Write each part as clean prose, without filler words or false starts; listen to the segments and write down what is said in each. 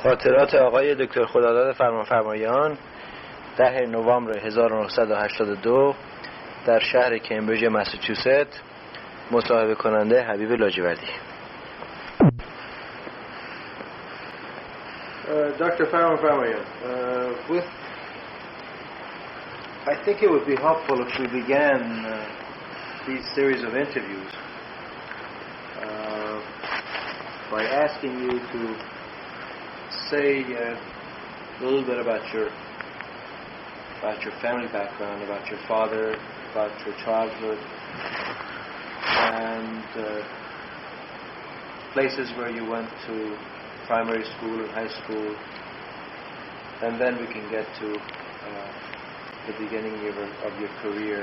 خاطرات آقای دکتر خداداد فرمانفرمائیان 10 نوامبر 1982 در شهر کمبریج ماساچوست. مصاحبه کننده حبیب لاجوردی. Dr. Farmanayan, I think it would be helpful if we began these series of interviews by asking you to say a little bit about your family background, about your father, about your childhood, and places where you went to primary school and high school, and then we can get to the beginning of your career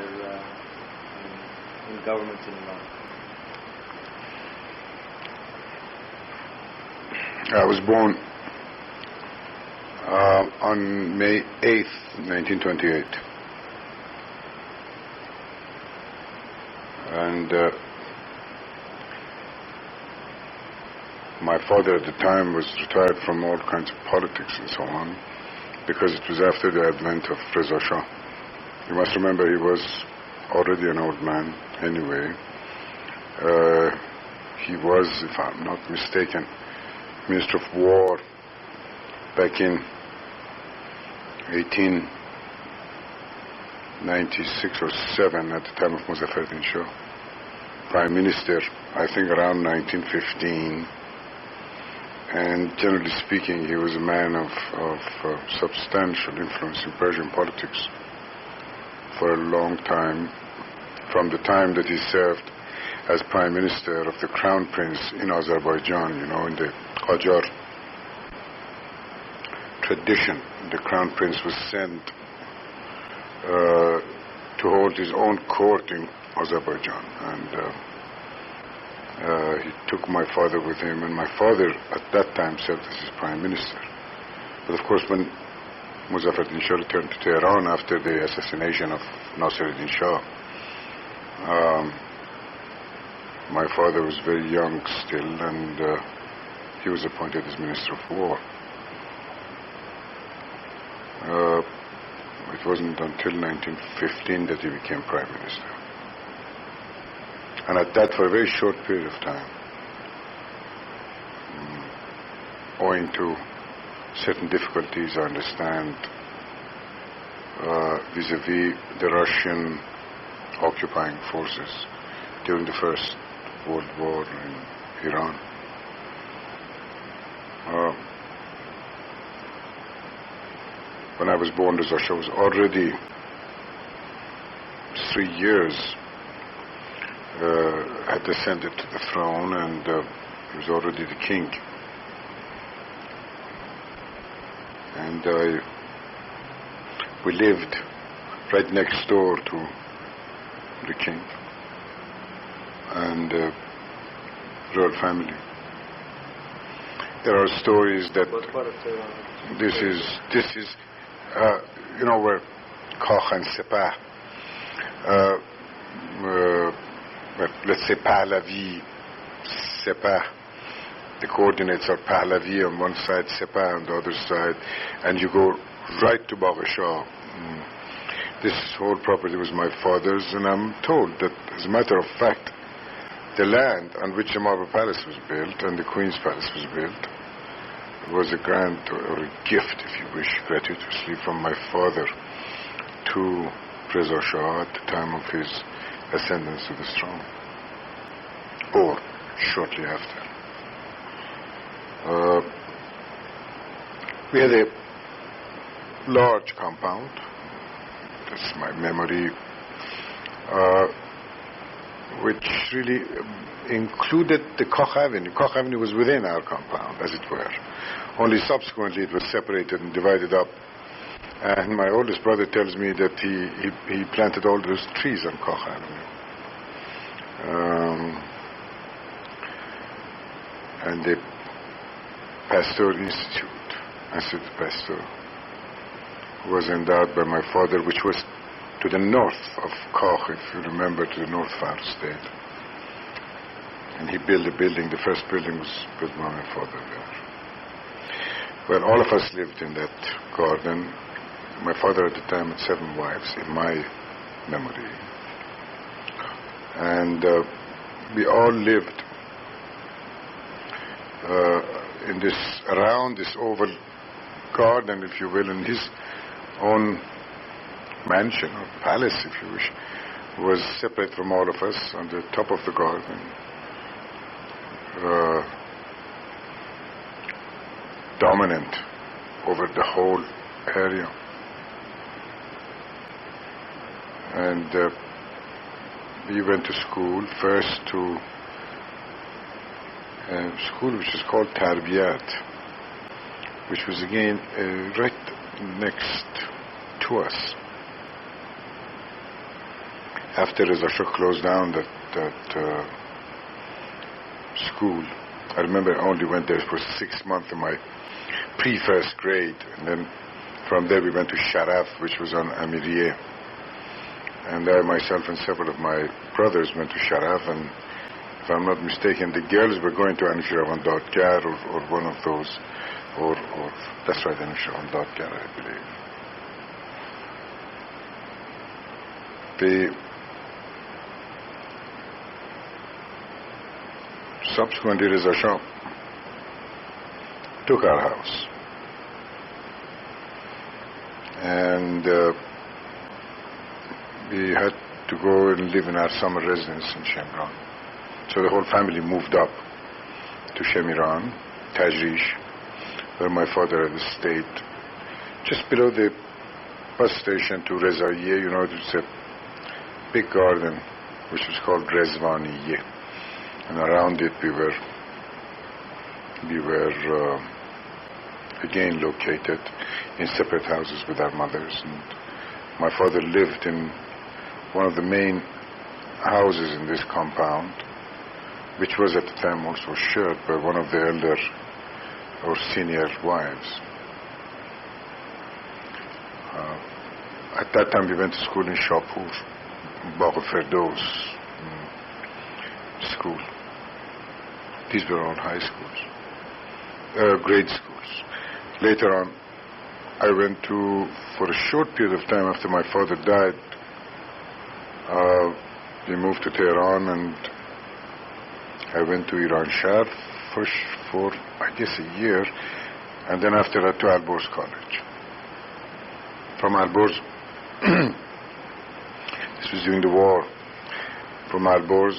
in government in Iran. I was born on May 8th, 1928. And my father at the time was retired from all kinds of politics and so on, because it was after the advent of Reza Shah. You must remember he was already an old man anyway. He was, if I'm not mistaken, Minister of War back in 1896 or 7 at the time of Muzaffar Shah. Prime Minister, I think around 1915. And generally speaking, he was a man of substantial influence in Persian politics for a long time, from the time that he served as Prime Minister of the Crown Prince in Azerbaijan. You know, in the Qajar tradition, the Crown Prince was sent to hold his own court in Azerbaijan, and he took my father with him, and my father at that time served as his Prime Minister. But of course, when Muzaffar Shah returned to Tehran after the assassination of Nasiruddin Shah, my father was very young still, and he was appointed as Minister of War. It wasn't until 1915 that he became Prime Minister. And at that, for a very short period of time, owing to certain difficulties, I understand, vis-a-vis the Russian occupying forces during the First World War in Iran. When I was born, Reza Shah was already 3 years had descended to the throne, and he was already the king. And we lived right next door to the king and royal family. There are stories that What part of Tehran? this is you know, where Kakh and Sepah, let's say Pahlavi, Sepah, the coordinates are Pahlavi on one side, Sepah on the other side, and you go right to Bagh Shah. This whole property was my father's, and I'm told that, as a matter of fact, the land on which the Marble Palace was built and the Queen's Palace was built was a grant or a gift, if you wish, gratuitously from my father to Reza Shah at the time of his ascendance to the throne, or shortly after. We had a large compound, that's my memory, which really included the Kakh Avenue. Kakh Avenue was within our compound, as it were. Only subsequently it was separated and divided up. And my oldest brother tells me that he planted all those trees on Kakh Avenue. And the Pasteur Institute Pasteur was endowed by my father, which was to the north of Kakh, if you remember, to the North Far State. And he built a building. The first building was built by my father there. Well, all of us lived in that garden. My father at the time had 7 wives in my memory. And we all lived around this oval garden, if you will, in his own mansion or palace, if you wish, was separate from all of us on the top of the garden. Dominant over the whole area. And we went to school, first to a school which is called Tarbiyat, which was again right next to us. After Reza Shah closed down that school, I remember I only went there for 6 months in my pre-first grade, and then from there we went to Sharaf, which was on Amiriye. And I myself and several of my brothers went to Sharaf, and if I'm not mistaken, the girls were going to Anushiravan Dadgar or one of those, or that's right, Anushiravan Dadgar, I believe. Subsequently, Reza Shah took our house, and we had to go and live in our summer residence in Shemiran. So the whole family moved up to Shemiran, Tajrish, where my father had stayed, just below the bus station to Rezaiye. You know, it's a big garden which was called Rezvaniye. And around it we were again located in separate houses with our mothers. And my father lived in one of the main houses in this compound, which was at the time also shared by one of the elder or senior wives. At that time we went to school in Shapur, Bagh Firdaus school. These were all high schools, grade schools. Later on, I went to, for a short period of time after my father died, we moved to Tehran, and I went to Iran Shah for I guess a year, and then after that to Alborz College. From Alborz, this was during the war, from Alborz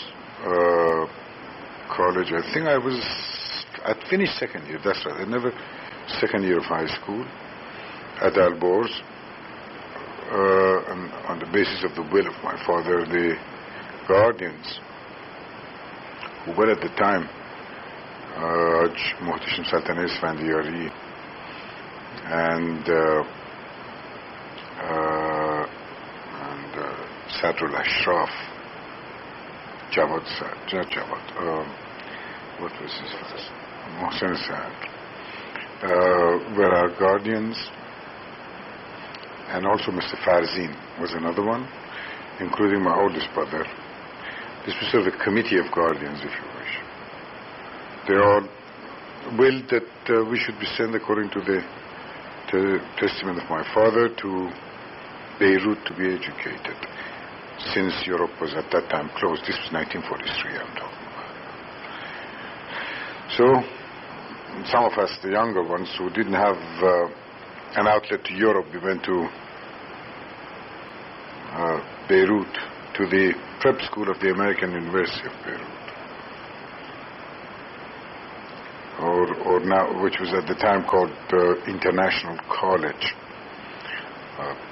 College, I think I'd finished second year, that's right, I never, second year of high school at Alborz, and on the basis of the will of my father, the guardians, who were at the time Haj Muhtashim Sultan Isfandiyari and Sadrul Ashraf, Jawad Saad, not Jawad, what was his first? Mohsen Saad, were our guardians, and also Mr. Farzin was another one, including my oldest brother. This was sort of a committee of guardians, if you wish. They all willed that we should be sent, according to the testament of my father, to Beirut to be educated, since Europe was at that time closed. This was 1943, I'm talking about. So, some of us, the younger ones, who didn't have an outlet to Europe, we went to Beirut, to the prep school of the American University of Beirut, or now, which was at the time called International College,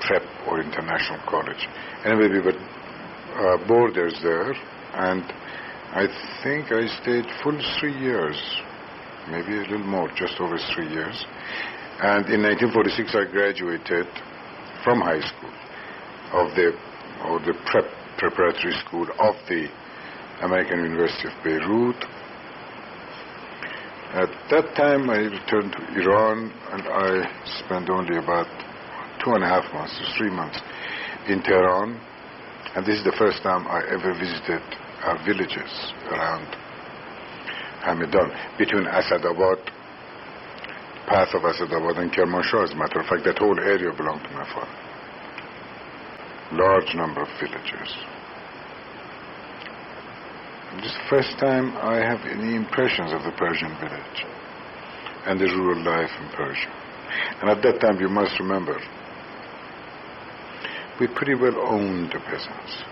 prep or International College. Anyway, we were boarders there, and I think I stayed full 3 years, maybe a little more, just over 3 years. And in 1946, I graduated from high school of the preparatory school of the American University of Beirut. At that time, I returned to Iran, and I spent only about 2.5 months to 3 months in Tehran. And this is the first time I ever visited our villages around Hamadan, between Asadabad path of Asadabad and Kermanshah. As a matter of fact, that whole area belonged to my father. Large number of villages. This is the first time I have any impressions of the Persian village and the rural life in Persia. And at that time, you must remember, we pretty well owned the peasants.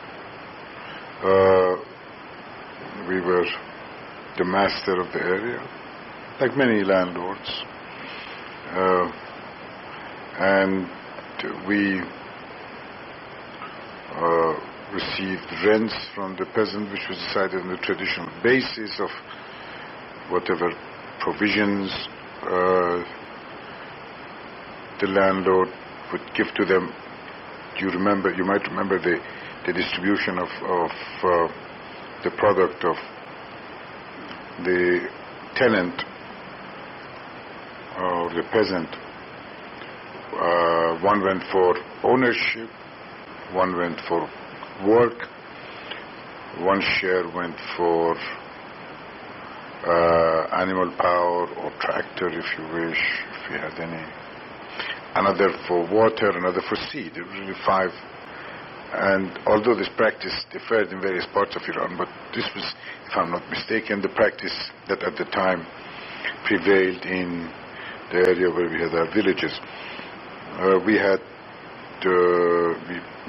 We were the master of the area, like many landlords. And we received rents from the peasant, which was decided on the traditional basis of whatever provisions the landlord would give to them. You might remember the distribution of the product of the tenant or the peasant. One went for ownership, one went for work, one share went for animal power or tractor, if you wish, if you had any. Another for water, another for seed. It was really 5. And although this practice differed in various parts of Iran, but this was, if I'm not mistaken, the practice that at the time prevailed in the area where we had our villages. We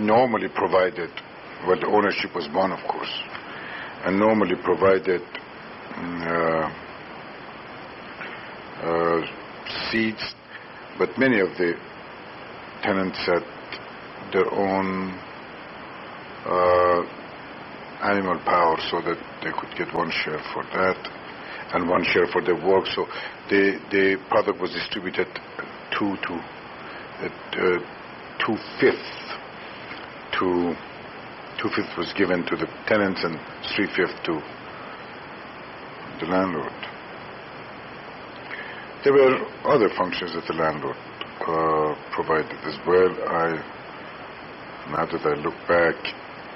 normally provided, well, the ownership was one, of course, and normally provided seeds, but many of the tenants had their own animal power, so that they could get one share for that and one share for their work. So the product was distributed 2/5 was given to the tenants and 3/5 to the landlord. There were other functions that the landlord provided as well. Now that I look back,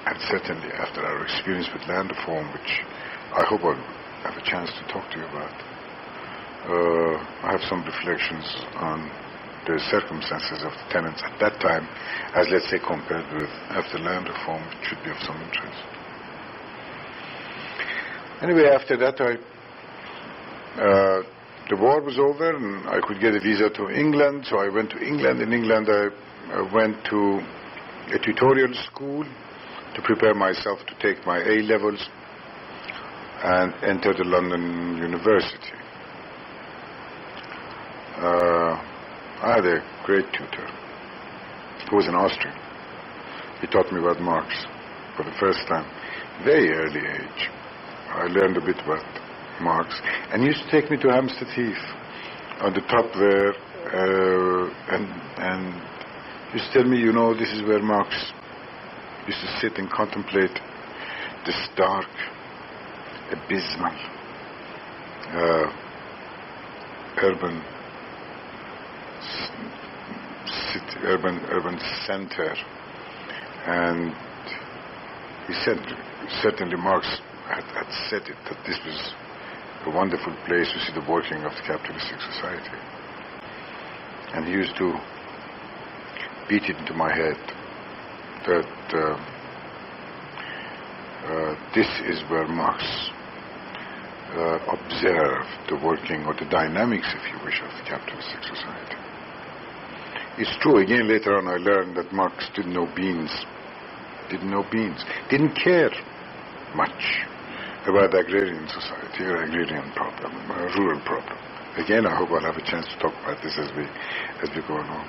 and certainly after our experience with land reform, which I hope I'll have a chance to talk to you about, I have some reflections on the circumstances of the tenants at that time, as let's say compared with after land reform, it should be of some interest. Anyway, after that, the war was over and I could get a visa to England, so I went to England. In England, I went to a tutorial school to prepare myself to take my A-levels and enter the London University. I had a great tutor who was an Austrian. He taught me about Marx for the first time, very early age. I learned a bit about Marx, and he used to take me to Hampstead Heath on the top there, and he used to tell me, you know, this is where Marx used to sit and contemplate this dark, abysmal, urban center. And he said, certainly Marx had said it, that this was a wonderful place to see the working of the capitalistic society. And he used to beat it into my head that this is where Marx observed the working or the dynamics, if you wish, of the capitalistic society. It's true, again, later on I learned that Marx didn't know beans, didn't care much about agrarian society or agrarian problem, rural problem. Again, I hope I'll have a chance to talk about this as we go along.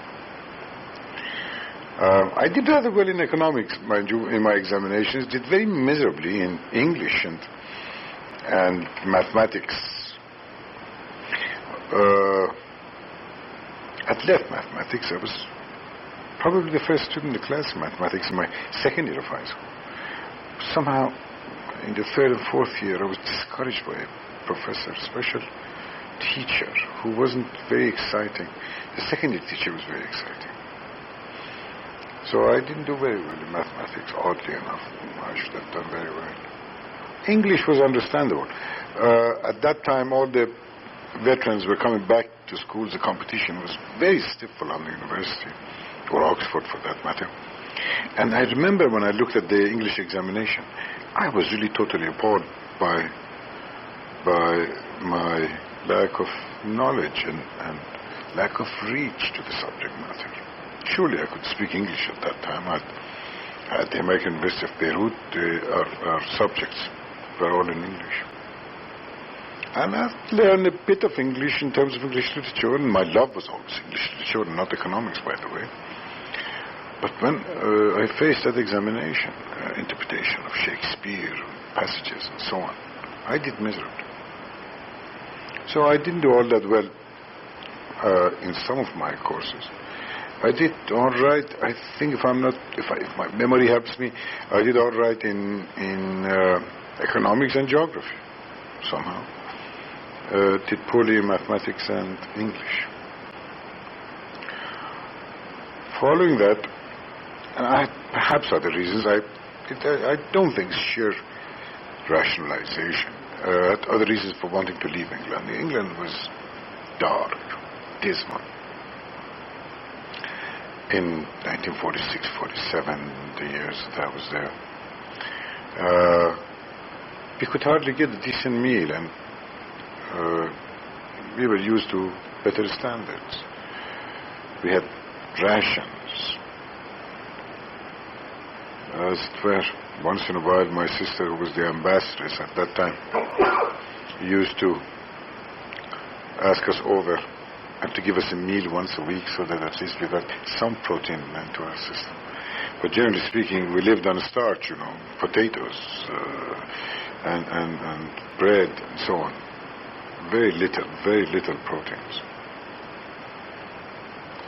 I did rather well in economics, mind you, in my examinations. Did very miserably in English and mathematics. I'd left mathematics. I was probably the first student in the class in mathematics in my second year of high school. Somehow, in the third and fourth year, I was discouraged by a professor, special teacher, who wasn't very exciting. The second year teacher was very exciting. So I didn't do very well in mathematics, oddly enough. I should have done very well. English was understandable. At that time, all the veterans were coming back to schools, the competition was very stiff for London University, or Oxford for that matter. And I remember when I looked at the English examination, I was really totally appalled by my lack of knowledge and lack of reach to the subject matter. Surely I could speak English at that time. At the American University of Beirut, our subjects were all in English. And I learned a bit of English in terms of English literature, and my love was always English literature, and not economics, by the way. But when I faced that examination, interpretation of Shakespeare, passages, and so on, I did miserably. So I didn't do all that well in some of my courses. I did all right. I think if my memory helps me, I did all right in economics and geography somehow. Did poorly in mathematics and English. Following that, and perhaps other reasons, I don't think sheer rationalization. Other reasons for wanting to leave England. England was dark, dismal. In 1946-47, the years that I was there, we could hardly get a decent meal, and we were used to better standards. We had rations. As it were, once in a while, my sister, who was the ambassadress at that time, used to ask us over and to give us a meal once a week so that at least we got some protein into our system. But generally speaking, we lived on starch, potatoes and bread and so on. Very little proteins.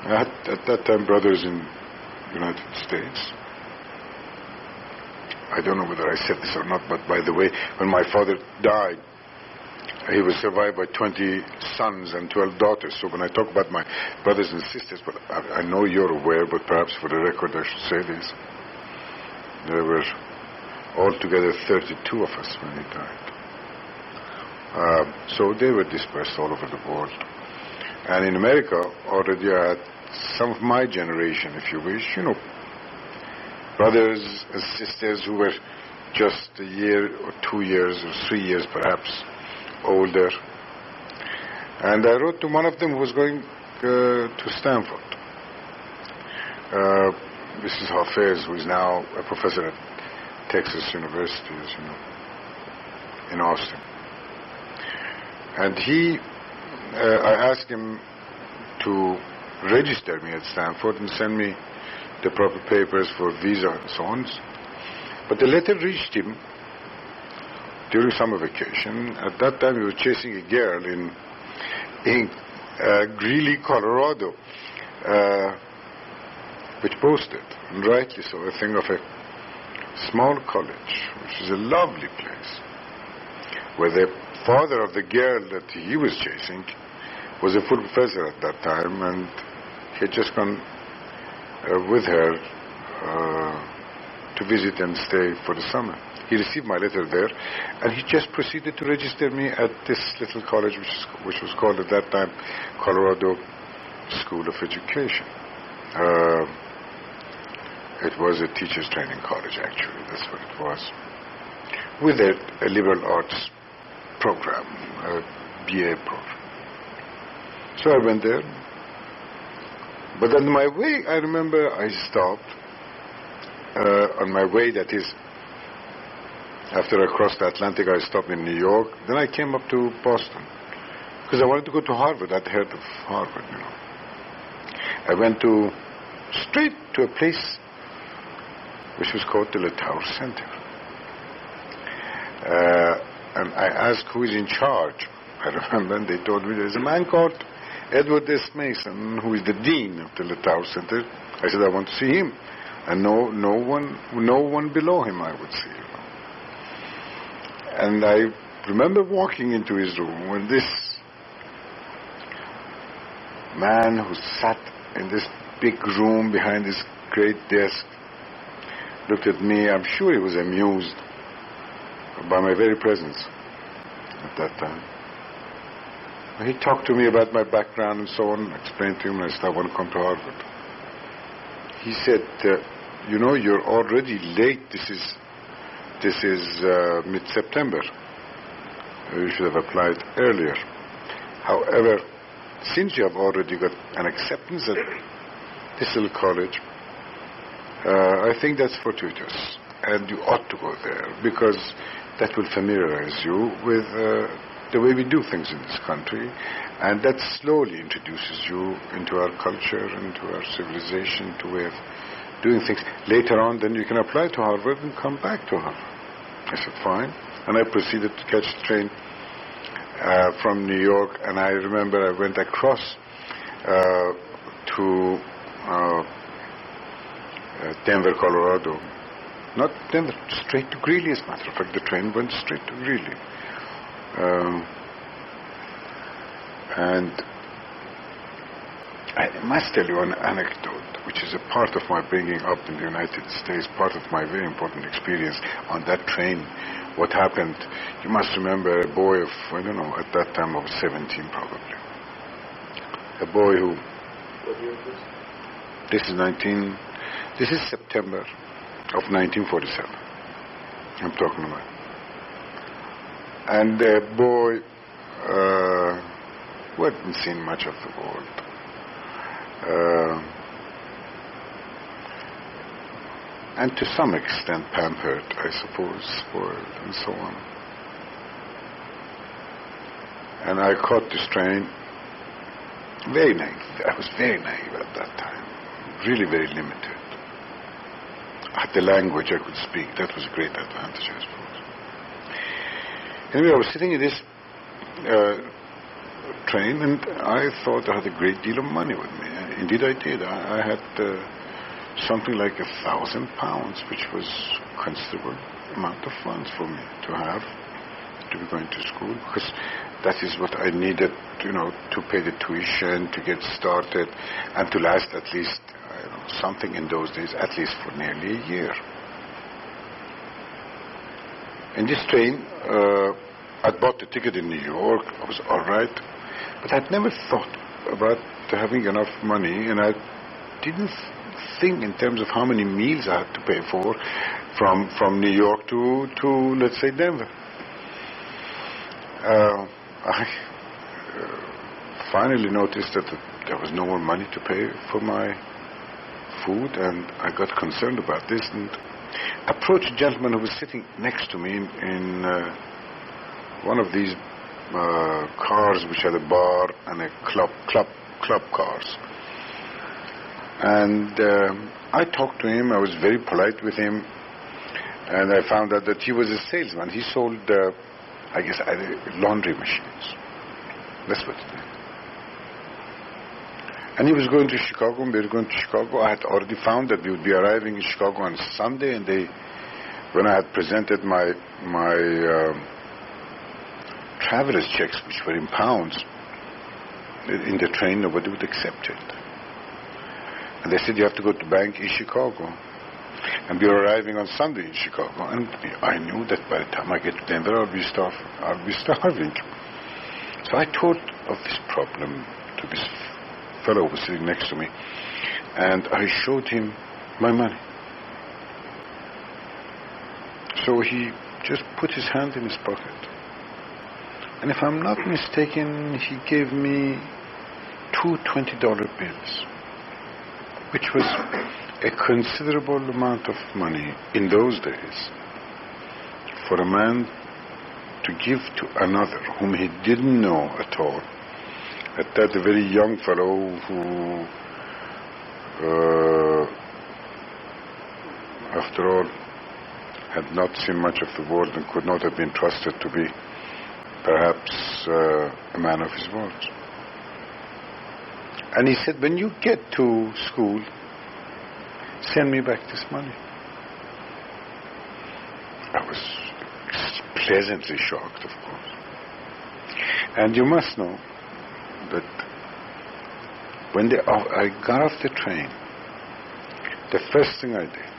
I had at that time brothers in the United States. I don't know whether I said this or not, but by the way, when my father died, he was survived by 20 sons and 12 daughters. So when I talk about my brothers and sisters, but I know you're aware, but perhaps for the record I should say this. There were altogether 32 of us when he died. So they were dispersed all over the world. And in America, already I had some of my generation, if you wish, brothers and sisters who were just a year or 2 years or 3 years perhaps older. And I wrote to one of them who was going to Stanford. Mrs. Hafez, who is now a professor at Texas University, as you know, in Austin. And I asked him to register me at Stanford and send me the proper papers for visa and so on. But the letter reached him during summer vacation. At that time, he was chasing a girl in Greeley, Colorado, which boasted, and rightly so, a thing of a small college, which is a lovely place, where the father of the girl that he was chasing was a full professor at that time, and he had just gone with her to visit and stay for the summer. He received my letter there, and he just proceeded to register me at this little college, which was called at that time Colorado School of Education. It was a teacher's training college, actually. That's what it was, with a liberal arts program, a BA program. So I went there. But on my way, I remember I stopped. On my way, that is, after I crossed the Atlantic, I stopped in New York. Then I came up to Boston because I wanted to go to Harvard. I'd heard of Harvard, I went straight to a place which was called the Tower Center. And I asked who is in charge. I remember, and they told me there's a man called Edward S. Mason, who is the dean of the Tower Center. I said, I want to see him. And no one below him I would see. And I remember walking into his room when this man who sat in this big room behind this great desk looked at me. I'm sure he was amused by my very presence at that time. He talked to me about my background and so on, explained to him, and I said, I want to come to Harvard. He said, you know, you're already late. This is mid-September. You should have applied earlier. However, since you have already got an acceptance at this little college, I think that's fortuitous, and you ought to go there, because that will familiarize you with the way we do things in this country, and that slowly introduces you into our culture, into our civilization, to way of doing things. Later on, then you can apply to Harvard and come back to Harvard. I said, fine. And I proceeded to catch the train from New York, and I remember I went across to Denver, Colorado. Not Denver, straight to Greeley, as a matter of fact. The train went straight to Greeley. And I must tell you an anecdote, which is a part of my bringing up in the United States, part of my very important experience on that train. What happened, you must remember a boy of, I don't know, at that time I was 17 probably. A boy who... What year is this? This is September of 1947. I'm talking about. And the boy who hadn't seen much of the world, and to some extent pampered, I suppose, spoiled, and so on. And I caught this train, very naive. I was very naive at that time, really very limited. The language I could speak, that was a great advantage, I suppose. Anyway, I was sitting in this train, and I thought I had a great deal of money with me. Indeed I did. I had something like £1,000, which was a considerable amount of funds for me to have, to be going to school, because that is what I needed, you know, to pay the tuition, to get started, and to last at least something in those days, at least for nearly a year. In this train, I'd bought the ticket in New York. I was all right, but I'd never thought about having enough money, and I didn't think in terms of how many meals I had to pay for from New York to let's say Denver. I finally noticed that there was no more money to pay for my food, and I got concerned about this and approached a gentleman who was sitting next to me in one of these cars which had a bar and a club cars. And I talked to him. I was very polite with him, and I found out that he was a salesman. He sold, I guess, laundry machines. That's what it is. And he was going to Chicago, and we were going to Chicago. I had already found that we would be arriving in Chicago on Sunday, and when I had presented my traveler's checks, which were in pounds, in the train, nobody would accept it. And they said, you have to go to bank in Chicago. And we were arriving on Sunday in Chicago, and I knew that by the time I get to Denver, I'll be starving. So I thought of this problem to this fellow who was sitting next to me, and I showed him my money. So he just put his hand in his pocket, and if I'm not mistaken, he gave me 2 $20 bills, which was a considerable amount of money in those days for a man to give to another whom he didn't know at all. At that, a very young fellow who, after all, had not seen much of the world and could not have been trusted to be perhaps a man of his words. And he said, when you get to school, send me back this money. I was pleasantly shocked, of course. And you must know that when I got off the train, the first thing I did,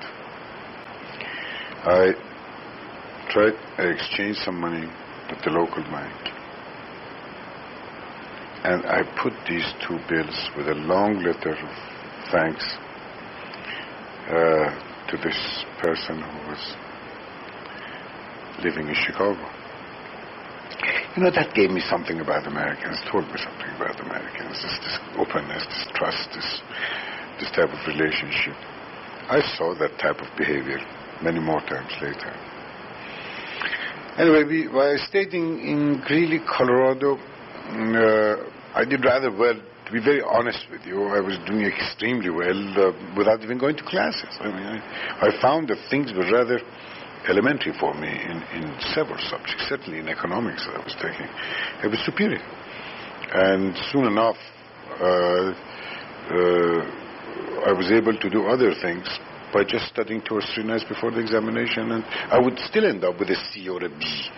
I exchanged some money at the local bank. And I put these two bills with a long letter of thanks to this person who was living in Chicago. You know, that gave me something about Americans, told me something about Americans, this openness, this trust, this type of relationship. I saw that type of behavior many more times later. Anyway, I stayed in Greeley, Colorado. I did rather well. To be very honest with you, I was doing extremely well without even going to classes. I mean, I found that things were rather elementary for me in several subjects, certainly in economics that I was taking. It was superior. And soon enough, I was able to do other things by just studying 2 or 3 nights before the examination, and I would still end up with a C or a B.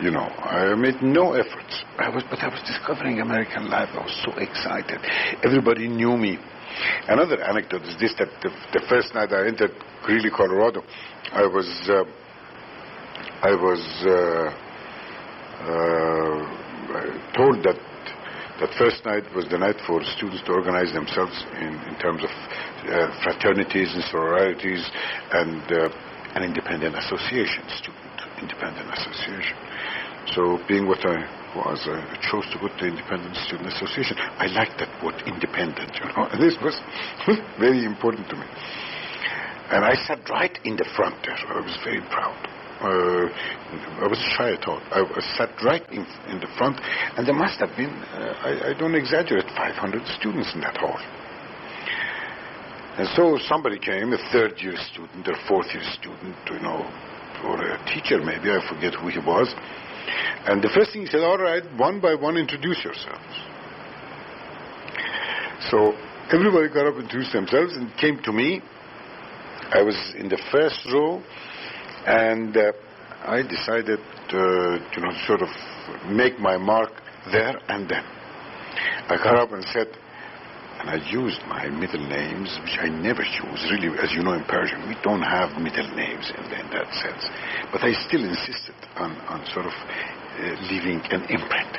You know, I made no efforts. But I was discovering American life. I was so excited. Everybody knew me. Another anecdote is this, that the first night I entered Greeley, Colorado, I was told that first night was the night for students to organize themselves in terms of fraternities and sororities and an independent association, student independent association. So being what I was, I chose to go to the Independent Student Association. I liked that word, independent, you know. And this was very important to me. And I sat right in the front there. I was very proud. I was shy at all. I sat right in the front, and there must have been, I don't exaggerate, 500 students in that hall. And so somebody came, a third-year student or fourth-year student, you know, or a teacher maybe, I forget who he was. And the first thing he said, all right, one by one, introduce yourselves. So everybody got up and introduced themselves and came to me. I was in the first row, and I decided to, you know, sort of make my mark there and then. I got up and said, and I used my middle names, which I never use. Really, as you know, in Persian, we don't have middle names in that sense. But I still insisted on sort of leaving an imprint.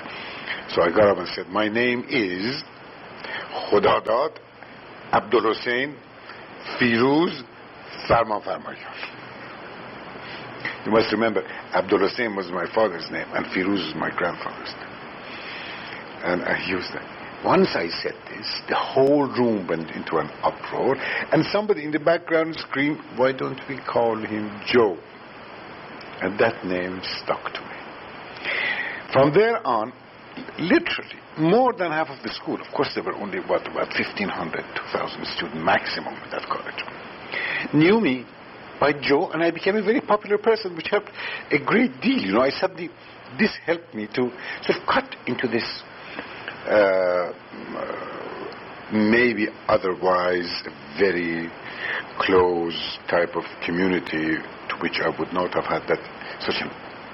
So I got up and said, my name is Khudadad Abdul Hussein Firuz Farmanfrmائیان. You must remember, Abdul Hussein was my father's name, and Firuz is my grandfather's name. And I used that. Once I said this, the whole room went into an uproar, and somebody in the background screamed, why don't we call him Joe? And that name stuck to me. From there on, literally, more than half of the school, of course there were only, about 1,500, 2,000 students maximum at that college, knew me by Joe, and I became a very popular person, which helped a great deal. You know, I suddenly, this helped me to sort of cut into this maybe otherwise a very close type of community to which I would not have had that such an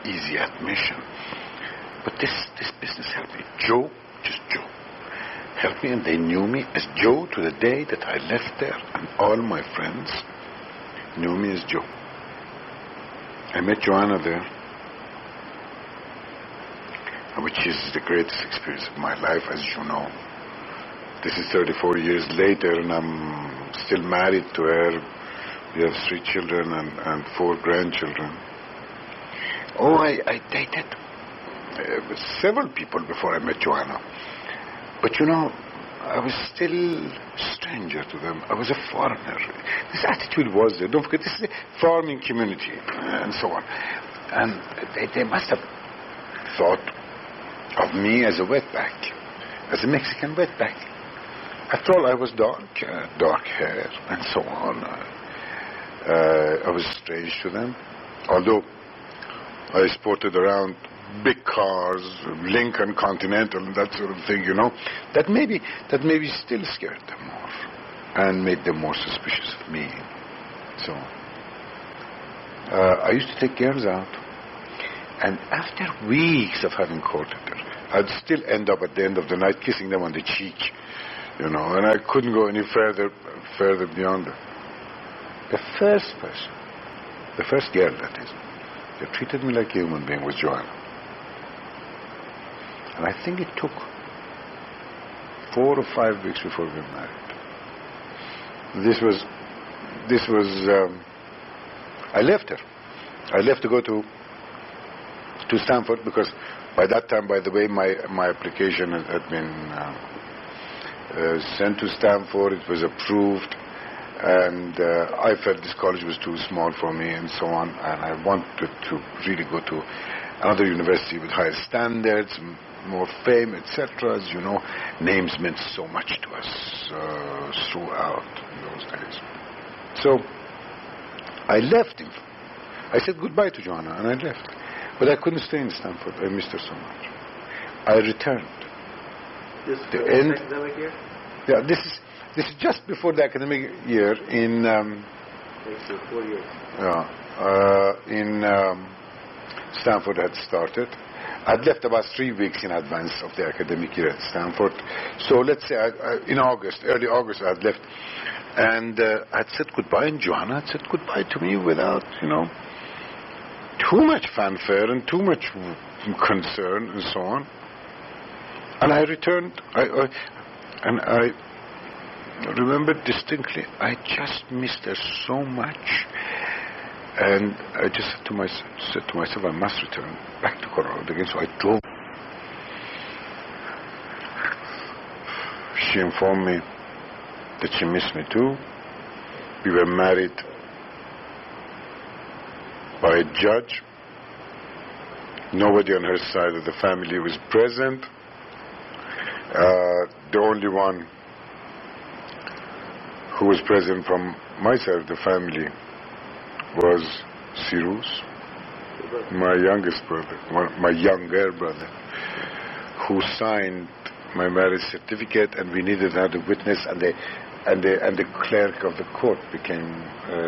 easy admission. But this business helped me. Joe, just Joe, helped me, and they knew me as Joe to the day that I left there, and all my friends knew me as Joe. I met Joanna there, which is the greatest experience of my life, as you know. This is 34 years later, and I'm still married to her. We have 3 children and 4 grandchildren. Oh, I dated several people before I met Joanna. But you know, I was still a stranger to them. I was a foreigner. This attitude was there. Don't forget, this is a farming community, and so on. And they must have thought of me as a wetback, as a Mexican wetback. After all, I was dark hair, and so on. I was strange to them, although I sported around big cars, Lincoln Continental, and that sort of thing, you know. That maybe still scared them more, and made them more suspicious of me. So I used to take girls out, and after weeks of having courted her, I'd still end up at the end of the night kissing them on the cheek, you know, and I couldn't go any further beyond that. The first person, the first girl that is, that treated me like a human being was Joanna. And I think it took 4 or 5 weeks before we were married. This was. I left her. I left to go to Stanford because by that time, by the way, my application had been sent to Stanford. It was approved, and I felt this college was too small for me, and so on. And I wanted to really go to another university with higher standards, more fame, etc. As you know, names meant so much to us throughout those days. So I left him. I said goodbye to Joanna, and I left. But I couldn't stay in Stanford. I missed her so much. I returned. This was the academic year? Yeah, this is just before the academic year in. Next year, 4 years. In Stanford had started. I'd left about 3 weeks in advance of the academic year at Stanford. So let's say in August, early August, I'd left, and I'd said goodbye, and Joanna had said goodbye to me without, too much fanfare and too much concern and so on. And I returned. And I remember distinctly, I just missed her so much. And I just said to myself, I must return back to Colorado again. So I drove. She informed me that she missed me too. We were married by a judge. Nobody on her side of the family was present. The only one who was present from my side of the family was Cyrus, my youngest brother, my younger brother, who signed my marriage certificate, and we needed another witness, and the clerk of the court became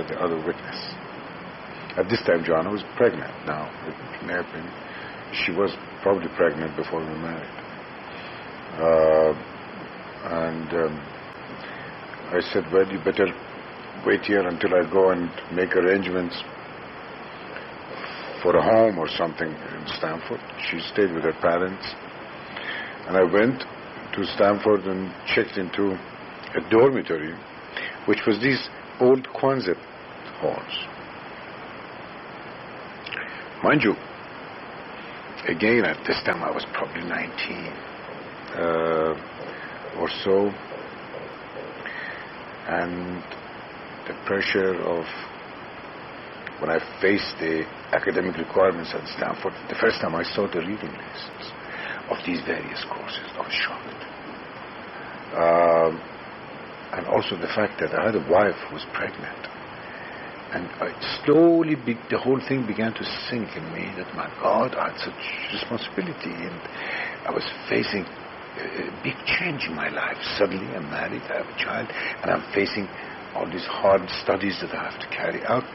the other witness. At this time, Joanna was pregnant. Now, it may have been, she was probably pregnant before we were married. I said, well, you better wait here until I go and make arrangements for a home or something in Stanford. She stayed with her parents. And I went to Stanford and checked into a dormitory, which was these old concept halls. Mind you, again, at this time I was probably 19 or so, and the pressure of when I faced the academic requirements at Stanford, the first time I saw the reading lists of these various courses, I was shocked. And also the fact that I had a wife who was pregnant. And slowly the whole thing began to sink in me that, my God, I had such responsibility, and I was facing a big change in my life. Suddenly I'm married, I have a child, and I'm facing all these hard studies that I have to carry out.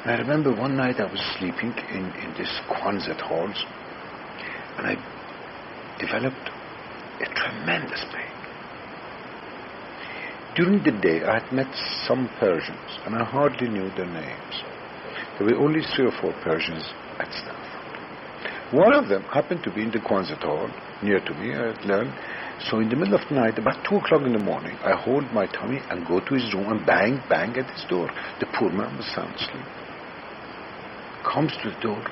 And I remember one night I was sleeping in this concert halls, and I developed a tremendous pain. During the day, I had met some Persians, and I hardly knew their names. There were only 3 or 4 Persians at Stanford. One of them happened to be in the concert hall near to me, I had learned. So in the middle of the night, about 2 o'clock in the morning, I hold my tummy and go to his room and bang at his door. The poor man was sound asleep. Comes to the door.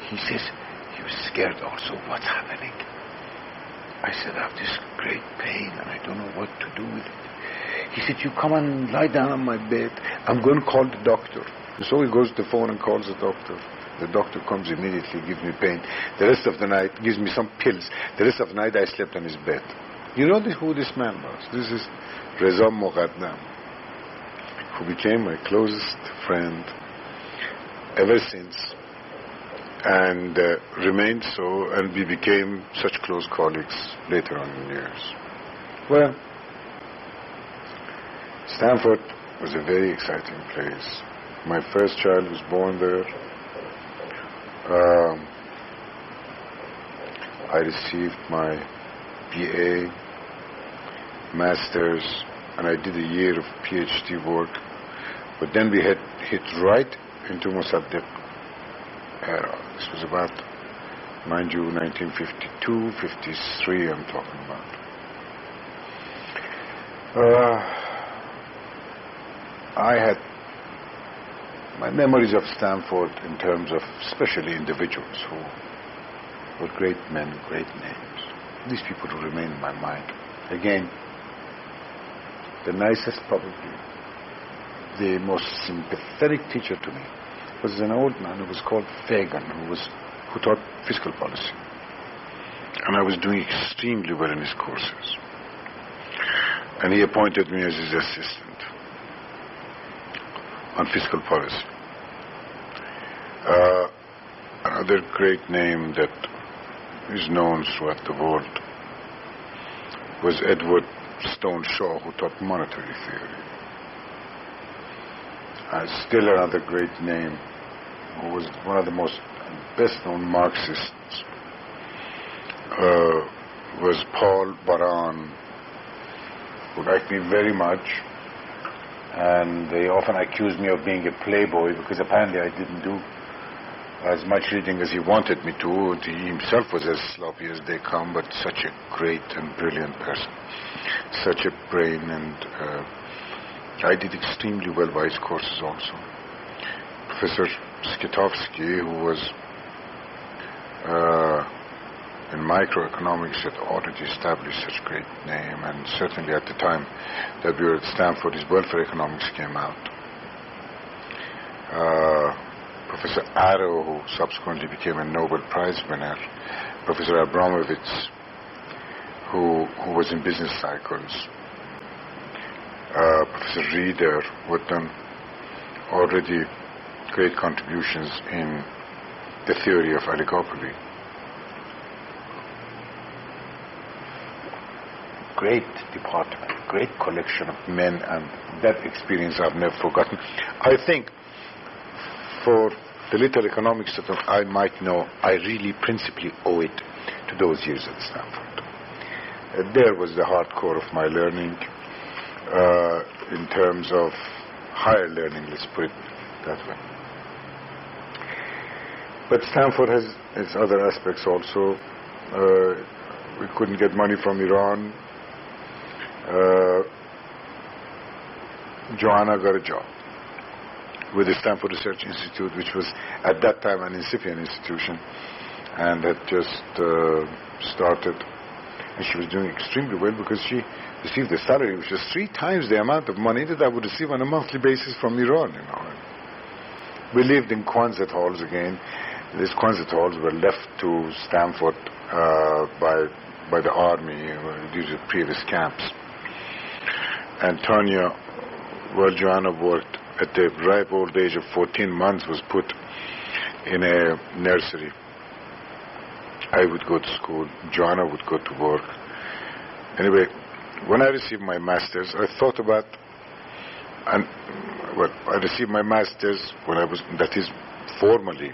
He says, he was scared also. What's happening? I said, I have this great pain and I don't know what to do with it. He said, you come and lie down on my bed. I'm going to call the doctor. And so he goes to the phone and calls the doctor. The doctor comes immediately, gives me pain. The rest of the night, gives me some pills. The rest of the night, I slept on his bed. You know who this man was? This is Reza Moqaddam, who became my closest friend ever since, and remained so, and we became such close colleagues later on in years. Well, Stanford was a very exciting place. My first child was born there. I received my BA, Master's, and I did a year of PhD work. But then we had hit right into Mossadegh era. This was about, mind you, 1952, 53 I'm talking about. I had my memories of Stanford in terms of especially individuals who were great men, great names. These people who remain in my mind. Again, the nicest, probably the most sympathetic teacher to me was an old man who was called Fagan, who taught fiscal policy. And I was doing extremely well in his courses. And he appointed me as his assistant on fiscal policy. Another great name that is known throughout the world was Edward Stone Shaw, who taught monetary theory. Still another great name, who was one of the most best-known Marxists, was Paul Baran, who liked me very much, and they often accused me of being a playboy because apparently I didn't do as much reading as he wanted me to. He himself was as sloppy as they come, but such a great and brilliant person, such a brain, and I did extremely well by his courses also. Professor Skitovsky, who was in microeconomics, had already established such great name, and certainly at the time that we were at Stanford, his welfare economics came out. Professor Arrow, who subsequently became a Nobel Prize winner, Professor Abramovitz, who was in business cycles, Professor Reeder, who had done already great contributions in the theory of oligopoly. Great department, great collection of men, and that experience I've never forgotten. I think for the little economics that I might know, I really principally owe it to those years at Stanford. There was the hardcore of my learning in terms of higher learning, let's put it that way. But Stanford has its other aspects also. We couldn't get money from Iran. Joanna got a job with the Stanford Research Institute, which was at that time an incipient institution and had just started. And she was doing extremely well because she received a salary which was 3 times the amount of money that I would receive on a monthly basis from Iran. We lived in Quonset halls again. These Quonset halls were left to Stanford by the army due to previous camps. And Tanya, while Joanna worked at the ripe old age of 14 months, was put in a nursery. I would go to school, Joanna would go to work. Anyway, when I received my master's, I thought about, and I received my master's when I was, that is formally,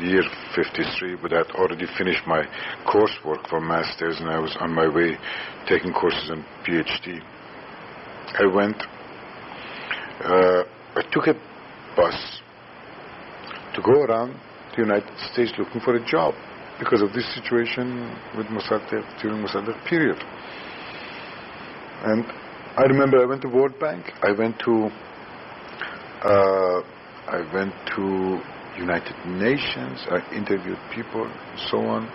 year 53, but I had already finished my coursework for master's and I was on my way taking courses on PhD. I went, I took a bus to go around the United States looking for a job because of this situation with Mossadegh during Mossadegh period. And I remember I went to World Bank, I went to United Nations, I interviewed people and so on.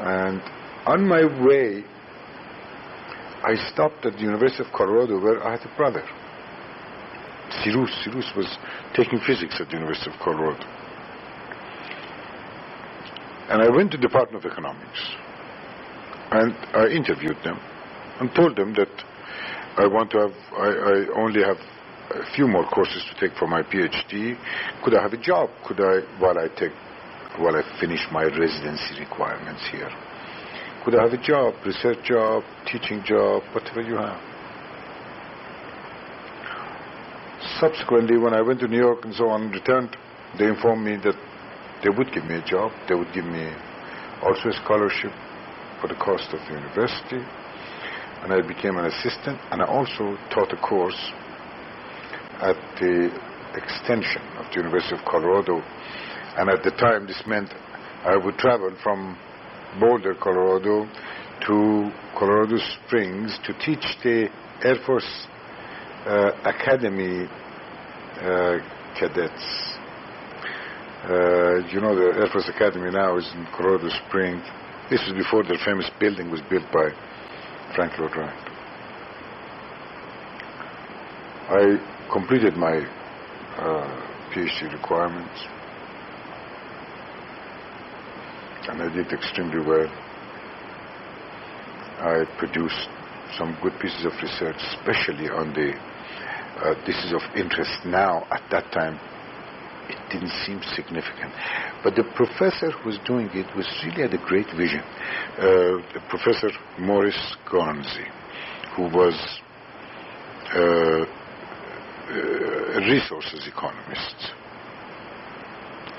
And on my way, I stopped at the University of Colorado where I had a brother. Cyrus was taking physics at the University of Colorado. And I went to the Department of Economics and I interviewed them and told them that I only have a few more courses to take for my PhD. Could I have a job? While I finish my residency requirements here? Could I have a job, research job, teaching job, whatever you have? Subsequently, when I went to New York and so on, returned, they informed me that they would give me a job. They would give me also a scholarship for the cost of the university. And I became an assistant, and I also taught a course at the extension of the University of Colorado. And at the time, this meant I would travel from Boulder, Colorado to Colorado Springs to teach the Air Force Academy cadets. You know, the Air Force Academy now is in Colorado Springs. This was before the famous building was built by Frank Lloyd Wright. I completed my PhD requirements, and I did extremely well. I produced some good pieces of research, especially on the this is of interest now. At that time, it didn't seem significant. But the professor who was doing it was really had a great vision. Professor Maurice Garnsey, who was a resources economist.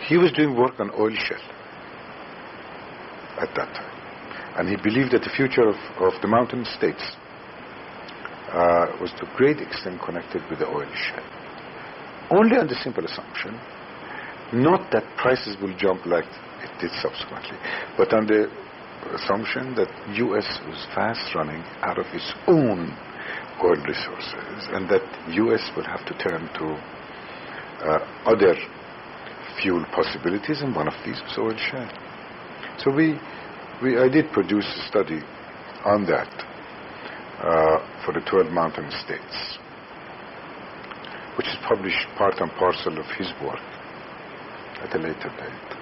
He was doing work on oil shale at that time. And he believed that the future of the mountain states was to a great extent connected with the oil shale. Only on the simple assumption, not that prices will jump like it did subsequently, but on the assumption that U.S. was fast running out of its own oil resources, and that U.S. will have to turn to other fuel possibilities, and one of these was oil shale. So I did produce a study on that for the 12 mountain states, which is published part and parcel of his work at a later date.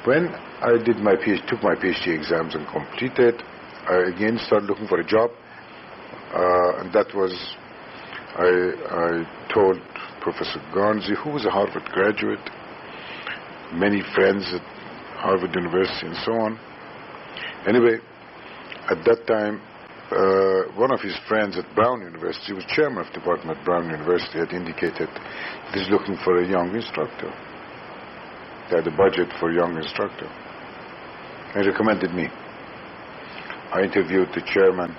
When I did my took my PhD exams and completed, I again started looking for a job, and that was, I told Professor Garnsey, who was a Harvard graduate, many friends at Harvard University and so on. Anyway, at that time, one of his friends at Brown University, was chairman of the department at Brown University, had indicated that he's looking for a young instructor. They had a budget for a young instructor. He recommended me. I interviewed the chairman,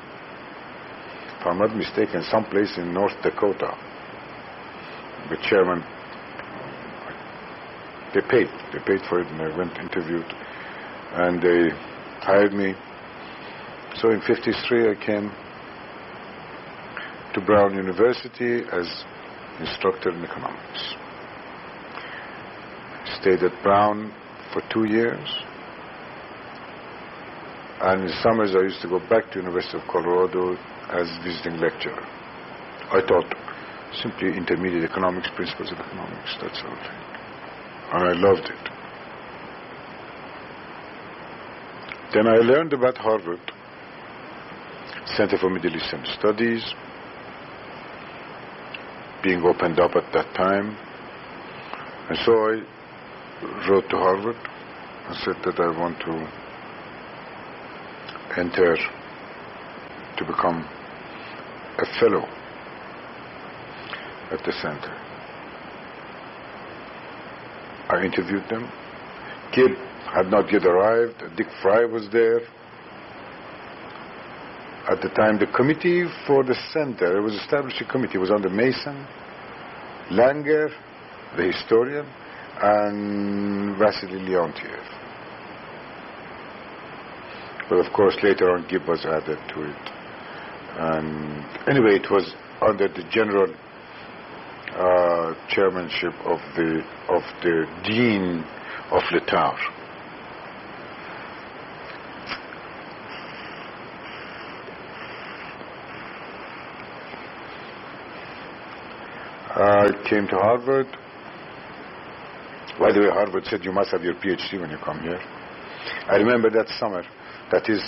if I'm not mistaken, someplace in North Dakota. The chairman, they paid for it, and I went interviewed, and they hired me. So in '53 I came to Brown University as instructor in economics. Stayed at Brown for 2 years, and in summers I used to go back to University of Colorado as visiting lecturer. I taught simply intermediate economics, principles of economics, that sort of thing. And I loved it. Then I learned about Harvard Center for Middle Eastern Studies being opened up at that time. And so I wrote to Harvard and said that I want to enter to become a fellow at the center. I interviewed them. Kid had not yet arrived. Dick Fry was there. At the time, the committee for the center, it was established a committee, it was under Mason, Langer, the historian, and Vasily Leontiev. But of course, later on, Gibb was added to it. And anyway, it was under the general chairmanship of the Dean of Litaur. I came to Harvard. By the way, Harvard said you must have your PhD when you come here. I remember that summer. That is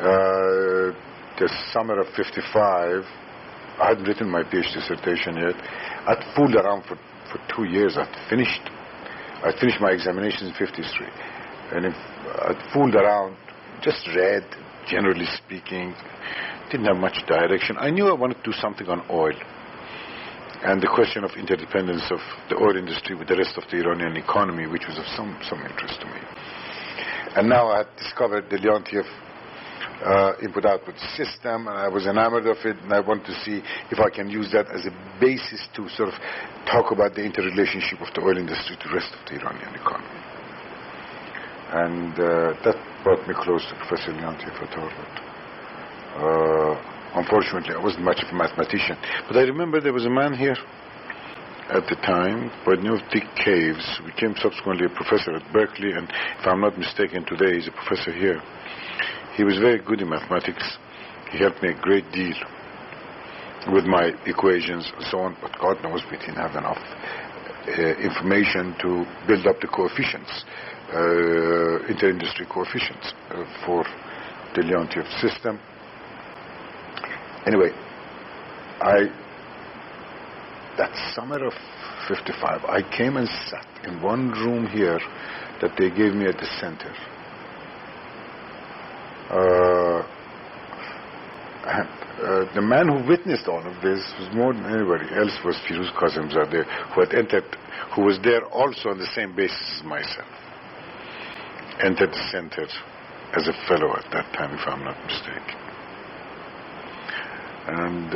the summer of '55. I hadn't written my PhD dissertation yet. I'd fooled around for 2 years. I'd finished my examinations in '53. And I'd fooled around, just read, generally speaking. Didn't have much direction. I knew I wanted to do something on oil and the question of interdependence of the oil industry with the rest of the Iranian economy, which was of some interest to me. And now I had discovered the Leontiev input-output system, and I was enamored of it, and I want to see if I can use that as a basis to sort of talk about the interrelationship of the oil industry to the rest of the Iranian economy. And that brought me close to Professor Leontief at Harvard. Unfortunately, I wasn't much of a mathematician, but I remember there was a man here at the time by the name of Dick Caves, who became subsequently a professor at Berkeley, and if I'm not mistaken, today he's a professor here. He was very good in mathematics. He helped me a great deal with my equations and so on, but God knows we didn't have enough information to build up the coefficients, inter-industry coefficients for the Leontief system. Anyway, that summer of 55, I came and sat in one room here that they gave me at the center. The man who witnessed all of this was more than anybody else was Firuz Kazemzadeh, who was there also on the same basis as myself. Entered the center as a fellow at that time, if I'm not mistaken. And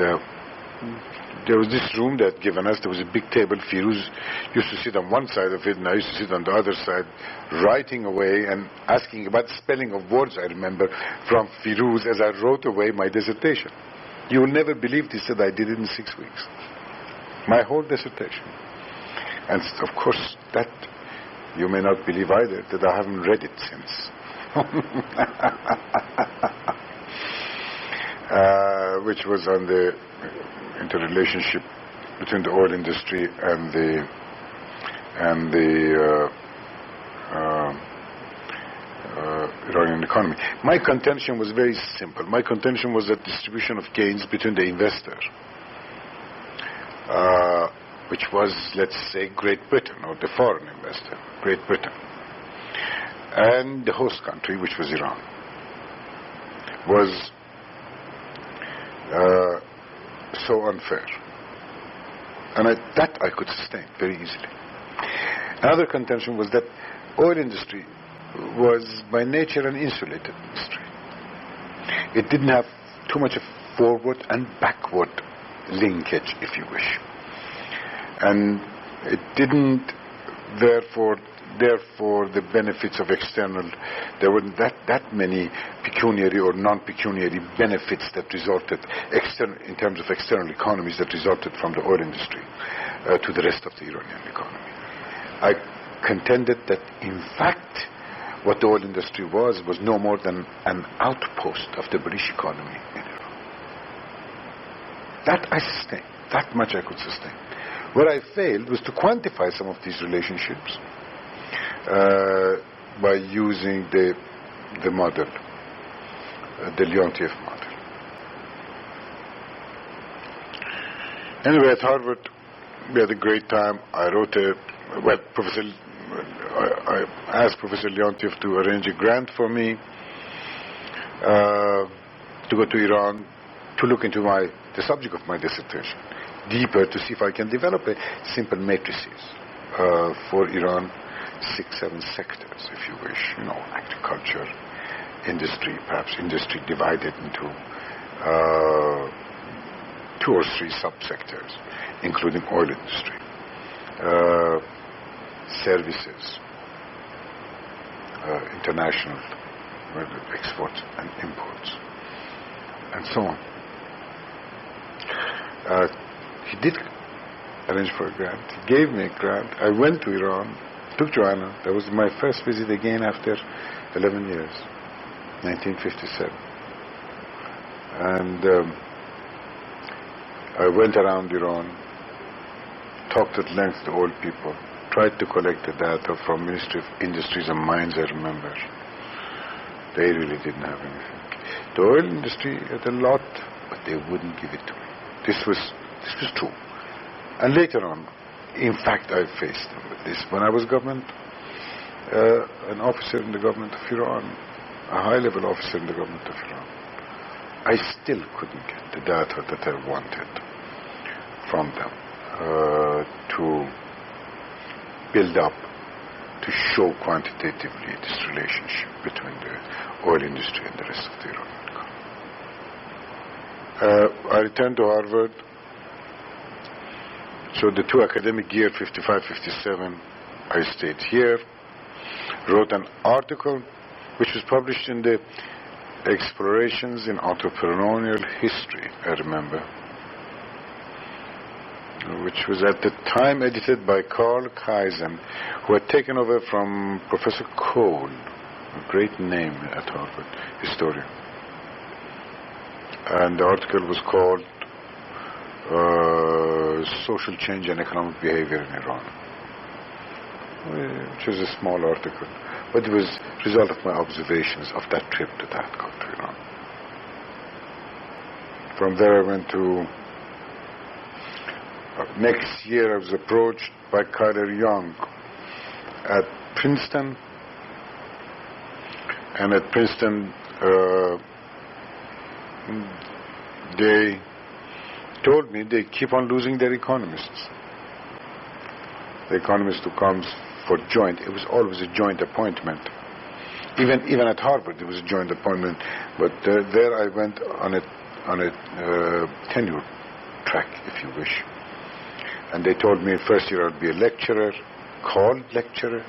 there was this room that had given us, there was a big table. Firuz used to sit on one side of it, and I used to sit on the other side, writing away and asking about the spelling of words, I remember, from Firuz as I wrote away my dissertation. You will never believe this, that I did it in 6 weeks. My whole dissertation. And of course, that you may not believe either, that I haven't read it since. Which was on the interrelationship between the oil industry and the Iranian economy. My contention was very simple. My contention was that distribution of gains between the investor, which was, let's say, Great Britain, or the foreign investor, Great Britain, and the host country, which was Iran, was so unfair. And that I could sustain very easily. Another contention was that oil industry was by nature an insulated industry. It didn't have too much of forward and backward linkage, if you wish. And it didn't, therefore the benefits of external, there weren't that many pecuniary or non-pecuniary benefits that resulted in terms of external economies that resulted from the oil industry to the rest of the Iranian economy. I contended that in fact what the oil industry was no more than an outpost of the British economy in Iran. That I sustained. That much I could sustain. Where I failed was to quantify some of these relationships by using the model, the Leontief model. Anyway, at Harvard, we had a great time. I asked Professor Leontief to arrange a grant for me to go to Iran to look into the subject of my dissertation deeper, to see if I can develop a simple matrices for Iran, 6-7 sectors, if you wish, agriculture, industry, perhaps industry divided into 2 or 3 subsectors, including oil industry, services, international exports and imports, and so on. He did arrange for a grant. He gave me a grant. I went to Iran, took Joanna. That was my first visit again after 11 years, 1957. And I went around Iran, talked at length to old people, tried to collect the data from Ministry of Industries and Mines, I remember. They really didn't have anything. The oil industry had a lot, but they wouldn't give it to me. This was true. And later on, in fact, I faced them with this. When I was government, an officer in the government of Iran, a high-level officer in the government of Iran, I still couldn't get the data that I wanted from them to build up, to show quantitatively this relationship between the oil industry and the rest of the Iranian economy. I returned to Harvard. So the 2 academic year, 55-57, I stayed here. wrote an article which was published in the Explorations in Entrepreneurial History, I remember, which was at the time edited by Carl Kaisen, who had taken over from Professor Cole, a great name at Harvard, historian. And the article was called Social Change and Economic Behavior in Iran, which was a small article, but it was a result of my observations of that trip to that country, Iran. From there I went to, next year I was approached by Kyler Young at Princeton, and at Princeton they told me they keep on losing their economists. The economist who comes for joint, it was always a joint appointment. Even at Harvard, it was a joint appointment. But there I went on a tenure track, if you wish. And they told me first year I'd be a lecturer, called lecturer,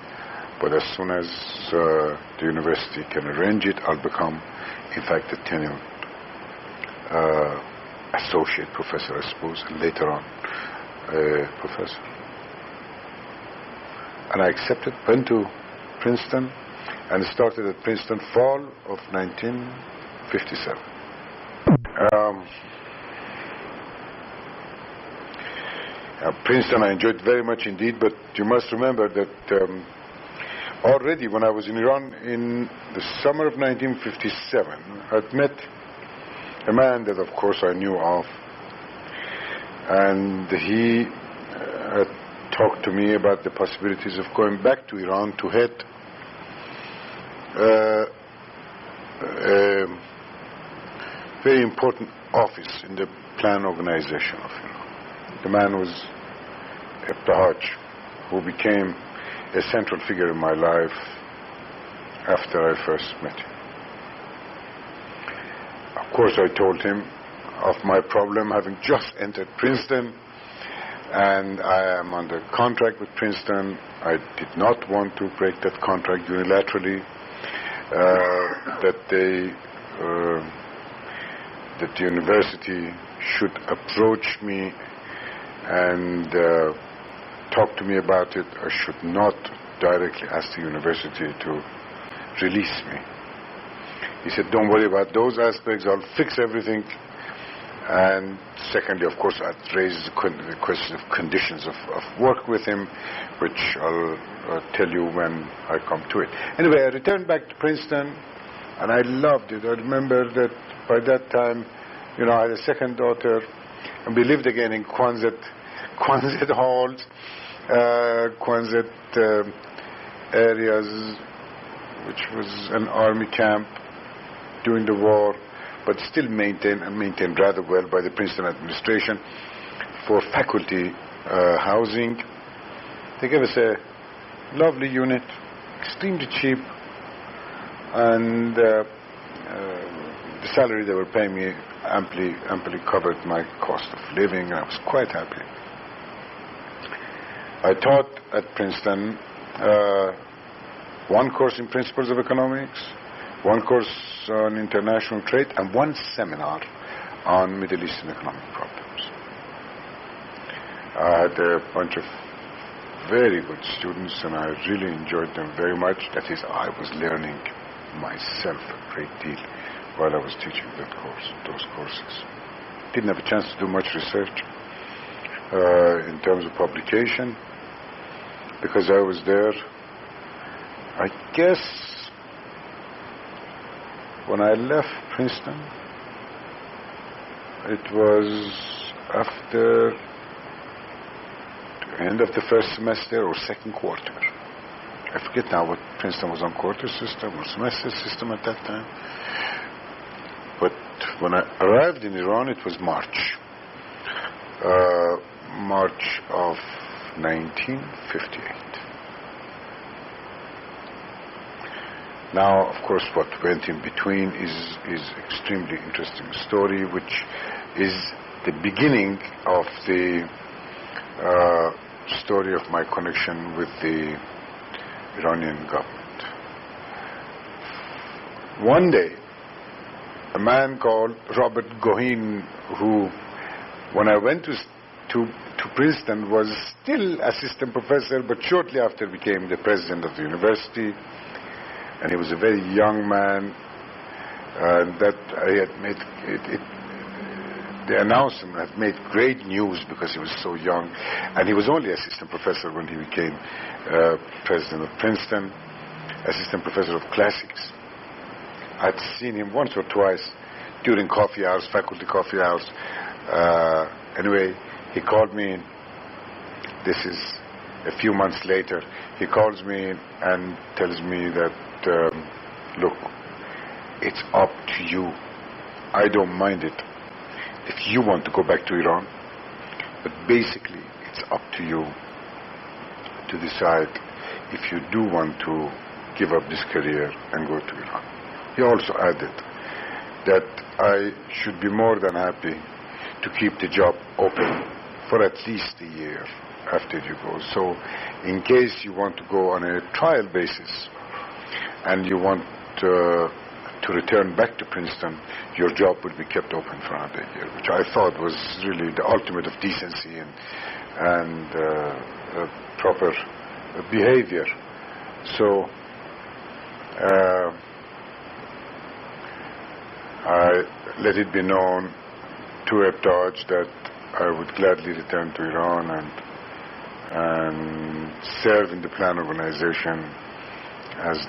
but as soon as the university can arrange it, I'll become, in fact, a tenured associate professor, I suppose, and later on professor. And I accepted, went to Princeton, and started at Princeton fall of 1957. Princeton I enjoyed very much indeed, but you must remember that already when I was in Iran in the summer of 1957, I'd met a man that of course I knew of, and he had talked to me about the possibilities of going back to Iran to head a very important office in the plan organization of Iran. The man was Ibtihaj, who became a central figure in my life after I first met him. Of course, I told him of my problem, having just entered Princeton, and I am under contract with Princeton. I did not want to break that contract unilaterally. That the university should approach me and talk to me about it. I should not directly ask the university to release me. He said, don't worry about those aspects, I'll fix everything. And secondly, of course, I'd raise the question of conditions of work with him, which I'll tell you when I come to it. Anyway, I returned back to Princeton, and I loved it. I remember that by that time, I had a second daughter, and we lived again in Quonset halls, Quonset areas, which was an army camp during the war, but still maintained rather well by the Princeton administration for faculty housing. They gave us a lovely unit, extremely cheap, and the salary they were paying me amply covered my cost of living, and I was quite happy. I taught at Princeton one course in Principles of Economics, one course on international trade, and one seminar on Middle Eastern economic problems. I had a bunch of very good students, and I really enjoyed them very much. That is, I was learning myself a great deal while I was teaching those courses. Didn't have a chance to do much research in terms of publication because I was there. I guess when I left Princeton, it was after the end of the first semester or second quarter. I forget now what Princeton was on, quarter system or semester system at that time. But when I arrived in Iran, it was March of 1958. Now, of course, what went in between is extremely interesting story, which is the beginning of the story of my connection with the Iranian government. One day, a man called Robert Goheen, who, when I went to Princeton, was still assistant professor, but shortly after became the president of the university, and he was a very young man, that I had made the announcement had made great news because he was so young, and he was only assistant professor when he became president of Princeton, assistant professor of classics. I'd seen him once or twice during coffee hours, faculty coffee hours. Anyway, he called me in. This is a few months later. He calls me in and tells me that, look, it's up to you. I don't mind it if you want to go back to Iran, but basically it's up to you to decide if you do want to give up this career and go to Iran. He also added that I should be more than happy to keep the job open for at least a year after you go. So in case you want to go on a trial basis and you want to return back to Princeton, your job would be kept open for another year, which I thought was really the ultimate of decency and proper behavior. So I let it be known to Ebtaj that I would gladly return to Iran and serve in the plan organization as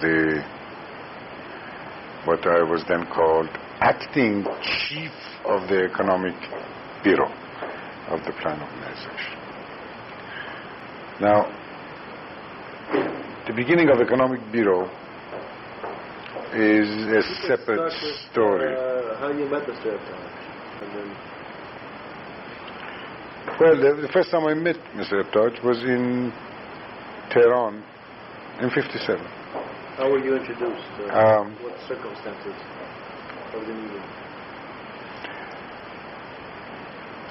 what I was then called acting chief of the economic bureau of the plan organization. Now, the beginning of economic bureau is a separate story. How you met Mr. Ebtaj? Well, the first time I met Mr. Ebtaj was in Tehran in '57. How were you introduced? What circumstances of the meeting?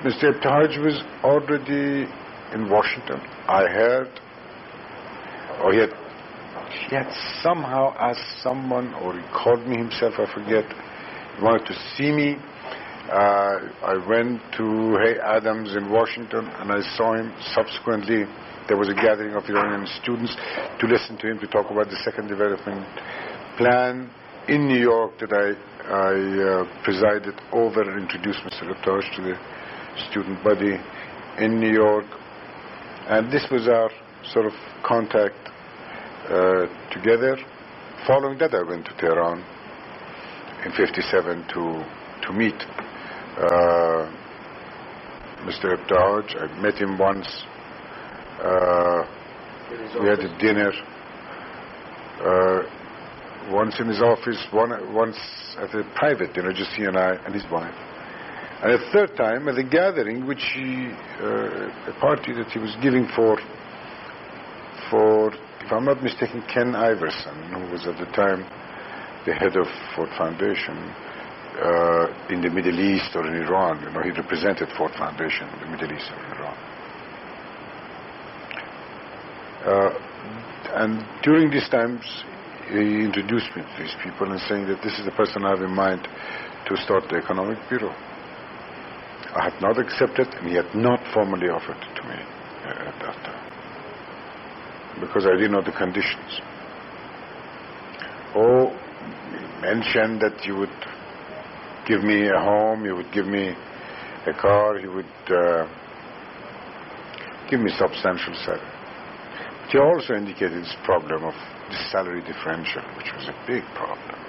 Mr. Ebtaj was already in Washington. I heard, or he had somehow asked someone, or he called me himself, I forget. He wanted to see me. I went to Hay Adams in Washington, and I saw him. Subsequently, there was a gathering of Iranian students to listen to him to talk about the second development plan in New York that I presided over and introduced Mr. Ebtaj to the student body in New York. And this was our sort of contact together. Following that, I went to Tehran in '57 to meet Mr. Ebtaj. I met him once. We had a dinner once in his office, once at a private dinner, just he and I and his wife. And a third time at a gathering, which a party that he was giving for, if I'm not mistaken, Ken Iverson, who was at the time the head of Ford Foundation in the Middle East or in Iran. You know, he represented Ford Foundation in the Middle East or Iran. And during these times, he introduced me to these people and saying that this is the person I have in mind to start the economic bureau. I had not accepted, and he had not formally offered it to me at that time, because I didn't know the conditions. Oh, he mentioned that you would give me a home, you would give me a car, he would give me substantial salary. But he also indicated this problem of the salary differential, which was a big problem.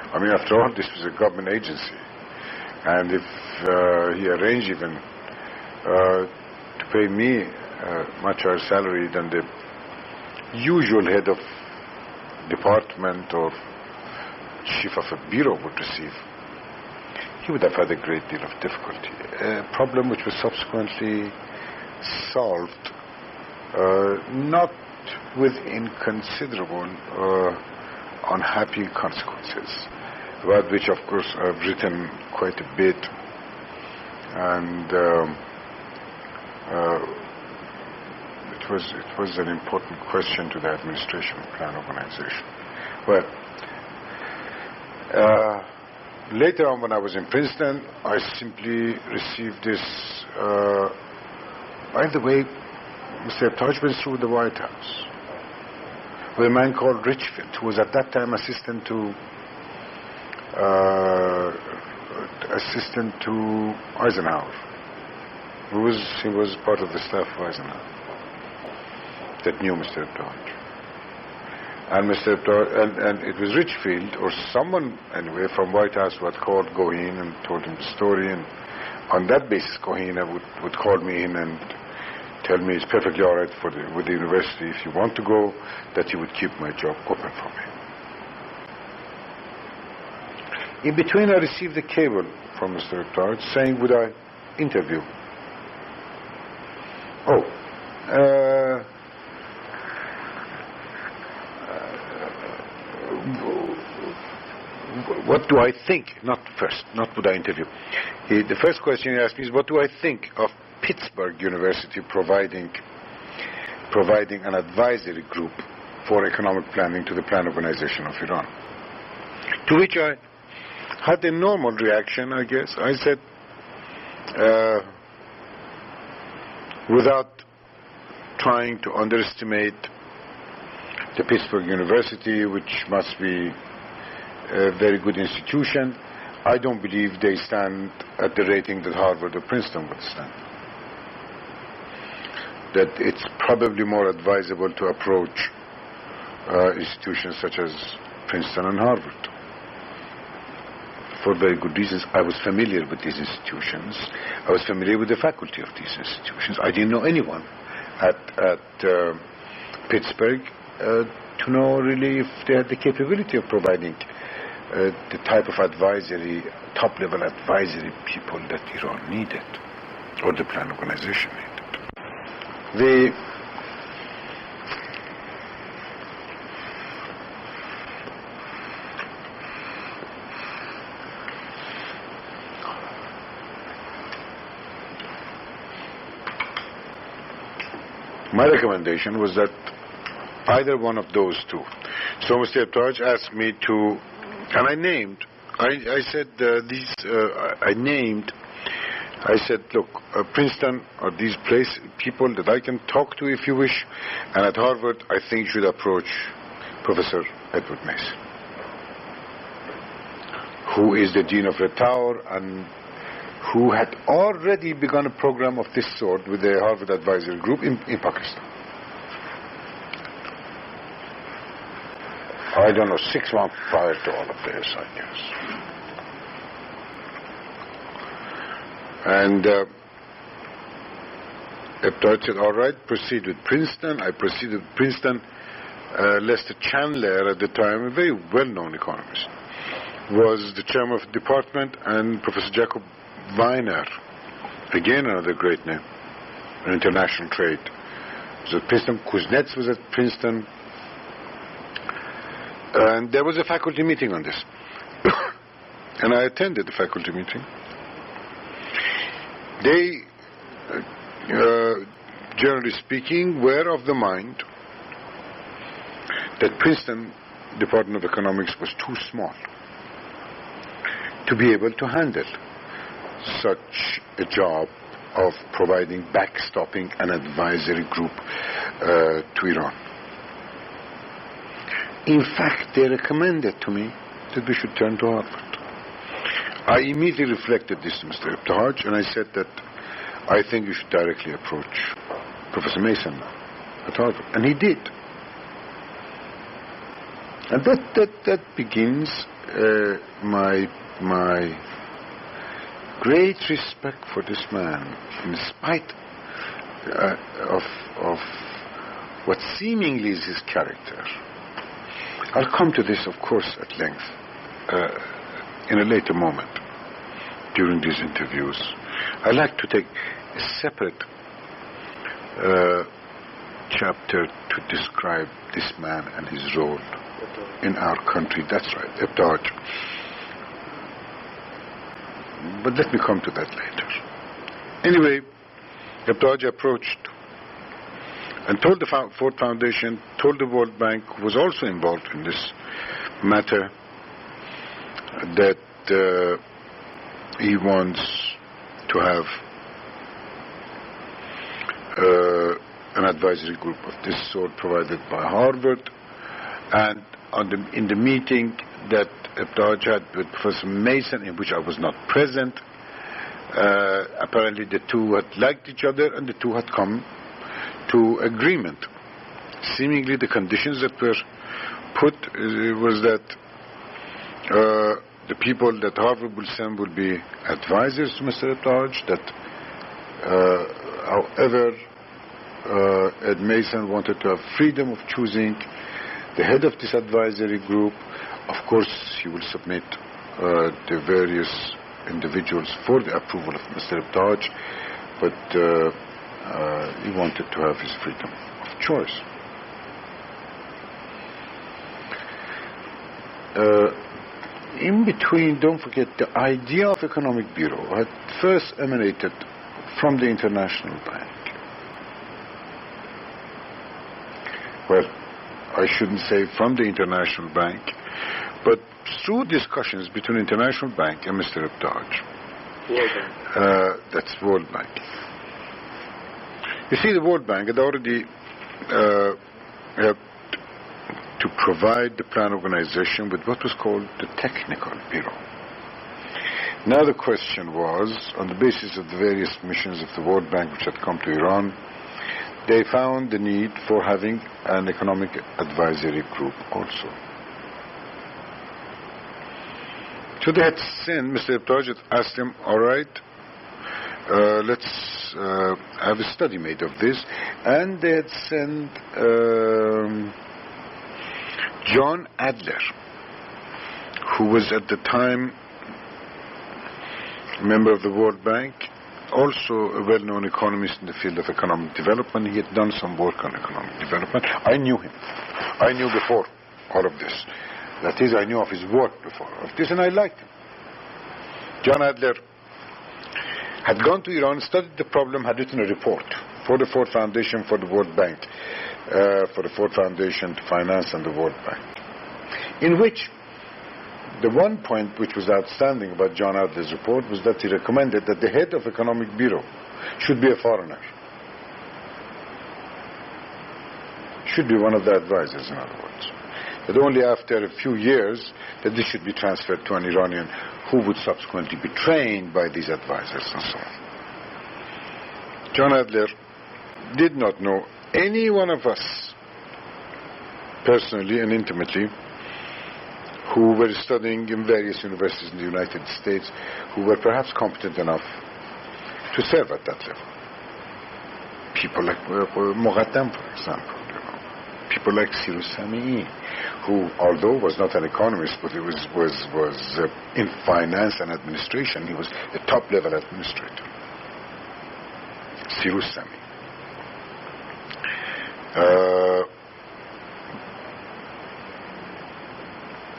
I mean, after all, this was a government agency. And if he arranged even to pay me much higher salary than the usual head of department or chief of a bureau would receive, he would have had a great deal of difficulty. A problem which was subsequently solved, not with inconsiderable unhappy consequences, about which, of course, I've written quite a bit, and it was an important question to the administration plan organization. Well, later on when I was in Princeton, I simply received this, by the way, Mr. Taj went through the White House with a man called Richfield, who was at that time assistant to Eisenhower. He was part of the staff of Eisenhower that knew Mr. Taj. And and it was Richfield or someone anyway from White House who had called Goheen and told him the story, and on that basis Goheen would call me in and tell me it's perfectly all right with the university, if you want to go, that he would keep my job open for me. In between, I received a cable from Mr. Taj saying, would I interview? What do I think? Not would I interview. The first question he asked me is, what do I think of Pittsburgh University providing an advisory group for economic planning to the Plan Organization of Iran? To which I had a normal reaction, I guess. I said, without trying to underestimate the Pittsburgh University, which must be a very good institution, I don't believe they stand at the rating that Harvard or Princeton would stand. That it's probably more advisable to approach institutions such as Princeton and Harvard. For very good reasons. I was familiar with these institutions. I was familiar with the faculty of these institutions. I didn't know anyone at Pittsburgh to know really if they had the capability of providing the type of advisory, top-level advisory people that Iran needed, or the Plan Organization needed. My recommendation was that either one of those two. So Mr. Taj asked me to, and I named, I said, look, Princeton are these people that I can talk to if you wish, and at Harvard I think you should approach Professor Edward Mason, who is the Dean of the Tower and who had already begun a program of this sort with the Harvard Advisory Group in Pakistan. I don't know, 6 months prior to all of this, I guess. And Eptot said, all right, proceed with Princeton. I proceeded with Princeton. Lester Chandler, at the time, a very well-known economist, was the chairman of the department, and Professor Jacob Weiner, again another great name, in international trade, was at Princeton. Kuznets was at Princeton. And there was a faculty meeting on this. And I attended the faculty meeting. They, generally speaking, were of the mind that Princeton Department of Economics was too small to be able to handle such a job of providing backstopping an advisory group to Iran. In fact, they recommended to me that we should turn to Harvard. I immediately reflected this to Mr. Ibtihaj, and I said that I think you should directly approach Professor Mason at Harvard. And he did. And that begins my great respect for this man, in spite of what seemingly is his character. I'll come to this, of course, at length in a later moment during these interviews. I'd like to take a separate chapter to describe this man and his role in our country. That's right, Eptihaj. But let me come to that later. Anyway, Eptihaj approached and told the Ford Foundation, told the World Bank, who was also involved in this matter, that he wants to have an advisory group of this sort provided by Harvard. And in the meeting that Dodge had with Professor Mason, in which I was not present, apparently the two had liked each other and the two had come to agreement. Seemingly the conditions that were put was that the people that Harvard will send will be advisors to Mr. Dodge, that however Ed Mason wanted to have freedom of choosing the head of this advisory group. Of course, he will submit the various individuals for the approval of Mr. Dodge, but he wanted to have his freedom of choice. In between, don't forget, the idea of Economic Bureau had first emanated from the International Bank. Well, I shouldn't say from the International Bank, but through discussions between International Bank and Mr. Dodge. World Bank. That's World Bank. You see, the World Bank had already helped to provide the plan organization with what was called the Technical Bureau. Now the question was, on the basis of the various missions of the World Bank which had come to Iran, they found the need for having an economic advisory group also. So they had sent, Mr. Dodge had asked them, all right, let's have a study made of this. And they had sent John Adler, who was at the time a member of the World Bank, also a well-known economist in the field of economic development. He had done some work on economic development. I knew him. I knew before all of this. That is, I knew of his work before of this, and I liked him. John Adler had gone to Iran, studied the problem, had written a report for the Ford Foundation, for the World Bank, for the Ford Foundation to finance and the World Bank, in which the one point which was outstanding about John Adler's report was that he recommended that the head of Economic Bureau should be a foreigner. Should be one of the advisors, in other words. That only after a few years that this should be transferred to an Iranian who would subsequently be trained by these advisors and so on. John Adler did not know any one of us personally and intimately who were studying in various universities in the United States who were perhaps competent enough to serve at that level. People like Muqaddam, for example. People like Cyrus Sami'i, who, although was not an economist, but he was in finance and administration, he was a top-level administrator. Cyrus Sami'i.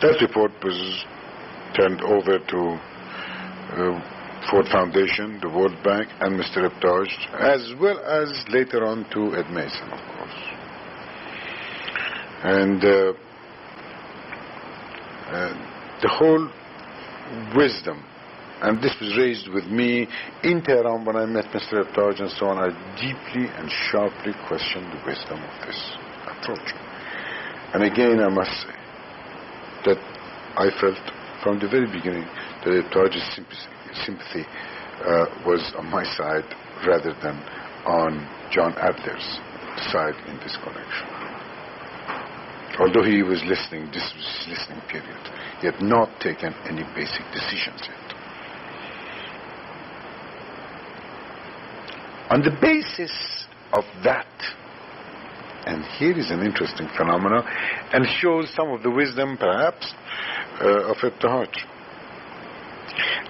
That report was turned over to Ford Foundation, the World Bank, and Mr. Dodge, as well as later on to Ed Mason, of course. And the whole wisdom, and this was raised with me in Tehran when I met Mr. Dodge and so on, I deeply and sharply questioned the wisdom of this approach. And again, I must say that I felt from the very beginning that Dodge's sympathy was on my side rather than on John Adler's side in this connection. Although he was listening, this was his listening period. He had not taken any basic decisions yet. On the basis of that, and here is an interesting phenomenon, and shows some of the wisdom, perhaps, of Dodge.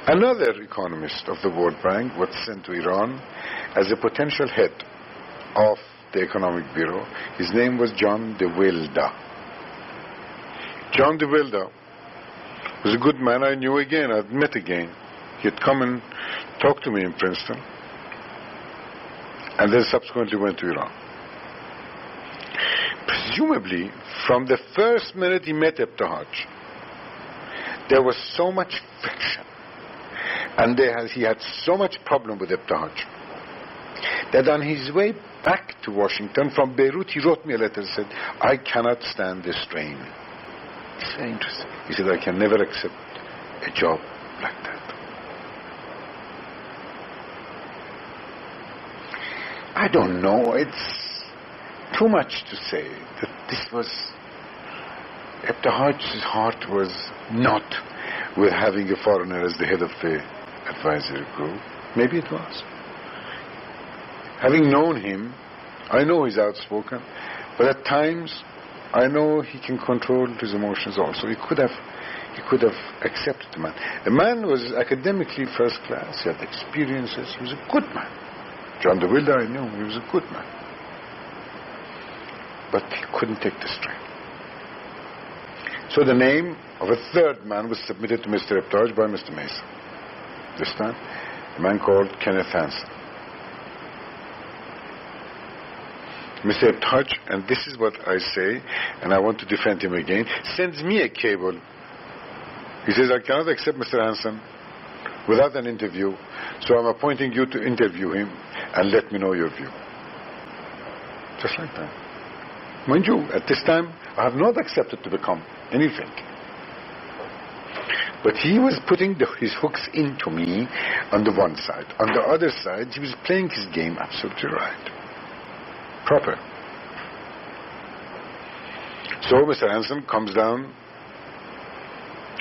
Another economist of the World Bank was sent to Iran as a potential head of the Economic Bureau. His name was John de Wilda. John de Wilda was a good man. I knew again, I'd met again. He had come and talked to me in Princeton, and then subsequently went to Iran. presumably, from the first minute he met Ibtihaj, there was so much friction, and he had so much problem with Ibtihaj, that on his way back to Washington from Beirut, he wrote me a letter and said, I cannot stand this strain. It's very interesting. He said, I can never accept a job like that. I don't know. It's too much to say that this was... Ibtihaj's heart was not with having a foreigner as the head of the advisory group. Maybe it was. Having known him, I know he's outspoken, but at times I know he can control his emotions also. He could have accepted the man. The man was academically first class. He had experiences. He was a good man. John de Wilder, I knew he was a good man. But he couldn't take the strain. So the name of a third man was submitted to Mr. Ibtihaj by Mr. Mason. This time, a man called Kenneth Hansen. Mr. Ibtihaj, and this is what I say, and I want to defend him again, sends me a cable. He says, I cannot accept Mr. Hansen without an interview, so I'm appointing you to interview him and let me know your view. Just like that. Mind you, at this time, I have not accepted to become anything. But he was putting his hooks into me on the one side. On the other side, he was playing his game absolutely right. Proper. So Mr. Hansen comes down.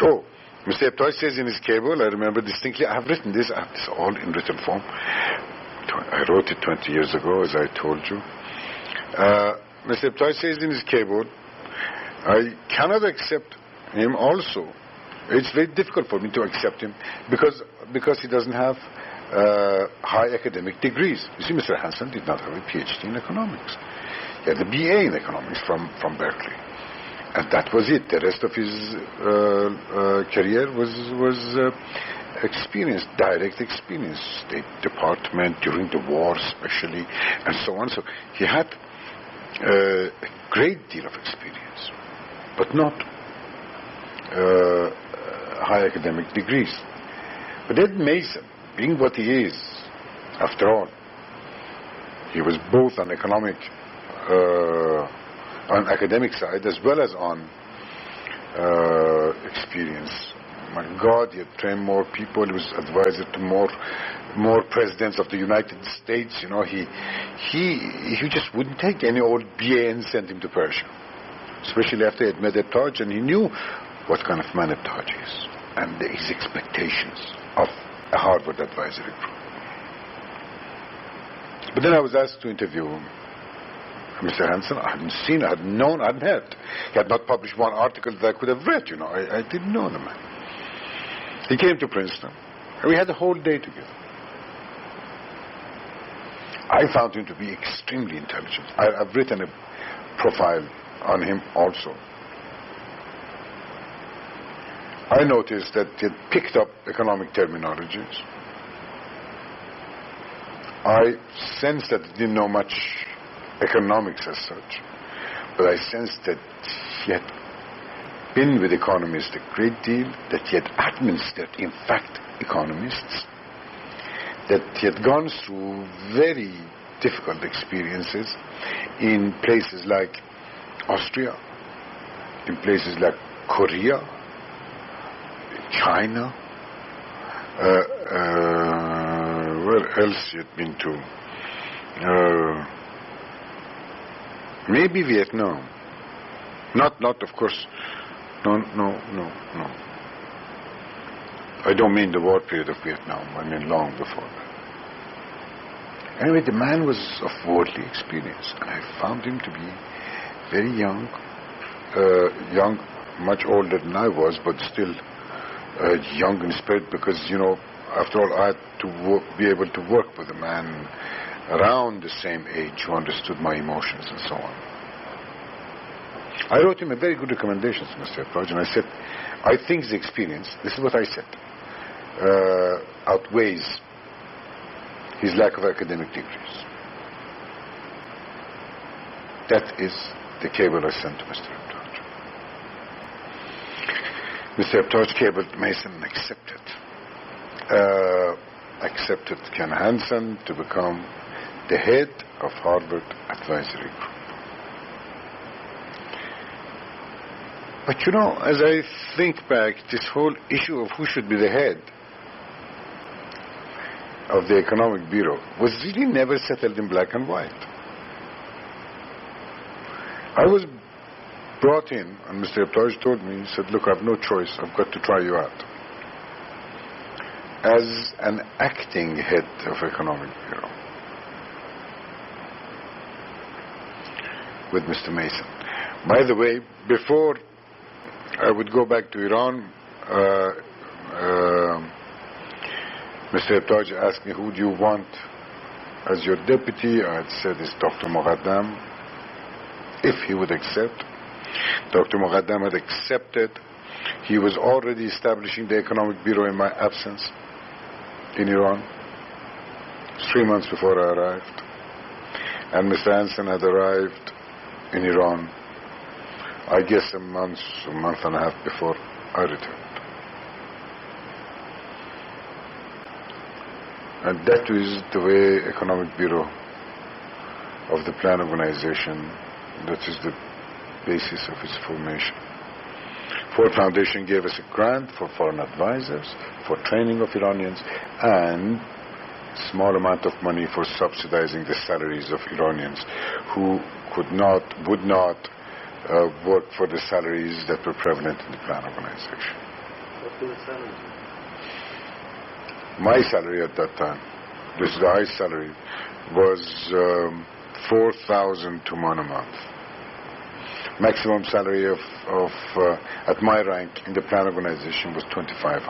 Oh, Mr. Ibtihaj says in his cable, I remember distinctly, I have written this, I have this all in written form. I wrote it 20 years ago, as I told you. Mr. Ibtihaj says in his cable, I cannot accept him also. It's very difficult for me to accept him because he doesn't have high academic degrees. You see, Mr. Hansen did not have a PhD in economics. He had a BA in economics from Berkeley. And that was it. The rest of his career was experience, direct experience, State Department, during the war especially, and so on. So he had a great deal of experience, but not high academic degrees. But Ed Mason, being what he is, after all, he was both on academic side as well as on experience. My God, he had trained more people. He was advisor to more presidents of the United States. You know, he just wouldn't take any old BA and send him to Persia, especially after he had met Ibtihaj, and he knew what kind of man Ibtihaj is and his expectations of a Harvard advisory group. But then I was asked to interview Mr. Hansen. I hadn't seen, I hadn't known, I hadn't heard. He had not published one article that I could have read, you know. I didn't know the man. He came to Princeton, and we had a whole day together. I found him to be extremely intelligent. I've written a profile on him also. I noticed that he had picked up economic terminologies. I sensed that he didn't know much economics as such, but I sensed that he had been with economists a great deal, that he had administered, in fact, economists, that he had gone through very difficult experiences in places like Austria, in places like Korea, China, where else he had been to? Maybe Vietnam. Not of course. No. I don't mean the war period of Vietnam. I mean long before that. Anyway, the man was of worldly experience, and I found him to be very young, much older than I was, but still young in spirit, because, you know, after all, I had to be able to work with a man around the same age who understood my emotions and so on. I wrote him a very good recommendation to Mr. Ibtihaj, and I said, I think his experience, this is what I said, outweighs his lack of academic degrees. That is the cable I sent to Mr. Ebtaj. Mr. Ebtaj cabled Mason and accepted Ken Hansen to become the head of Harvard Advisory Group. But you know, as I think back, this whole issue of who should be the head of the Economic Bureau was really never settled in black and white. I was brought in, and Mr. Ebtaj told me, he said, look, I have no choice, I've got to try you out as an acting head of Economic Bureau with Mr. Mason. By the way, before I would go back to Iran, Mr. Ebtaj asked me, who do you want as your deputy? I had said it's Dr. Muqaddam, if he would accept. Dr. Muqaddam had accepted. He was already establishing the Economic Bureau in my absence in Iran, 3 months before I arrived. And Mr. Hansen had arrived in Iran, I guess a month and a half before I returned. And that is the way Economic Bureau of the Plan Organization, that is the basis of its formation. Ford Foundation gave us a grant for foreign advisors, for training of Iranians, and a small amount of money for subsidizing the salaries of Iranians who would not work for the salaries that were prevalent in the Plan Organization. What were the salaries? My salary at that time, this is the highest salary, was 4,000 Tuman a month. Maximum salary at my rank in the Plan Organization was 2,500.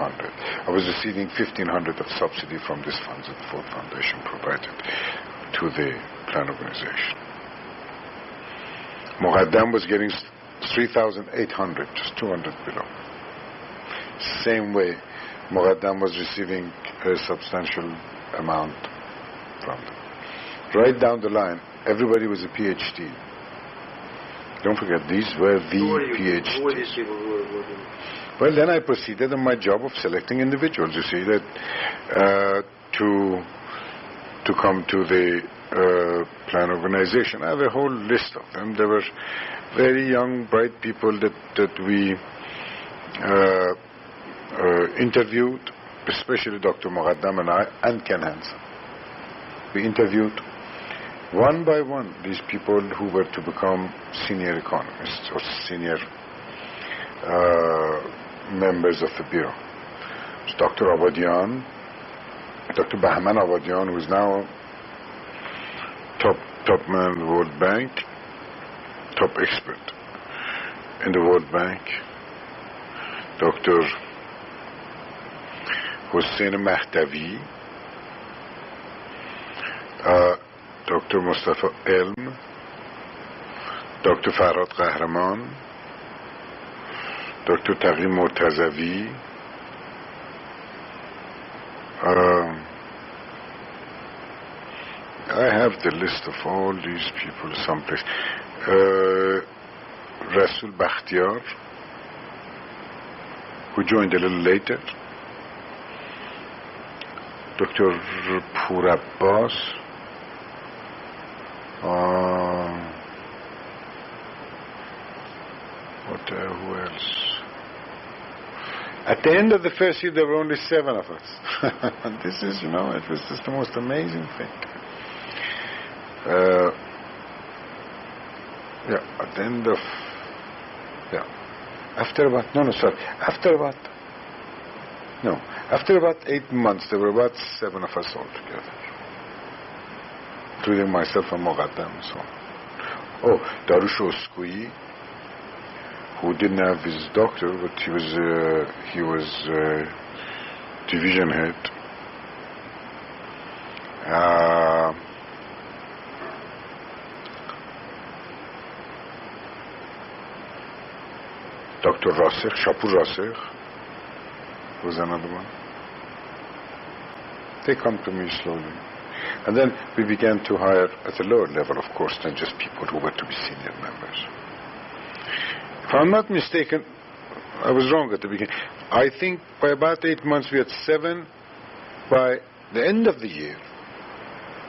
I was receiving 1,500 of subsidy from this funds that the Ford Foundation provided to the Plan Organization. Muqaddam was getting 3,800, just 200 below. Same way, Muqaddam was receiving a substantial amount from them. Right down the line, everybody was a PhD. Don't forget, these were the PhDs. Who were these people who were working? Well, then I proceeded on my job of selecting individuals. You see that to come to the Plan Organization, I have a whole list of them. There were very young, bright people that we interviewed, especially Dr. Muqaddam and I, and Ken Hansen. We interviewed one by one these people who were to become senior economists or senior members of the Bureau. It's Dr. Abadian, Dr. Bahman Abadian, who is now top man in the World Bank, top expert in the World Bank. Dr. Hussein Mahdavi, Dr. Mustafa Elm, Dr. Farhad Qahraman, Dr. Taghi Mortazavi, I have the list of all these people someplace. Rasul Bakhtiar, who joined a little later. Dr. Pur Abbas. Who else? At the end of the first year, there were only 7 of us. And this is, it was just the most amazing thing. At the end of, after about 8 months, there were about 7 of us altogether, including myself and Muqaddam and so on. Oh, Darush Oskui, who didn't have his doctor, but he was division head. Dr. Rasikh, Shapur Rasikh was another one. They come to me slowly. And then we began to hire at a lower level, of course, than just people who were to be senior members. If I'm not mistaken, I was wrong at the beginning. I think by about 8 months we had 7. By the end of the year,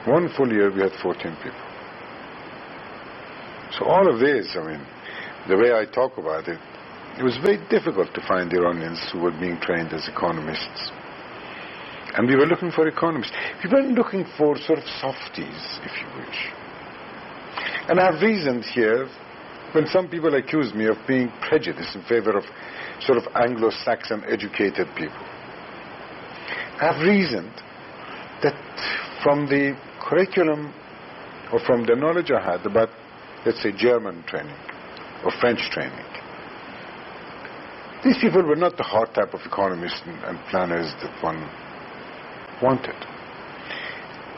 1 full year, we had 14 people. So all of this, I mean, the way I talk about it, it was very difficult to find Iranians who were being trained as economists. And we were looking for economists. We weren't looking for sort of softies, if you wish. And I have reasoned here, when some people accuse me of being prejudiced in favor of sort of Anglo-Saxon educated people, I have reasoned that from the curriculum or from the knowledge I had about, let's say, German training or French training, these people were not the hard type of economists and planners that one wanted.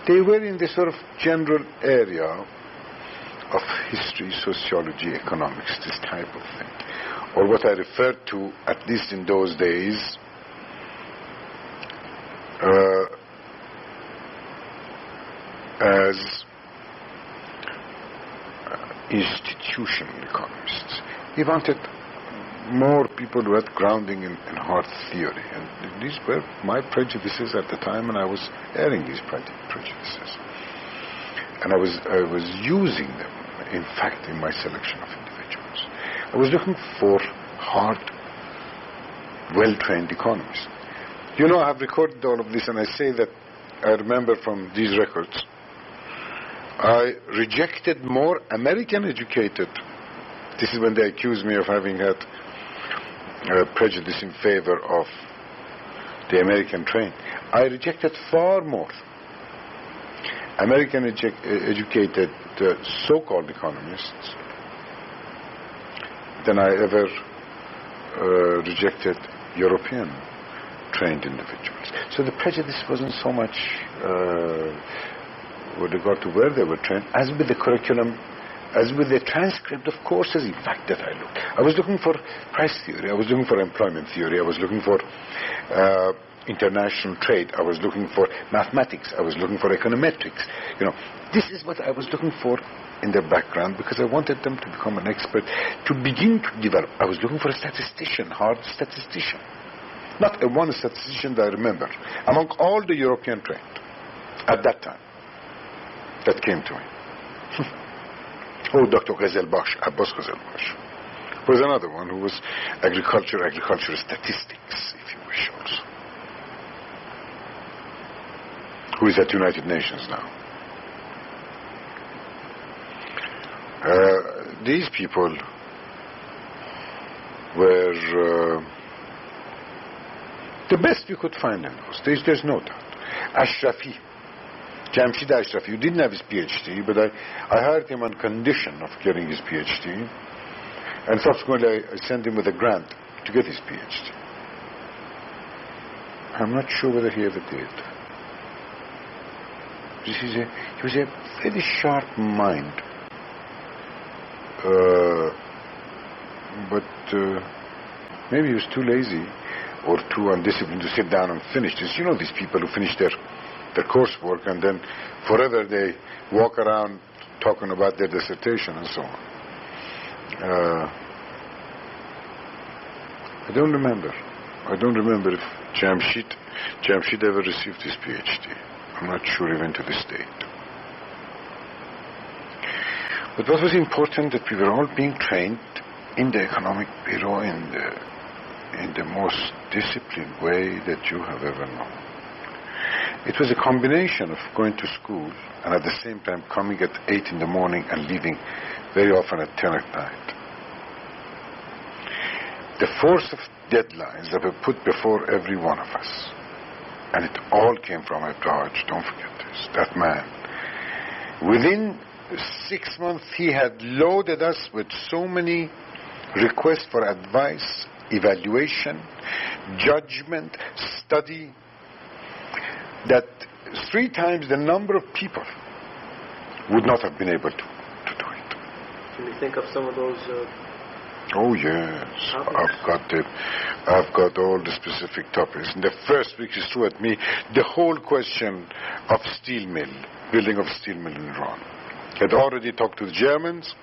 They were in this sort of general area of history, sociology, economics, this type of thing. Or what I referred to, at least in those days, as institutional economists. We wanted more people who had grounding in hard theory. And these were my prejudices at the time, and I was airing these prejudices. And I was using them, in fact, in my selection of individuals. I was looking for hard, well-trained economists. You know, I have recorded all of this, and I say that I remember from these records, I rejected more American-educated. This is when they accused me of having had prejudice in favor of the American train. I rejected far more American-educated so-called economists than I ever rejected European-trained individuals. So the prejudice wasn't so much with regard to where they were trained as with the curriculum, as with the transcript of courses, in fact, that I looked. I was looking for price theory, I was looking for employment theory, I was looking for international trade, I was looking for mathematics, I was looking for econometrics. You know, this is what I was looking for in their background, because I wanted them to become an expert, to begin to develop. I was looking for a statistician, hard statistician. Not a one statistician that I remember, among all the European trained at that time, that came to me. Oh, Dr. Ghazelbash, Abbas Ghazelbash, was another one who was agriculture statistics, if you wish, also. Who is at United Nations now. These people were the best we could find in those days, there's no doubt. Ashrafi, Jamshid Ashrafi, who didn't have his PhD, but I hired him on condition of getting his PhD, and subsequently I sent him with a grant to get his PhD. I'm not sure whether he ever did. He was a very sharp mind, but maybe he was too lazy or too undisciplined to sit down and finish this. You know, these people who finish their coursework and then forever they walk around talking about their dissertation and so on. I don't remember if Jamshid ever received his PhD. I'm not sure even to this date. But what was important, that we were all being trained in the economic bureau in the most disciplined way that you have ever known. It was a combination of going to school and at the same time coming at 8 in the morning and leaving very often at 10 at night. The force of deadlines that were put before every one of us, and it all came from Abraham, don't forget this, that man. Within 6 months he had loaded us with so many requests for advice, evaluation, judgment, study, that 3 times the number of people would not have been able to do it. Can you think of some of those Oh yes, I've got all the specific topics. In the first week he threw at me the whole question of steel mill, building of steel mill in Iran. Had already talked to the Germans,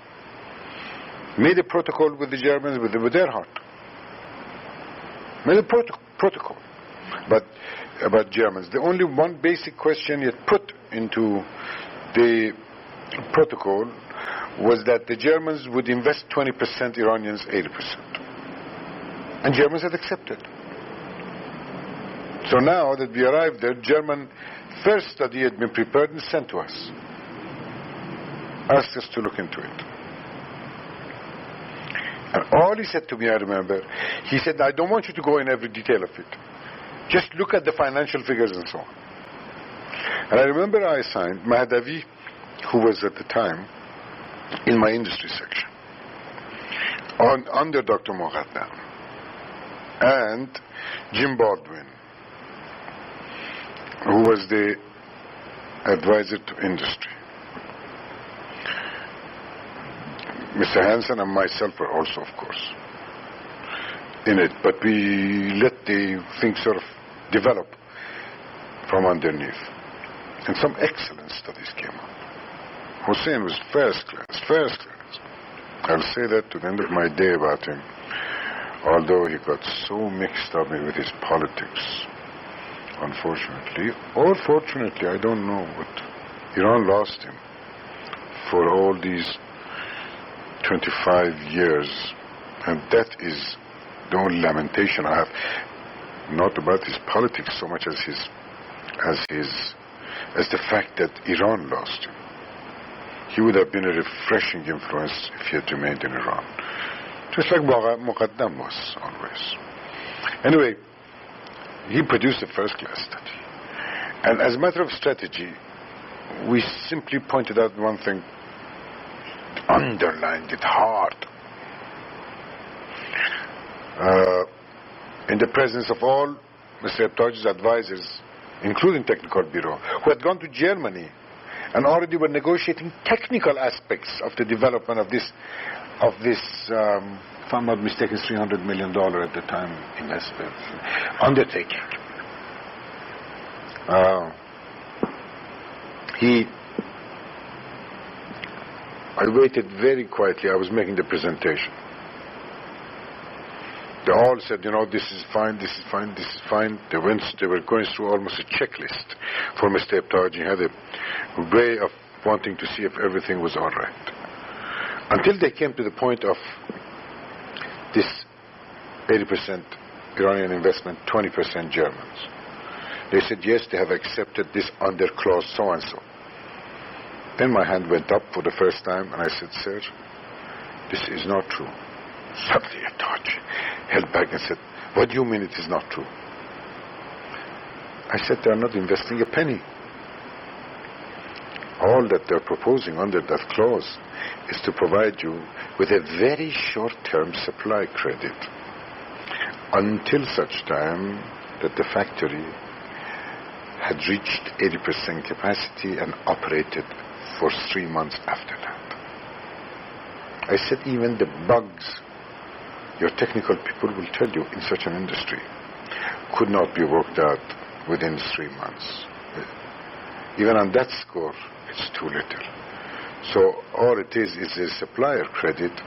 made a protocol with the Germans with their heart. Made a protocol, but about Germans. The only one basic question he had put into the protocol was that the Germans would invest 20%, Iranians 80%. And Germans had accepted. So now that we arrived there, German first study had been prepared and sent to us. Asked us to look into it. And all he said to me, I remember, he said, I don't want you to go in every detail of it. Just look at the financial figures and so on. And I remember I signed Mahdavi, who was at the time in my industry section, under Dr. Muqaddam, and Jim Baldwin, who was the advisor to industry. Mr. Hansen and myself were also, of course, in it, but we let the thing sort of develop from underneath. And some excellent studies came up. Hussein was first class. I'll say that to the end of my day about him, although he got so mixed up with his politics, unfortunately, or fortunately, I don't know, but Iran lost him for all these 25 years, and that is the only lamentation I have, not about his politics so much as the fact that Iran lost him. He would have been a refreshing influence if he had remained in Iran, just like Muqaddam was always. Anyway, he produced a first-class study, and as a matter of strategy, we simply pointed out one thing, underlined it hard, in the presence of all Mr. Ebtaj's advisors, including Technical Bureau, who had gone to Germany and already were negotiating technical aspects of the development of this, if I'm not mistaken, $300 million at the time investment undertaking. I waited very quietly. I was making the presentation. They all said, this is fine, this is fine, this is fine. They were going through almost a checklist for Mr. Ebtaj. He had a way of wanting to see if everything was all right. Until they came to the point of this 80% Iranian investment, 20% Germans. They said, yes, they have accepted this under clause so-and-so. Then my hand went up for the first time, and I said, sir, this is not true. Suddenly Ebtaj held back and said, what do you mean it is not true? I said, they are not investing a penny. All that they're proposing under that clause is to provide you with a very short-term supply credit until such time that the factory had reached 80% capacity and operated for 3 months after that. I said, even the bugs your technical people will tell you in such an industry could not be worked out within 3 months. Even on that score, it's too little. So all it is a supplier credit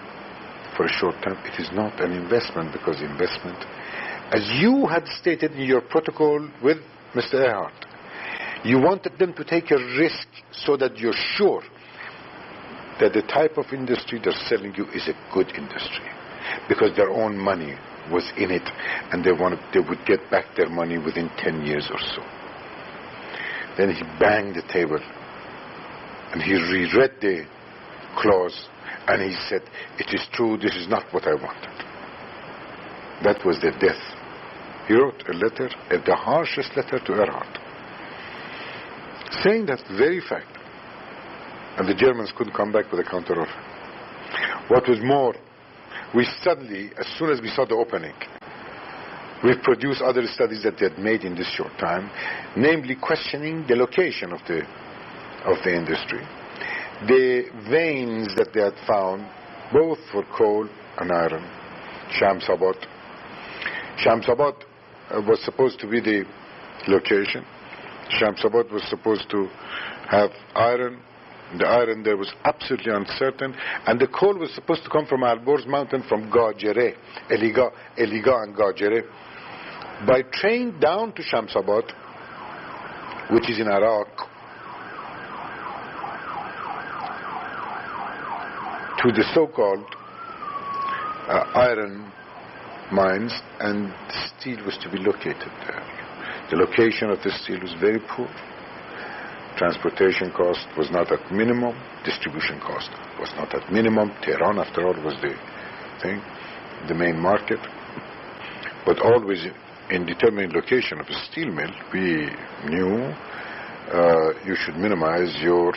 for a short term. It is not an investment, because investment, as you had stated in your protocol with Mr. Earhart, you wanted them to take a risk so that you're sure that the type of industry they're selling you is a good industry, because their own money was in it, and they would get back their money within 10 years or so. Then he banged the table, and he reread the clause, and he said, it is true, this is not what I wanted. That was the death. He wrote a letter, the harshest letter to Earhart, saying that very fact. And the Germans couldn't come back with a counteroffer. What was more, we suddenly, as soon as we saw the opening, we produced other studies that they had made in this short time, namely questioning the location of the industry, the veins that they had found, both for coal and iron. Shamsabad. Shamsabad was supposed to be the location. Shamsabad was supposed to have iron. The iron there was absolutely uncertain, and the coal was supposed to come from Alborz mountain, from Gajere, Eliga and Gajere. By train down to Shamsabad, which is in Iraq, to the so-called iron mines, and steel was to be located there. The location of the steel was very poor. Transportation cost was not at minimum. Distribution cost was not at minimum. Tehran, after all, was the thing, the main market. But always in determining location of a steel mill, we knew you should minimize your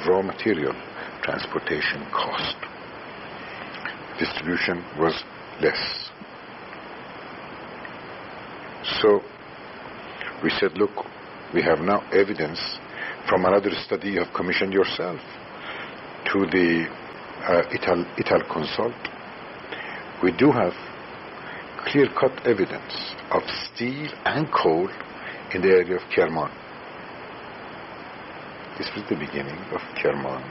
raw material transportation cost. Distribution was less. So we said, look, we have now evidence from another study you have commissioned yourself to the Ital Consult. We do have clear-cut evidence of steel and coal in the area of Kerman. This was the beginning of Kerman,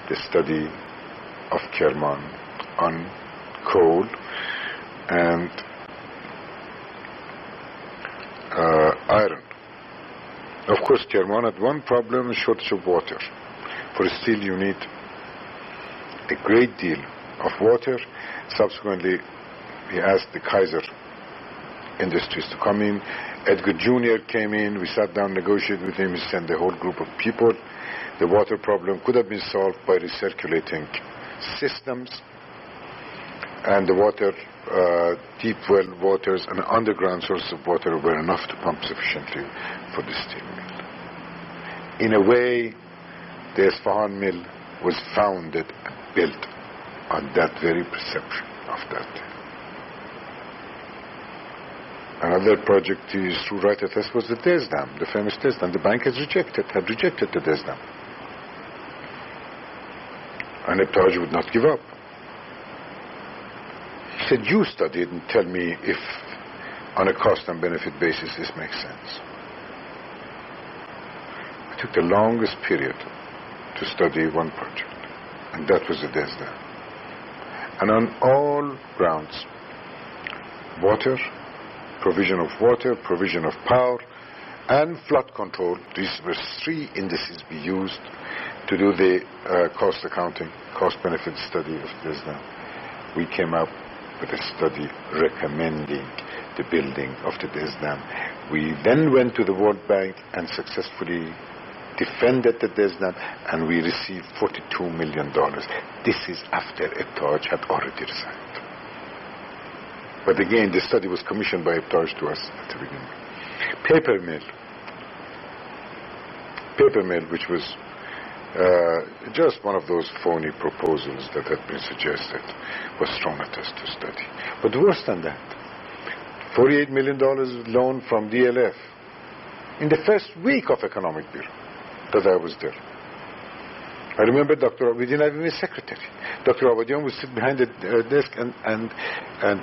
the study of Kerman on coal and iron. Of course, Kerman had one problem: shortage of water. For steel, you need a great deal of water. Subsequently, he asked the Kaiser Industries to come in. Edgar Jr. came in. We sat down, negotiated with him. He sent a whole group of people. The water problem could have been solved by recirculating systems, and the water, deep well waters and underground sources of water were enough to pump sufficiently for the steel mill. In a way, the Isfahan mill was founded and built on that very perception of that. Another project is through right at us was the Dez Dam, the famous Dez Dam. The bank had rejected the Dez Dam. And Taj would not give up. He said, you study it and tell me if on a cost and benefit basis this makes sense. It took the longest period to study one project, and that was the Dez Dam. And on all grounds, water, provision of water, provision of power, and flood control, these were three indices we used to do the cost accounting, cost-benefit study of this dam. We came up with a study recommending the building of the Dez Dam. We then went to the World Bank and successfully defended the Dez Dam, and we received $42 million. This is after Taj had already resigned. But again, the study was commissioned by Taj to us at the beginning. Paper mill, which was just one of those phony proposals that had been suggested, was thrown at us to study. But worse than that, $48 million loan from DLF in the first week of Economic Bureau that I was there. I remember we didn't have even a secretary. Dr. Abadian would sit behind the desk and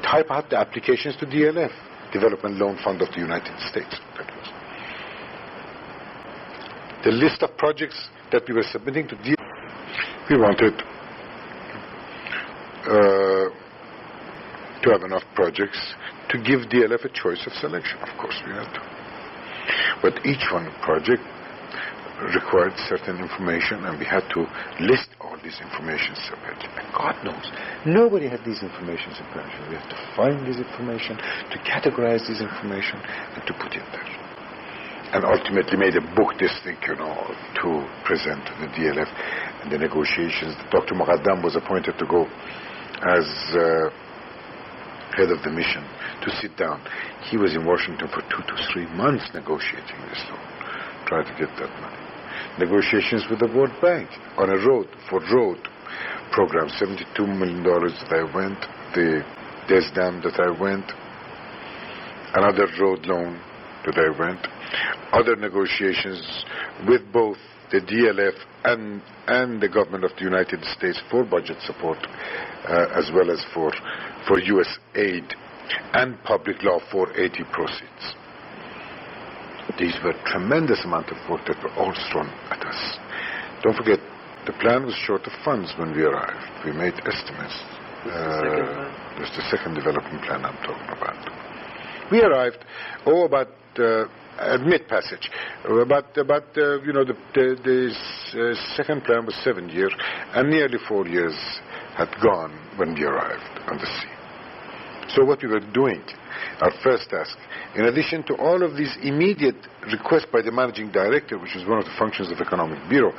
type out the applications to DLF, Development Loan Fund of the United States. That was the list of projects that we were submitting to DLF. We wanted to have enough projects to give DLF a choice of selection. Of course we had to. But each one project required certain information, and we had to list all these information separately. And God knows, nobody had these information separately. We had to find this information, to categorize this information, and to put it there. And ultimately made a book, this thing, to present to the DLF. And the negotiations, Dr. Muqaddam was appointed to go as head of the mission to sit down. He was in Washington for 2 to 3 months negotiating this loan, trying to get that money. Negotiations with the World Bank on a road program, $72 million that I went, the Dez Dam that I went, another road loan that I went, other negotiations with both the DLF and the government of the United States for budget support, as well as for U.S. aid and public law 480 proceeds. These were tremendous amount of work that were all thrown at us. Don't forget, the plan was short of funds when we arrived. We made estimates. There's the second development plan I'm talking about. We arrived, about mid-passage. The second plan was 7 years, and nearly 4 years had gone when we arrived on the sea. So what we were doing, our first task, in addition to all of these immediate requests by the managing director, which is one of the functions of Economic Bureau,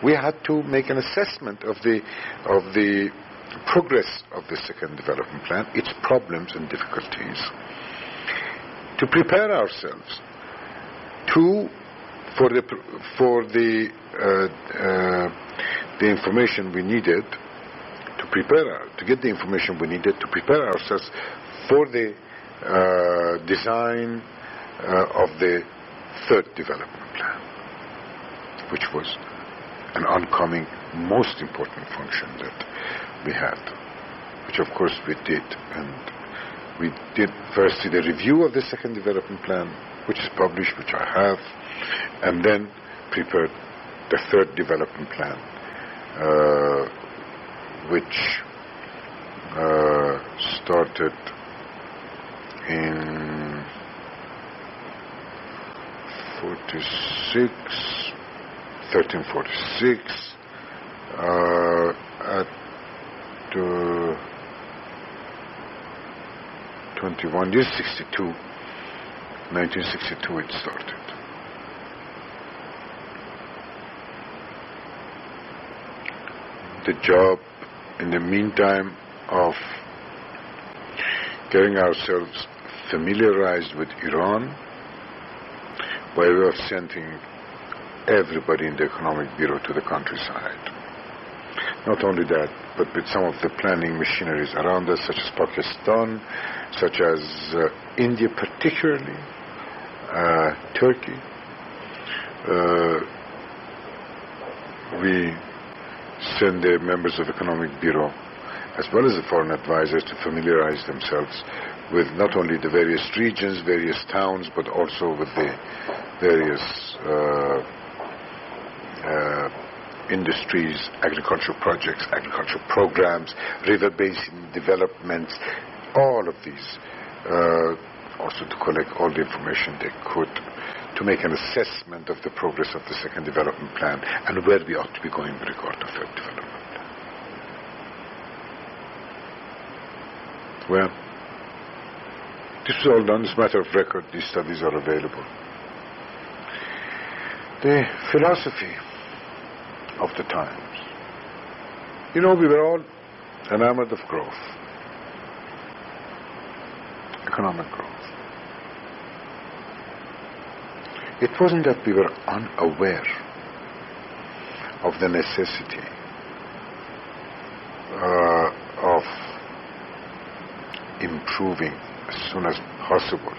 we had to make an assessment of the progress of the second development plan, its problems and difficulties, to prepare ourselves for the information we needed to get the information we needed to prepare ourselves for the design of the third development plan, which was an oncoming most important function that we had, which of course we did. And we did first the review of the second development plan, which is published, which I have, and then prepared the third development plan, which started in 1346 at 21 years, 1962 it started. The job in the meantime of getting ourselves familiarized with Iran by way of sending everybody in the Economic Bureau to the countryside. Not only that, but with some of the planning machineries around us, such as Pakistan, such as India particularly, Turkey. We send the members of Economic Bureau, as well as the foreign advisors, to familiarize themselves with not only the various regions, various towns, but also with the various industries, agricultural projects, agricultural programs, river basin developments, all of these, also to collect all the information they could to make an assessment of the progress of the second development plan and where we ought to be going with regard to third development plan. Well, this is all done. It's a matter of record. These studies are available. The philosophy of the times. We were all enamored of growth, economic growth. It wasn't that we were unaware of the necessity of improving as soon as possible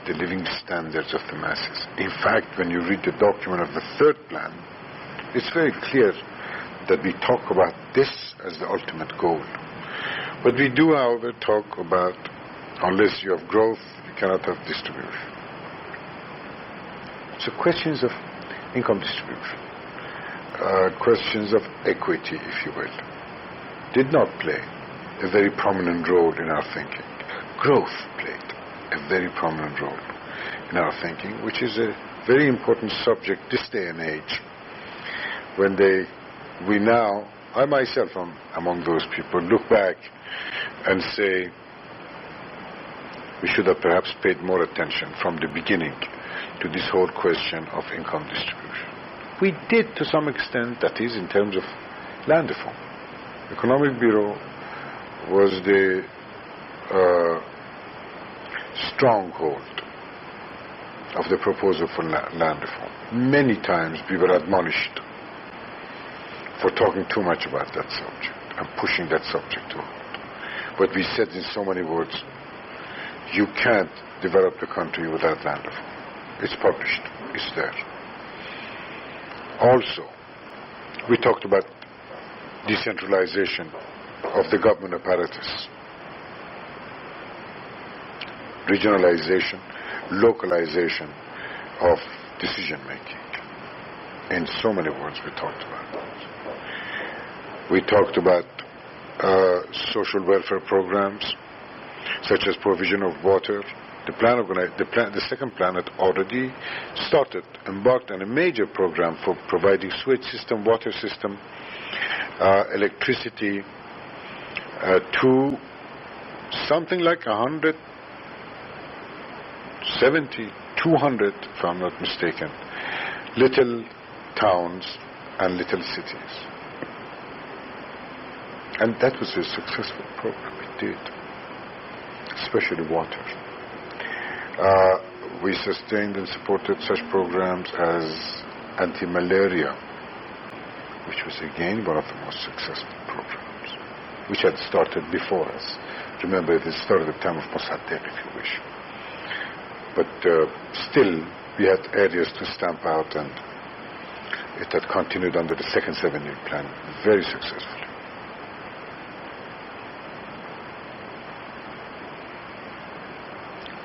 the living standards of the masses. In fact, when you read the document of the third plan, it's very clear that we talk about this as the ultimate goal. But we do, however, talk about, unless you have growth, you cannot have distribution. So questions of income distribution, questions of equity, if you will, did not play a very prominent role in our thinking. Growth played a very prominent role in our thinking, which is a very important subject this day and age, when we now, I myself am among those people, look back and say we should have perhaps paid more attention from the beginning to this whole question of income distribution. We did to some extent, that is in terms of land reform. The Economic Bureau was the stronghold of the proposal for land reform. Many times we were admonished for talking too much about that subject and pushing that subject too hard. But we said in so many words, you can't develop the country without land reform. It's published. It's there. Also, we talked about decentralization of the government apparatus, regionalization, localization of decision making. In so many words, we talked about that. We talked about social welfare programs, such as provision of water. The second plan had already started, embarked on a major program for providing sewage system, water system, electricity to something like 170, 200, if I'm not mistaken, little towns and little cities. And that was a successful program. It did, especially water. We sustained and supported such programs as anti-malaria, which was again one of the most successful programs, which had started before us. Remember, it started at the time of Mossadegh, if you wish. But still, we had areas to stamp out, and it had continued under the second 7-year plan very successfully.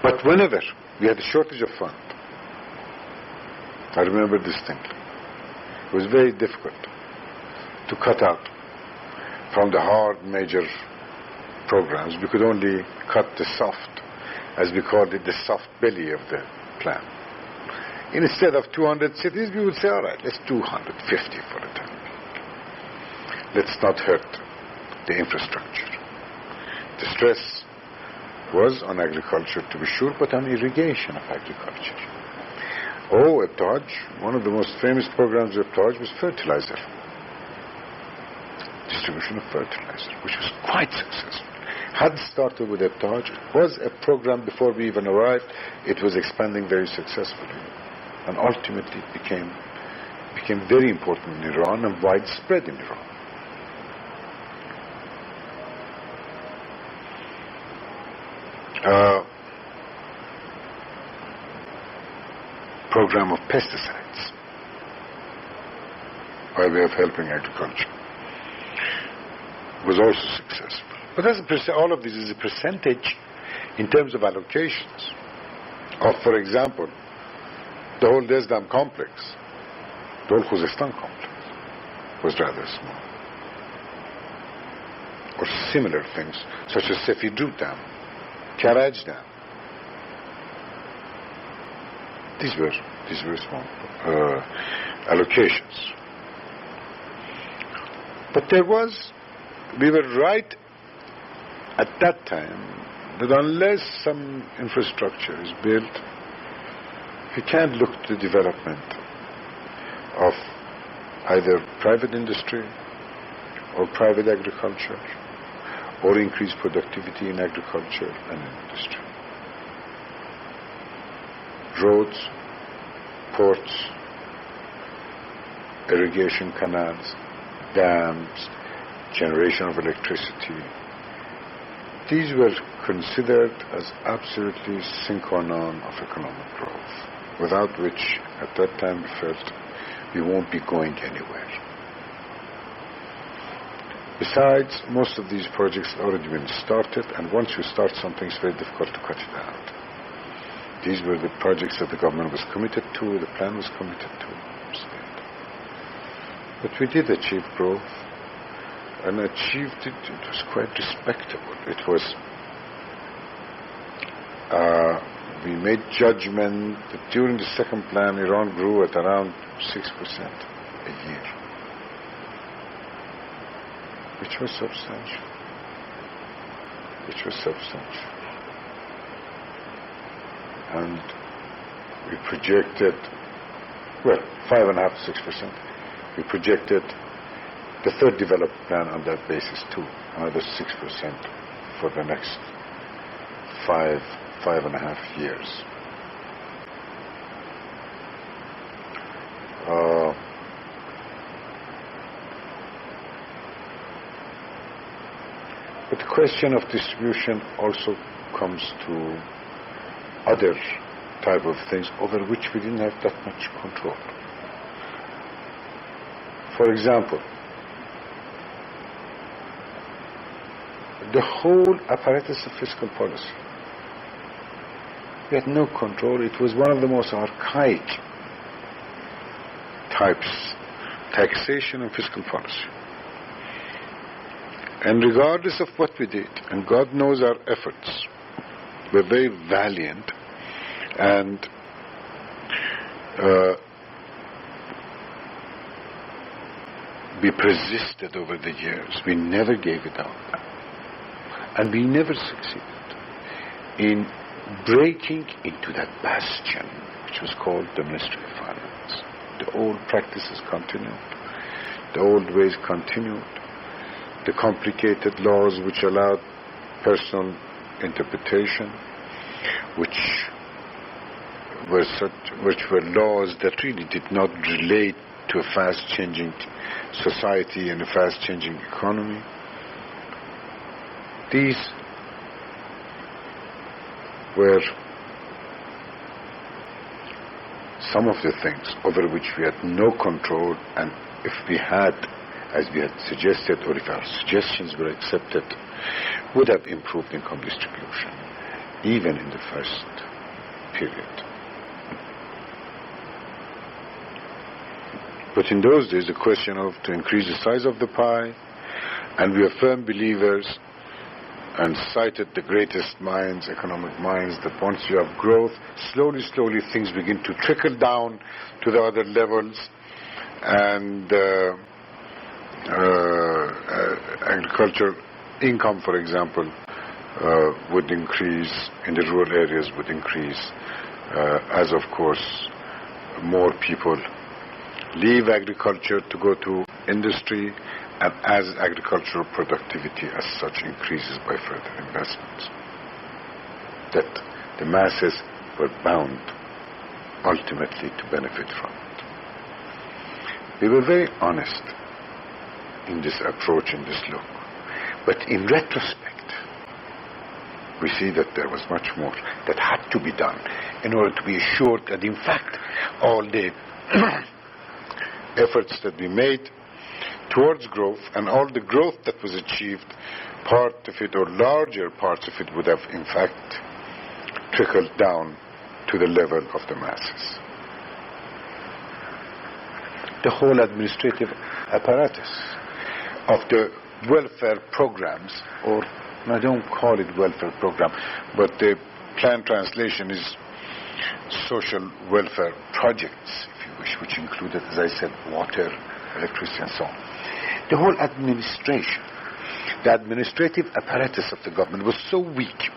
But whenever we had a shortage of funds, I remember distinctly, it was very difficult to cut out from the hard major programs. We could only cut the soft, as we called it, the soft belly of the plan. Instead of 200 cities, we would say, all right, let's do 150 for the time being. Let's not hurt the infrastructure. The stress was on agriculture, to be sure, but on irrigation of agriculture. Oh, E'btaj, one of the most famous programs of E'btaj was fertilizer. Distribution of fertilizer, which was quite successful. Had started with E'btaj, it was a program before we even arrived. It was expanding very successfully. And ultimately it became very important in Iran and widespread in Iran. Program of pesticides by way of helping agriculture was also successful. But all of this is a percentage in terms of allocations of, for example, the whole Desdam complex, the whole Khuzestan complex was rather small. Or similar things such as Sefidrud Dam, Karaj Dam. These were small allocations. But we were right at that time that unless some infrastructure is built, you can't look to the development of either private industry or private agriculture or increased productivity in agriculture and industry. Roads, ports, irrigation canals, dams, generation of electricity. These were considered as absolutely sine qua non of economic growth, without which, at that time, we felt we won't be going anywhere. Besides, most of these projects had already been started, and once you start something, it's very difficult to cut it out. These were the projects that the government was committed to, the plan was committed to. But we did achieve growth, and achieved it. It was quite respectable. It was, we made judgment that during the second plan, Iran grew at around 6% a year, which was substantial. And we projected, 5.5% to 6%. We projected the third development plan on that basis too, another 6% for the next 5.5 years. But the question of distribution also comes to other type of things over which we didn't have that much control. For example, the whole apparatus of fiscal policy. We had no control. It was one of the most archaic types, taxation and fiscal policy. And regardless of what we did, and God knows our efforts, we're very valiant, and we persisted over the years. We never gave it up. And we never succeeded in breaking into that bastion which was called the Ministry of Finance. The old practices continued. The old ways continued. The complicated laws which allowed personal interpretation, which were laws that really did not relate to a fast-changing society and a fast-changing economy. These were some of the things over which we had no control, and if we had, as we had suggested, or if our suggestions were accepted, would have improved income distribution, even in the first period. But in those days, the question of to increase the size of the pie, and we are firm believers and cited the greatest minds, economic minds, that once you have growth, slowly things begin to trickle down to the other levels, and agricultural income, for example, would increase in the rural areas, would increase as, of course, more people leave agriculture to go to industry, and as agricultural productivity as such increases by further investments, that the masses were bound ultimately to benefit from it. We were very honest in this approach, in this look, but in retrospect we see that there was much more that had to be done in order to be assured that in fact all the efforts that we made towards growth, and all the growth that was achieved, part of it or larger parts of it would have in fact trickled down to the level of the masses. The whole administrative apparatus of the welfare programs, or I don't call it welfare program, but the plain translation is social welfare projects, if you wish, which included, as I said, water, electricity, and so on. The whole administration, the administrative apparatus of the government was so weak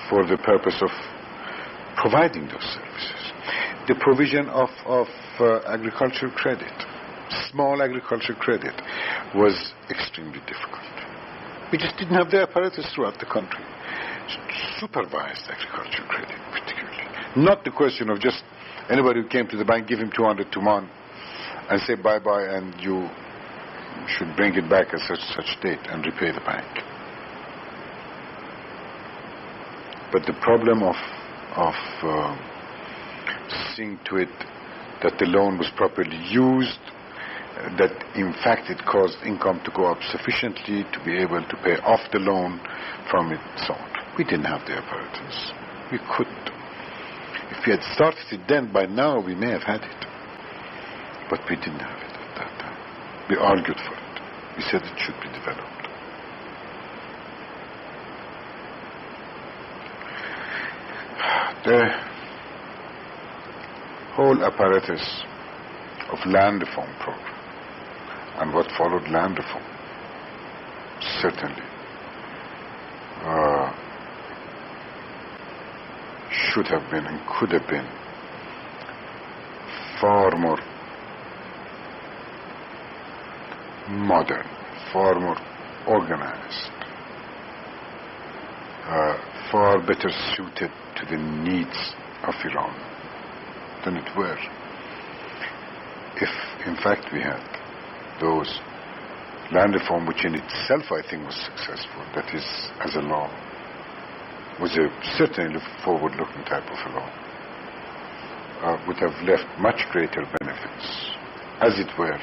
for the purpose of providing those services. The provision of agricultural credit, small agricultural credit, was extremely difficult. We just didn't have the apparatus throughout the country. Supervised agricultural credit, particularly. Not the question of just anybody who came to the bank, give him 200 to month and say bye-bye, and you should bring it back at such date and repay the bank. But the problem of seeing to it that the loan was properly used, that in fact it caused income to go up sufficiently to be able to pay off the loan from it, so on. We didn't have the apparatus. We couldn't. If we had started it then, by now we may have had it. But we didn't have it at that time. We argued for it. We said it should be developed. The whole apparatus of land reform program and what followed land reform certainly should have been and could have been far more modern, far more organized, far better suited to the needs of Iran than it were. If in fact we had those land reform, which in itself I think was successful, that is, as a law, was a certainly forward-looking type of a law. would have left much greater benefits. As it were,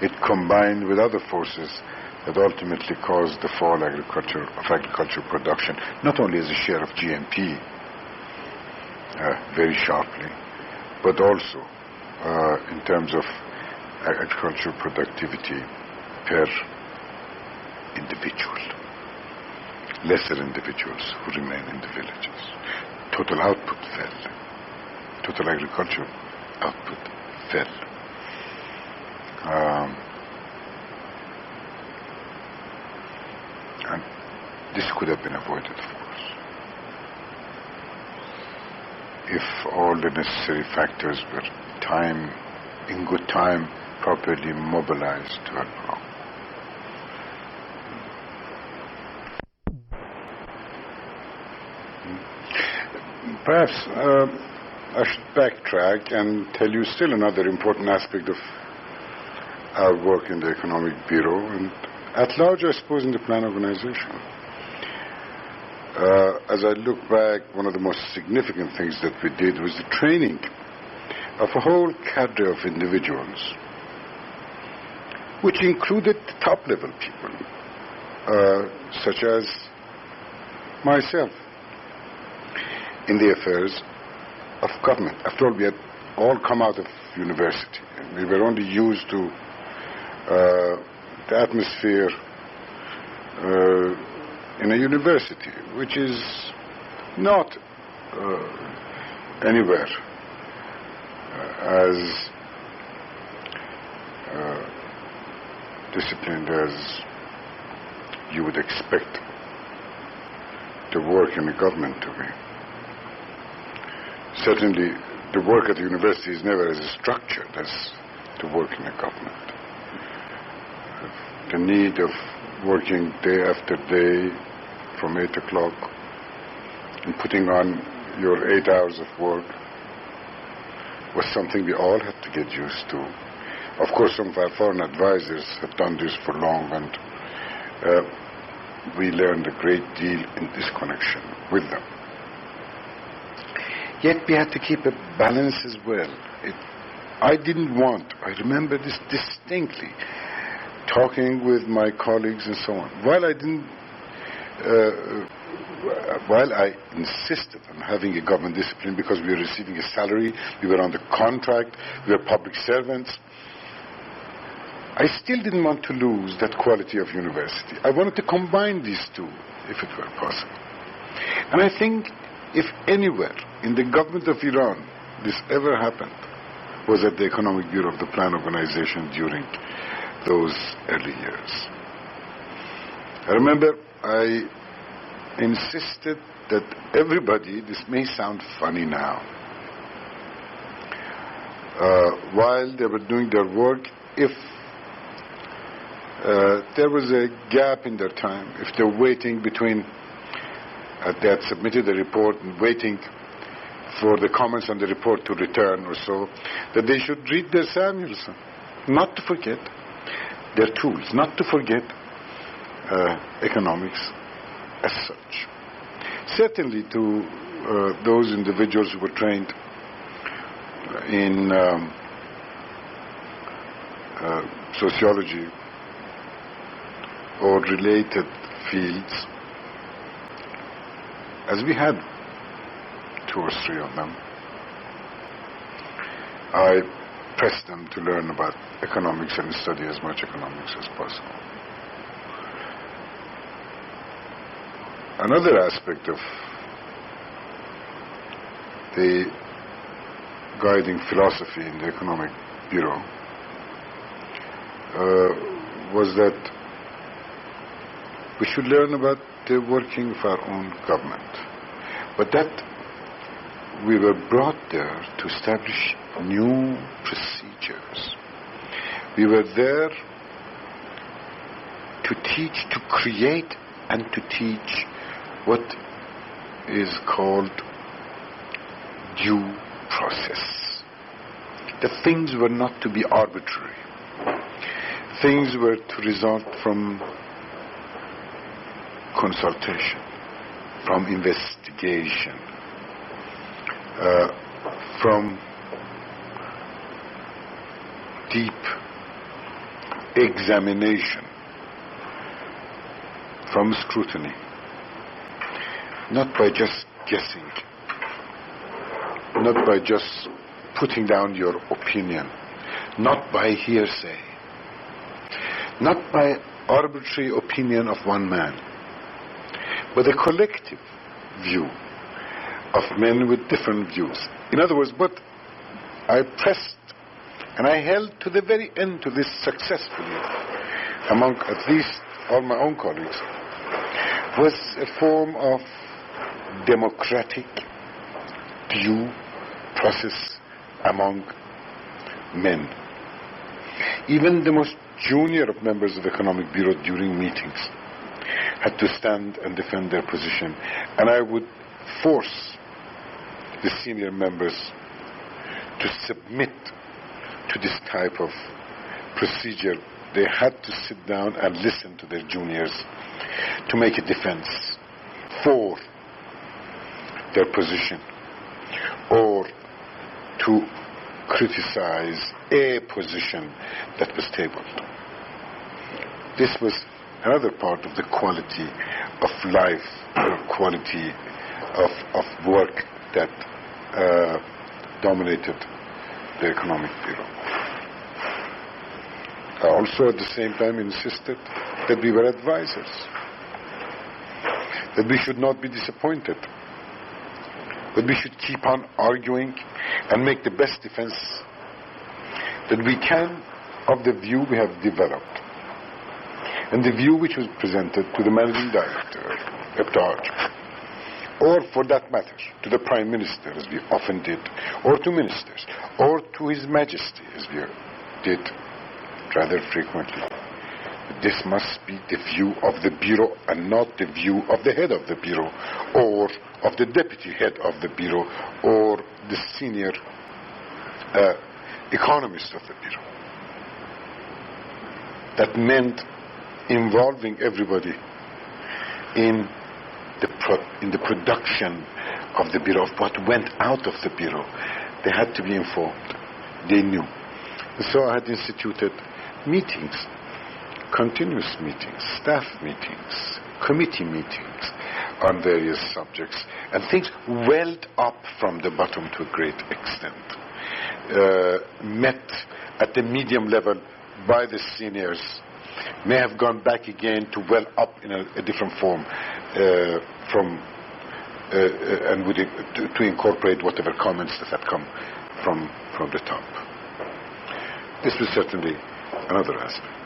it combined with other forces that ultimately caused the fall of agricultural production, not only as a share of GNP, very sharply, but also in terms of agricultural productivity per individual. Lesser individuals who remain in the villages. Total output fell. Total agricultural output fell. And this could have been avoided, of course, if all the necessary factors were in good time, properly mobilized to help along. Perhaps I should backtrack and tell you still another important aspect of our work in the Economic Bureau, and at large, I suppose, in the plan organization. As I look back, one of the most significant things that we did was the training of a whole cadre of individuals, which included top-level people, such as myself, in the affairs of government. After all, we had all come out of university, and we were only used to the atmosphere in a university, which is not anywhere as disciplined as you would expect the work in the government to be. Certainly, the work at the university is never as structured as the work in the government. The need of working day after day from 8 o'clock and putting on your 8 hours of work was something we all had to get used to. Of course, some of our foreign advisors have done this for long, and we learned a great deal in this connection with them. Yet we had to keep a balance as well. I remember this distinctly, talking with my colleagues and so on. While I insisted on having a government discipline because we were receiving a salary, we were under contract, we were public servants, I still didn't want to lose that quality of university. I wanted to combine these two, if it were possible. And I think if anywhere in the government of Iran this ever happened, was at the Economic Bureau of the Plan Organization during those early years. I remember I insisted that everybody, this may sound funny now, while they were doing their work, if there was a gap in their time, if they were waiting between, they had submitted a report and waiting for the comments on the report to return or so, that they should read their Samuelson, not to forget their tools, not to forget economics as such. Certainly to those individuals who were trained in sociology or related fields, as we had 2 or 3 of them, I pressed them to learn about economics and study as much economics as possible. Another aspect of the guiding philosophy in the Economic Bureau was that we should learn about the working of our own government, but that we were brought there to establish new procedures. We were there to teach, to create, and to teach what is called due process. The things were not to be arbitrary. Things were to result from consultation, from investigation, from deep examination, from scrutiny, not by just guessing, not by just putting down your opinion, not by hearsay, not by arbitrary opinion of one man, but a collective view of men with different views. In other words, what I pressed and I held to the very end to this successfully among at least all my own colleagues was a form of democratic due process among men. Even the most junior of members of the Economic Bureau during meetings had to stand and defend their position, and I would force the senior members to submit to this type of procedure. They had to sit down and listen to their juniors to make a defense for their position or to criticize a position that was tabled. This was another part of the quality of life, or quality of work that dominated the Economic Bureau. I also at the same time insisted that we were advisors, that we should not be disappointed, that we should keep on arguing and make the best defense that we can of the view we have developed and the view which was presented to the Managing Director, Haj, or for that matter, to the Prime Minister, as we often did, or to ministers, or to His Majesty, as we did rather frequently. This must be the view of the Bureau and not the view of the head of the Bureau, or of the deputy head of the Bureau, or the senior economist of the Bureau. That meant involving everybody in the production of the Bureau, of what went out of the Bureau. They had to be informed. They knew. And so I had instituted meetings, continuous meetings, staff meetings, committee meetings on various subjects, and things welled up from the bottom to a great extent. Met at the medium level by the seniors, may have gone back again to well up in a different form and to incorporate whatever comments that had come from the top. This was certainly another aspect.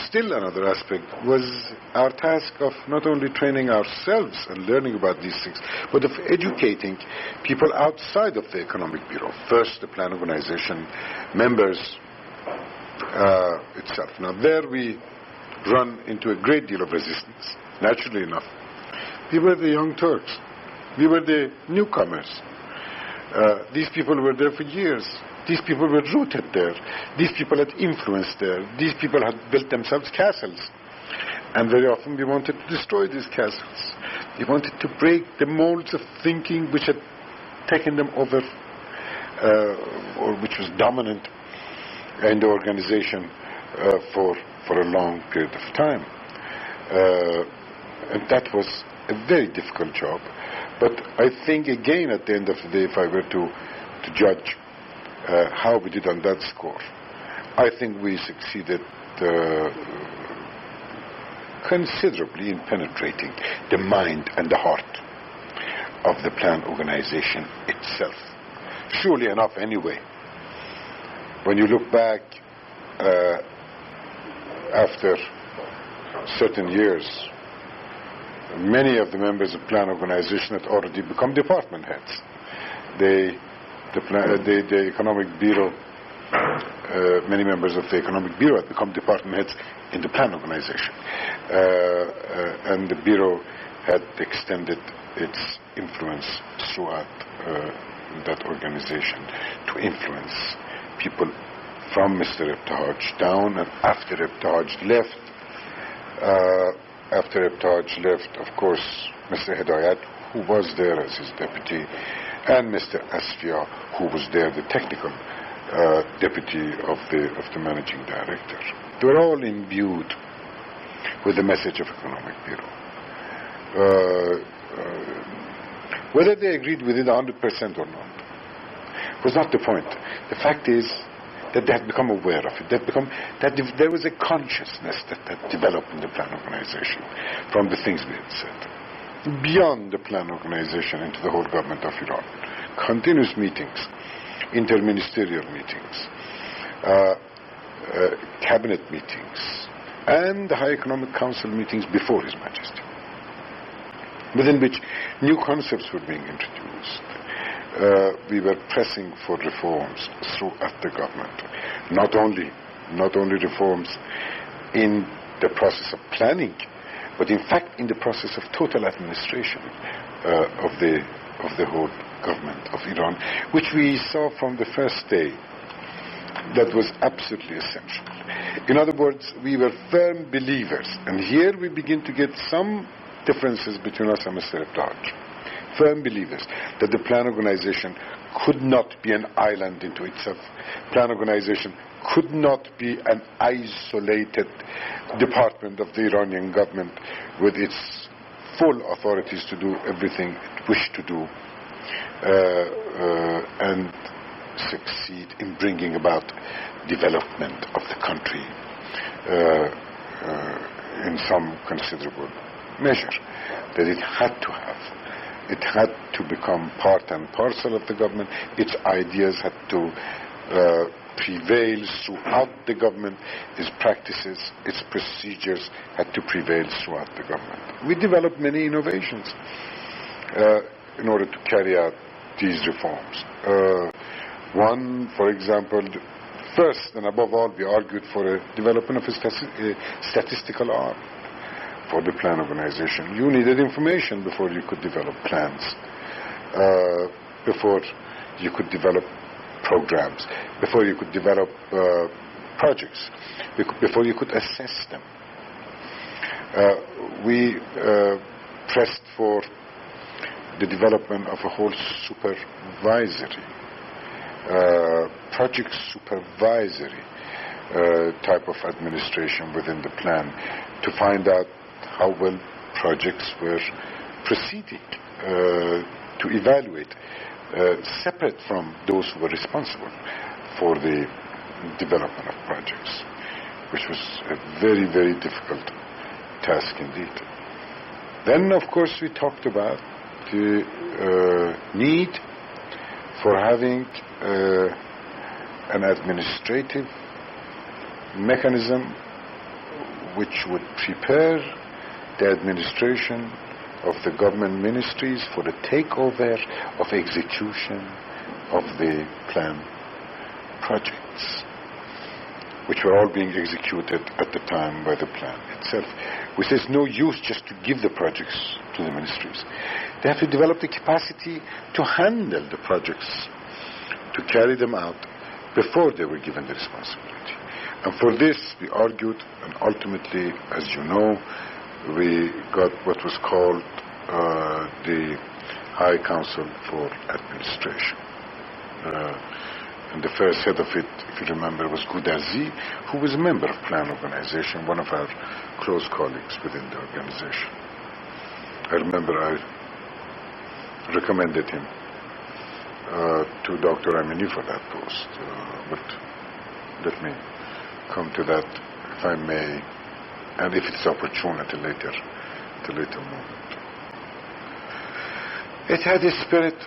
Still another aspect was our task of not only training ourselves and learning about these things, but of educating people outside of the Economic Bureau. First, the plan organization members itself. Now there we run into a great deal of resistance, naturally enough. We were the young Turks. We were the newcomers. These people were there for years. These people were rooted there. These people had influence there. These people had built themselves castles. And very often we wanted to destroy these castles. We wanted to break the molds of thinking which had taken them over, or which was dominant in the organization for a long period of time. And that was a very difficult job. But I think, again, at the end of the day, if I were to judge how we did on that score, I think we succeeded considerably in penetrating the mind and the heart of the plan organization itself. Surely enough, anyway, when you look back after certain years, many of the members of plan organization had already become department heads. The Economic Bureau, many members of the Economic Bureau had become department heads in the plan organization. And the Bureau had extended its influence throughout that organization to influence people from Mr. Haj down. And after Haj left, of course, Mr. Hidayat, who was there as his deputy, and Mr. Asfia, who was there, the technical deputy of the managing director. They were all imbued with the message of Economic Bureau. Whether they agreed with it 100% or not was not the point. The fact is that they had become aware of it. There was a consciousness that had developed in the plan organization from the things we had said. Beyond the plan organization into the whole government of Iran. Continuous meetings, interministerial meetings, cabinet meetings, and the High Economic Council meetings before His Majesty, within which new concepts were being introduced. We were pressing for reforms throughout the government. Not only reforms in the process of planning, but in fact in the process of total administration of the whole government of Iran, which we saw from the first day that was absolutely essential. In other words, we were firm believers, and here we begin to get some differences between us and Mr. Ebdaj. Firm believers that the plan organization could not be an island into itself. Plan organization could not be an isolated department of the Iranian government with its full authorities to do everything it wished to do and succeed in bringing about development of the country in some considerable measure. That it had to become part and parcel of the government. Its ideas had to prevail throughout the government. Its practices, its procedures had to prevail throughout the government. We developed many innovations in order to carry out these reforms. One, for example, first and above all, we argued for a development of a statistical arm for the plan organization. You needed information before you could develop plans, before you could develop programs, before you could develop projects, before you could assess them. We pressed for the development of a whole supervisory, project supervisory type of administration within the plan to find out how well projects were proceeding, to evaluate, separate from those who were responsible for the development of projects, which was a very, very difficult task indeed. Then, of course, we talked about the need for having an administrative mechanism which would prepare the administration of the government ministries for the takeover of execution of the plan projects, which were all being executed at the time by the plan itself. Which is no use just to give the projects to the ministries. They have to develop the capacity to handle the projects, to carry them out before they were given the responsibility. And for this we argued, and ultimately, as you know, we got what was called the High Council for Administration. And the first head of it, if you remember, was Gudazi, who was a member of Plan Organization, one of our close colleagues within the organization. I remember I recommended him to Dr. Amini for that post, but let me come to that, if I may, and if it's opportune at a later moment. It had a spirit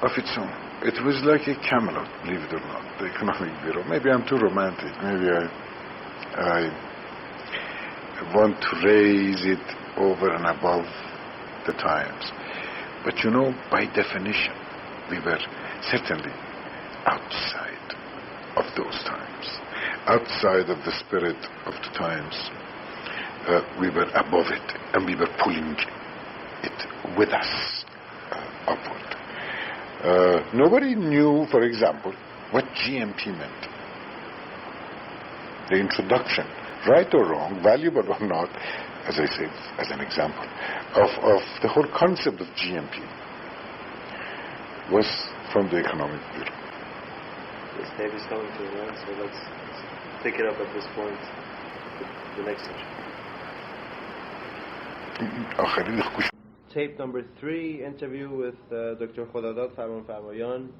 of its own. It was like a Camelot, believe it or not, the Economic Bureau. Maybe I'm too romantic. Maybe I want to raise it over and above the times. But you know, by definition, we were certainly outside of those times, outside of the spirit of the times. We were above it, and we were pulling it with us upward. Nobody knew, for example, what GMP meant. The introduction, right or wrong, valuable or not, as I said, as an example, of the whole concept of GMP. was from the Economic Bureau. This tape is coming to an end, so let's pick it up at this point, the next session. Tape number 3, interview with Dr. Khudadad, فرمانفرمائیان,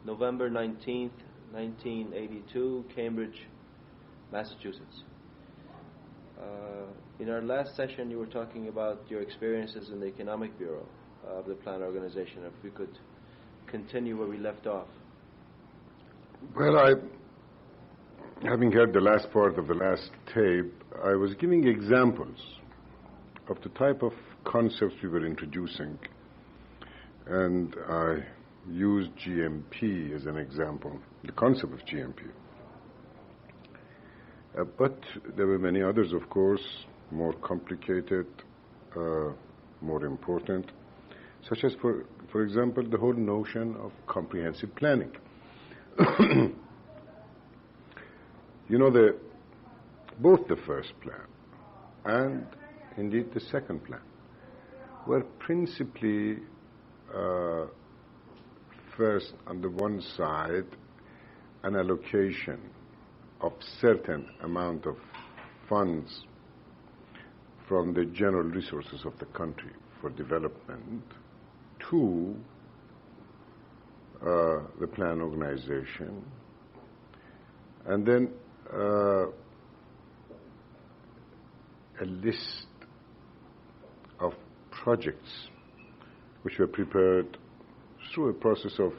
November 19th, 1982, Cambridge, Massachusetts. In our last session, you were talking about your experiences in the Economic Bureau of the Plan Organization. If we could continue where we left off. Well, having heard the last part of the last tape, I was giving examples of the type of concepts we were introducing, and I used GMP as an example, the concept of GMP. But there were many others, of course, more complicated, more important, such as, for example, the whole notion of comprehensive planning. You know, both the first plan and indeed the second plan were principally first, on the one side, an allocation of certain amount of funds from the general resources of the country for development to the plan organization, and then a list of projects which were prepared through a process of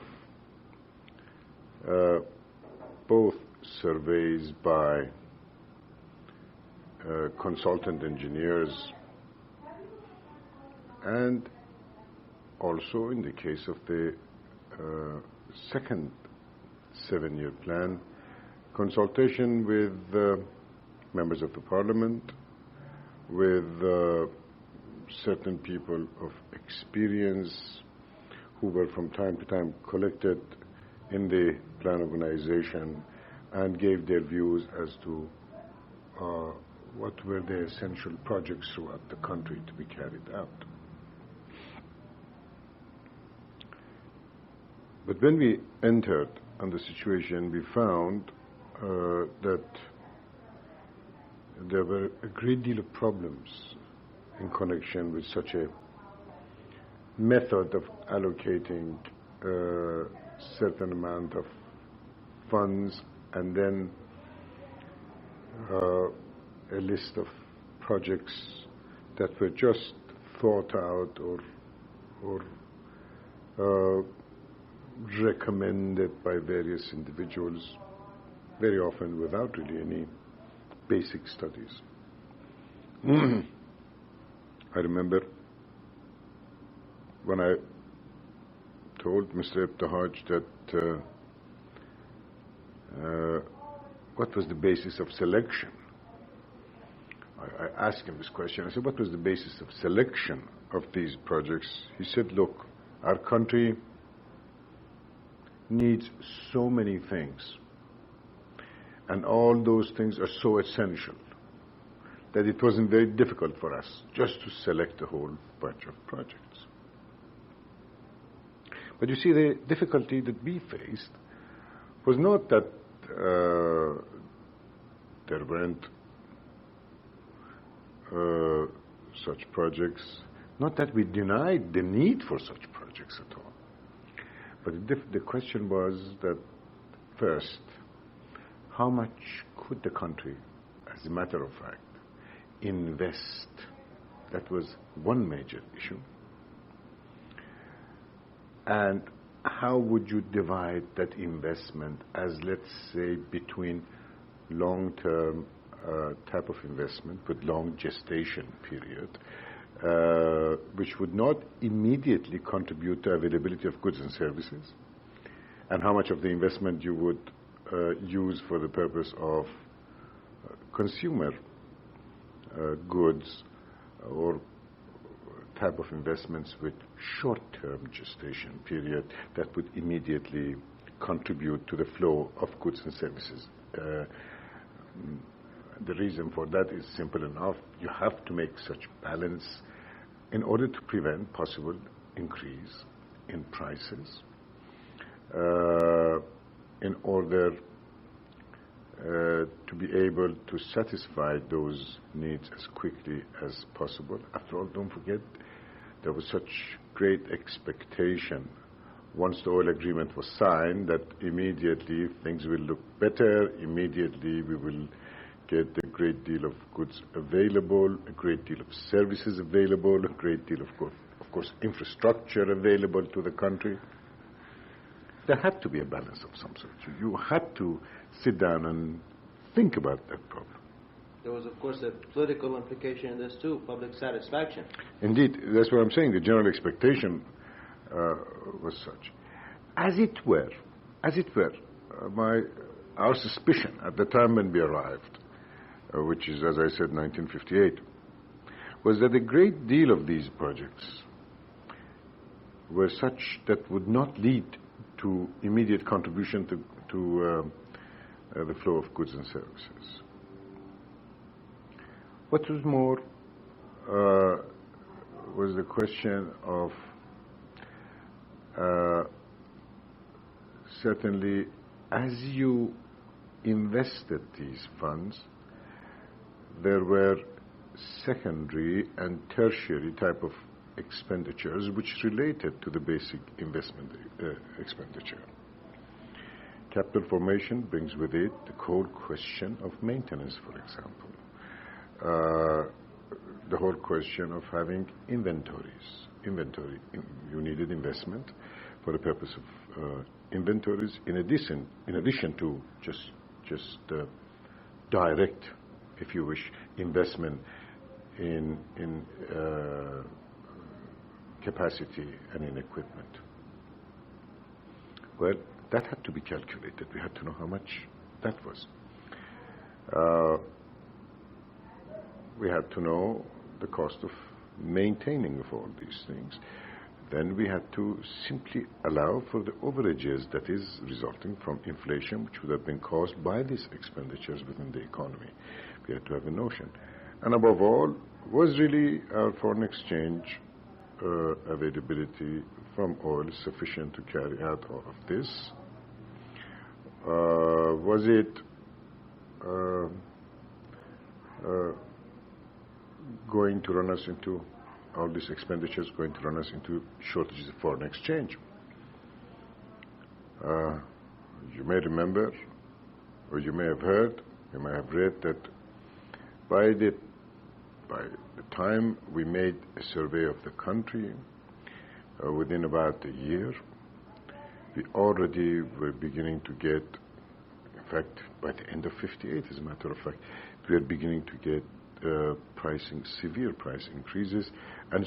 both surveys by consultant engineers, and also in the case of the second 7-year plan, consultation with members of the parliament, with certain people of experience who were from time to time collected in the plan organization and gave their views as to what were the essential projects throughout the country to be carried out. But when we entered on the situation, we found that there were a great deal of problems in connection with such a method of allocating a certain amount of funds and then a list of projects that were just thought out or recommended by various individuals, very often without really any basic studies. I remember when I told Mr. Ibtihaj that what was the basis of selection. I asked him this question. I said, what was the basis of selection of these projects? He said, look, our country needs so many things, and all those things are so essential that it wasn't very difficult for us just to select a whole bunch of projects. But you see, the difficulty that we faced was not that there weren't such projects, not that we denied the need for such projects at all. But the question was that, first, how much could the country, as a matter of fact, invest? That was one major issue. And how would you divide that investment as, let's say, between long-term type of investment with long gestation period, which would not immediately contribute to availability of goods and services, and how much of the investment you would use for the purpose of consumer goods or type of investments with short-term gestation period that would immediately contribute to the flow of goods and services. The reason for that is simple enough. You have to make such balance in order to prevent possible increase in prices in order to be able to satisfy those needs as quickly as possible. After all, don't forget, there was such great expectation once the oil agreement was signed that immediately things will look better, immediately we will get a great deal of goods available, a great deal of services available, a great deal of course infrastructure available to the country. There had to be a balance of some sort. You had to sit down and think about that problem. There was, of course, a political implication in this too, public satisfaction. Indeed, that's what I'm saying. The general expectation was such. As it were, our suspicion at the time when we arrived, which is, as I said, 1958, was that a great deal of these projects were such that would not lead to immediate contribution to the flow of goods and services. What was more was the question of certainly as you invested these funds, there were secondary and tertiary type of expenditures which related to the basic investment expenditure. Capital formation brings with it the whole question of maintenance, for example. The whole question of having inventories. You needed investment for the purpose of inventories in addition to just direct, if you wish, investment in capacity and in equipment. Well, that had to be calculated. We had to know how much that was. We had to know the cost of maintaining of all these things. Then we had to simply allow for the overages that is resulting from inflation, which would have been caused by these expenditures within the economy. We had to have a notion. And above all, was really our foreign exchange availability from oil sufficient to carry out all of this? Was it going to run us into all these expenditures going to run us into shortages of foreign exchange? You may remember, or you may have heard, you may have read that by the time we made a survey of the country, within about a year, we already were beginning to get, in fact, by the end of 58, as a matter of fact, we were beginning to get severe price increases, and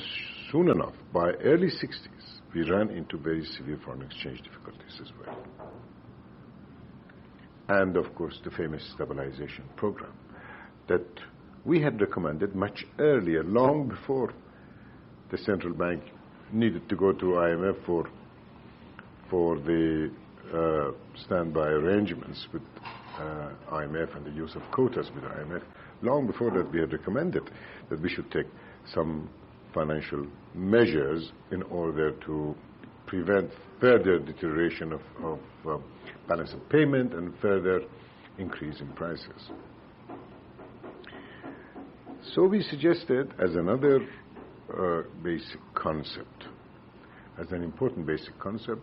soon enough, by early 60s, we ran into very severe foreign exchange difficulties as well. And of course, the famous stabilization program that we had recommended much earlier, long before the central bank needed to go to IMF for the standby arrangements with IMF and the use of quotas with IMF. Long before that, we had recommended that we should take some financial measures in order to prevent further deterioration of balance of payment and further increase in prices. So we suggested as another basic concept, as an important basic concept,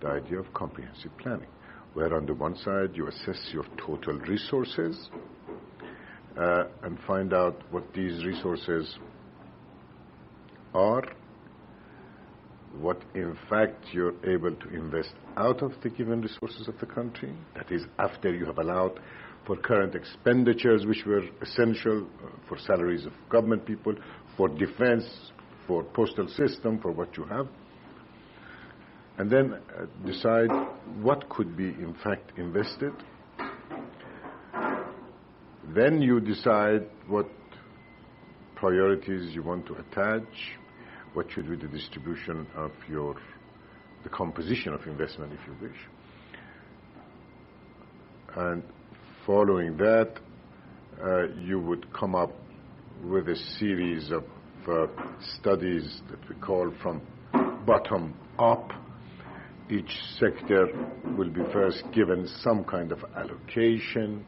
the idea of comprehensive planning, where on the one side you assess your total resources and find out what these resources are, what in fact you're able to invest out of the given resources of the country, that is after you have allowed for current expenditures which were essential for salaries of government people, for defense, for postal system, for what you have, and then decide what could be in fact invested. Then you decide what priorities you want to attach, what should be the distribution of the composition of investment, if you wish. And following that, you would come up with a series of studies that we call from bottom up. Each sector will be first given some kind of allocation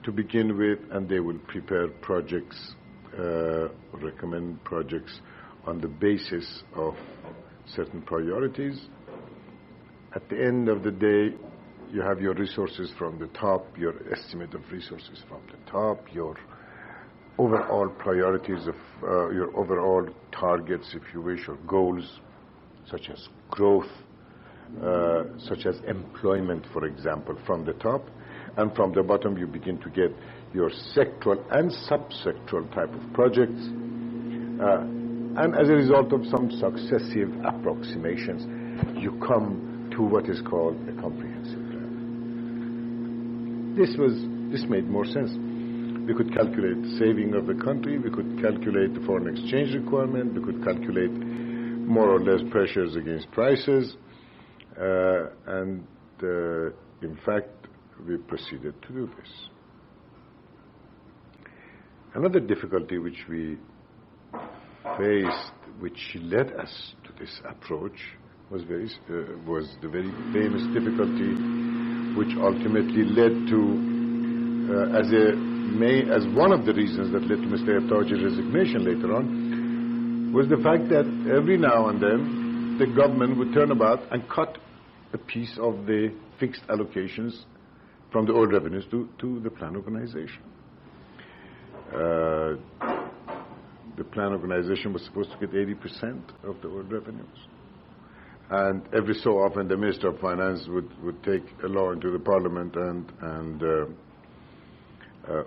to begin with, and they will prepare projects, recommend projects on the basis of certain priorities. At the end of the day, you have your resources from the top, your estimate of resources from the top, your overall priorities of your overall targets, if you wish, or goals, such as growth, such as employment, for example, from the top. And from the bottom, you begin to get your sectoral and subsectoral type of projects. And as a result of some successive approximations, you come to what is called a comprehensive plan. This made more sense. We could calculate the saving of the country, we could calculate the foreign exchange requirement, we could calculate more or less pressures against prices, and in fact, we proceeded to do this. Another difficulty which we faced, which led us to this approach, was the very famous difficulty which ultimately led to, as one of the reasons that led to Mr. Ebtaj's resignation later on, was the fact that every now and then the government would turn about and cut a piece of the fixed allocations from the old revenues to the plan organization. The plan organization was supposed to get 80% of the old revenues. And every so often the Minister of Finance would take a law into the Parliament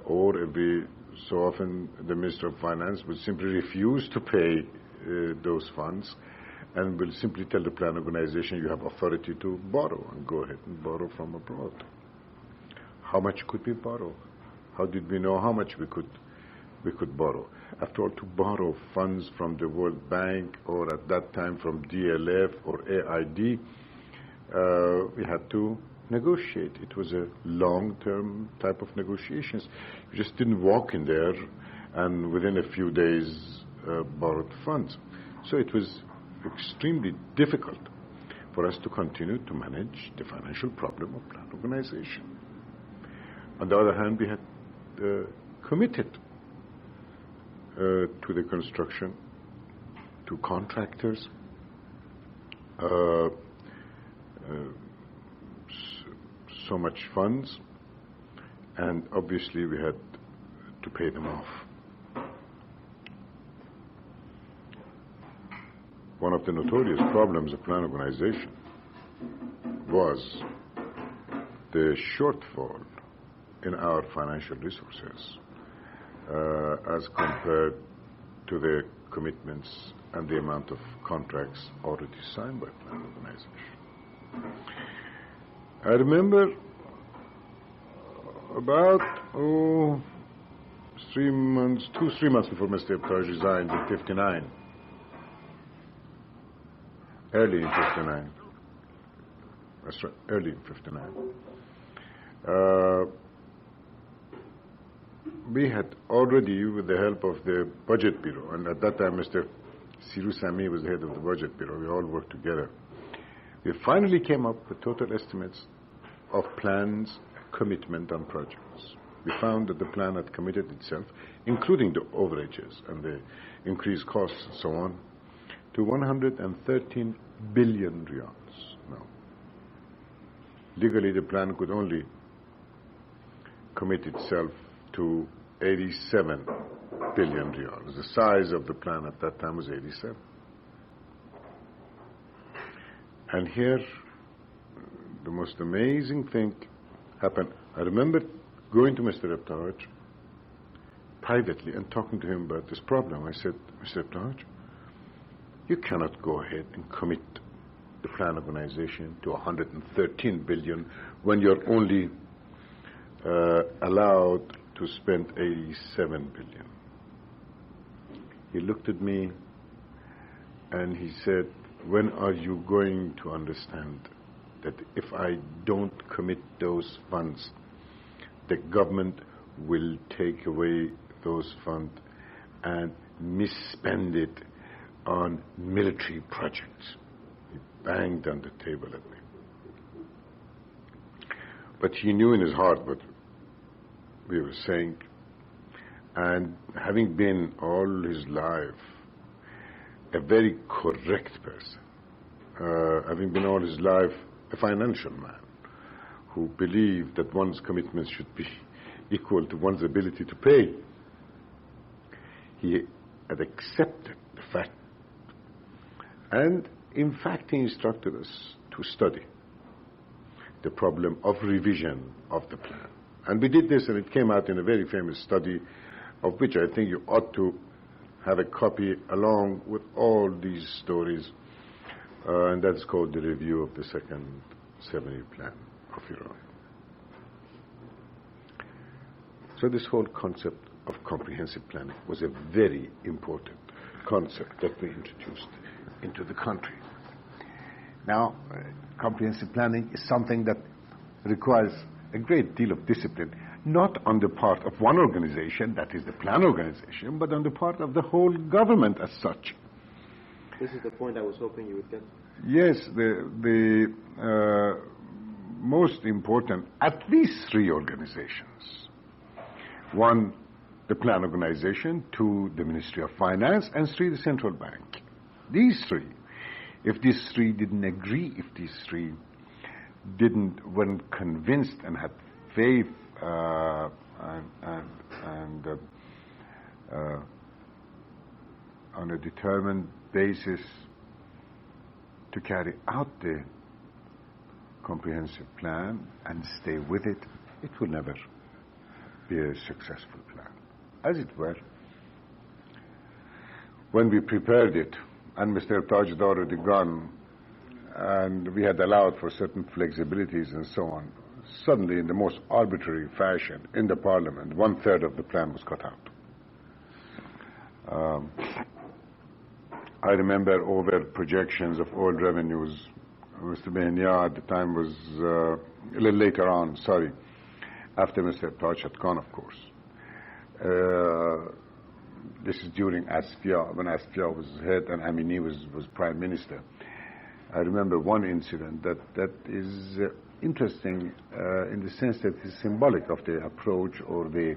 or every so often the Minister of Finance would simply refuse to pay those funds and will simply tell the plan organization, you have authority to borrow, and go ahead and borrow from abroad. How much could we borrow? How did we know how much we could borrow? After all, to borrow funds from the World Bank, or at that time from DLF or AID, we had to negotiate. It was a long-term type of negotiations. You just didn't walk in there and within a few days borrowed funds. So it was extremely difficult for us to continue to manage the financial problem of plan organization. On the other hand, we had committed to the construction, to contractors, so much funds, and obviously we had to pay them off. One of the notorious problems of plan organization was the shortfall in our financial resources as compared to the commitments and the amount of contracts already signed by plan organization. I remember about 3 months before Mr. Ebtaj resigned in 59, early in 59. That's right, early in 59. We had already, with the help of the Budget Bureau, and at that time Mr. Siru Sami was the head of the Budget Bureau, we all worked together. We finally came up with total estimates of plans, commitment on projects. We found that the plan had committed itself, including the overages and the increased costs and so on, to 113 billion riyals. Now, legally the plan could only commit itself to 87 billion riyals. The size of the plan at that time was 87. And here, the most amazing thing happened. I remember going to Mr. Ebtaj privately and talking to him about this problem. I said, Mr. Ebtaj, you cannot go ahead and commit the plan organization to 113 billion when you're only allowed to spend 87 billion. He looked at me and he said, when are you going to understand that if I don't commit those funds, the government will take away those funds and misspend it on military projects? banged on the table at me. But he knew in his heart what we were saying, and having been all his life a very correct person, having been all his life a financial man who believed that one's commitments should be equal to one's ability to pay, he had accepted the fact. And in fact, he instructed us to study the problem of revision of the plan. And we did this, and it came out in a very famous study, of which I think you ought to have a copy along with all these stories, and that's called the Review of the Second 7-Year Plan of Iran. So this whole concept of comprehensive planning was a very important concept that we introduced into the country. Now, comprehensive planning is something that requires a great deal of discipline, not on the part of one organization, that is the plan organization, but on the part of the whole government as such. This is the point I was hoping you would get. Yes, the most important, at least 3 organizations. 1, the plan organization, 2, the Ministry of Finance, and 3, the central bank. These 3, if these 3 didn't agree, if these 3 weren't convinced and had faith and on a determined basis to carry out the comprehensive plan and stay with it, it will never be a successful plan. As it were, when we prepared it, and Mr. Taj had already gone, and we had allowed for certain flexibilities and so on, suddenly, in the most arbitrary fashion, in the parliament, 1/3 of the plan was cut out. I remember over projections of oil revenues. Mr. Behnia at the time was a little later on, after Mr. Taj had gone, of course. This is during Asfia, when Asfia was head and Amini was prime minister. I remember one incident that is interesting in the sense that it's symbolic of the approach or the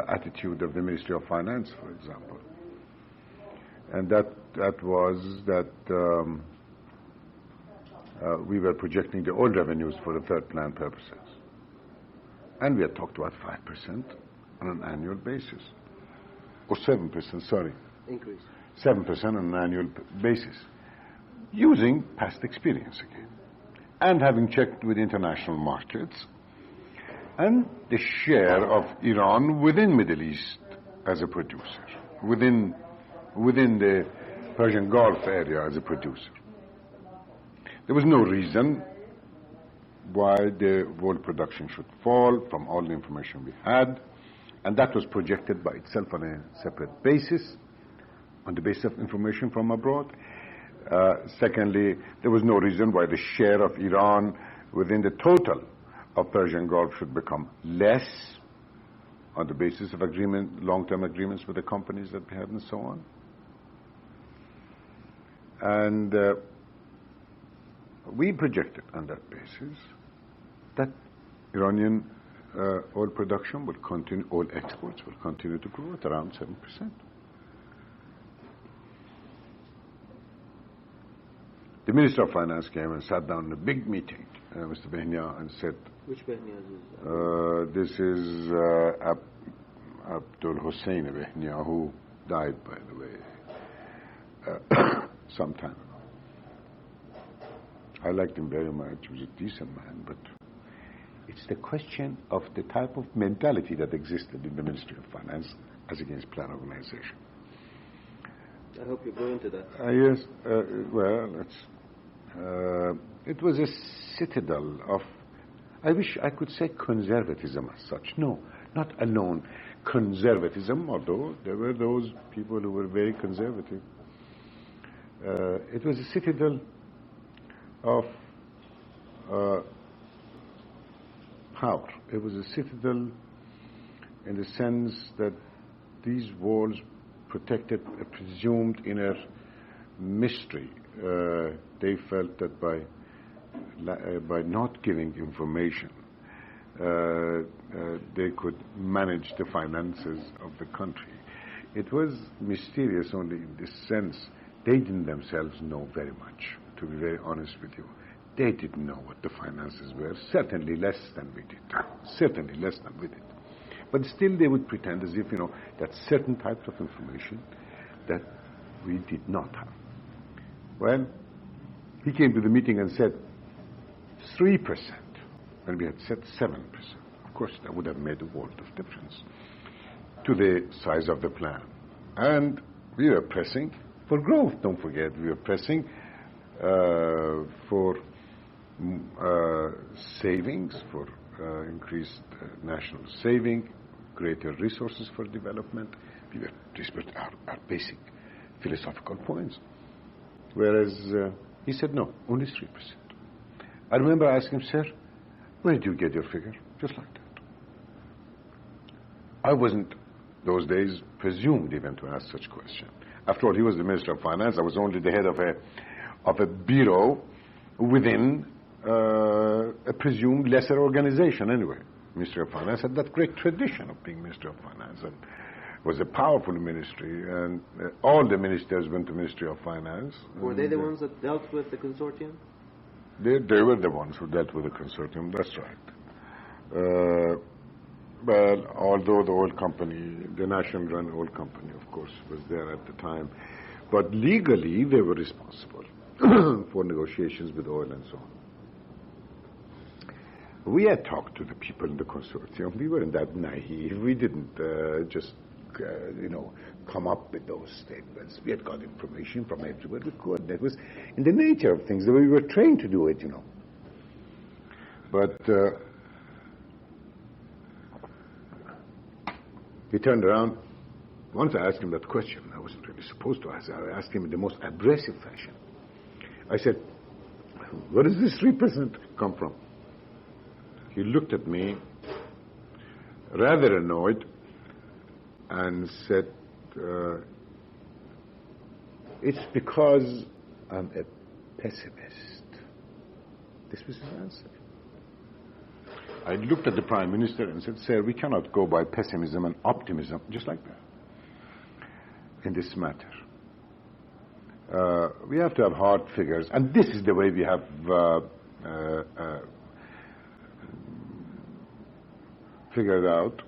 attitude of the Ministry of Finance, for example. And that was that we were projecting the oil revenues for the third plan purposes. And we had talked about 5% on an annual basis. Or 7%, sorry. Increase. 7% on an annual basis. Using past experience again. And having checked with international markets and the share of Iran within Middle East as a producer, within the Persian Gulf area as a producer. There was no reason why the world production should fall from all the information we had, and that was projected by itself on a separate basis, on the basis of information from abroad. Secondly, there was no reason why the share of Iran within the total of Persian Gulf should become less on the basis of long-term agreements with the companies that we had and so on. And we projected on that basis that Iranian oil production will continue, oil exports will continue to grow at around 7%. The Minister of Finance came and sat down in a big meeting, Mr. Behnia, and said... Which Behnia is this? This is Abdul Hussein Behnia, who died, by the way, some time ago. I liked him very much. He was a decent man, but it's the question of the type of mentality that existed in the Ministry of Finance as against plan organization. I hope you go into that. Yes, well, it was a citadel of, I wish I could say conservatism as such. No, not alone conservatism, although there were those people who were very conservative. It was a citadel of power. It was a citadel in the sense that these walls protected a presumed inner mystery. They felt that by not giving information, they could manage the finances of the country. It was mysterious only in this sense. They didn't themselves know very much, to be very honest with you. They didn't know what the finances were, certainly less than we did. Certainly less than we did. But still they would pretend as if, that certain types of information that we did not have. Well, he came to the meeting and said 3%, when we had said 7%. Of course, that would have made a world of difference to the size of the plan. And we were pressing for growth. Don't forget, we were pressing for savings, for increased national saving, greater resources for development. These were our basic philosophical points. Whereas he said, no, only 3%. I remember asking him, sir, where did you get your figure? Just like that. I wasn't, those days, presumed even to ask such question. After all, he was the Minister of Finance. I was only the head of a bureau within a presumed lesser organization anyway. Ministry of Finance had that great tradition of being Minister of Finance, and was a powerful ministry, and all the ministers went to Ministry of Finance. Were they the ones that dealt with the consortium? They were the ones who dealt with the consortium, that's right. Well, although the oil company, the national-run oil company, of course, was there at the time, but legally they were responsible for negotiations with oil and so on. We had talked to the people in the consortium. We weren't that naive. We didn't just, come up with those statements. We had got information from everywhere we could. That was in the nature of things, the way we were trained to do it, But he turned around. Once I asked him that question, I wasn't really supposed to ask. I asked him in the most aggressive fashion. I said, where does this 3% come from? He looked at me, rather annoyed, and said, it's because I'm a pessimist. This was his answer. I looked at the Prime Minister and said, sir, we cannot go by pessimism and optimism, just like that, in this matter. We have to have hard figures, and this is the way we have figured out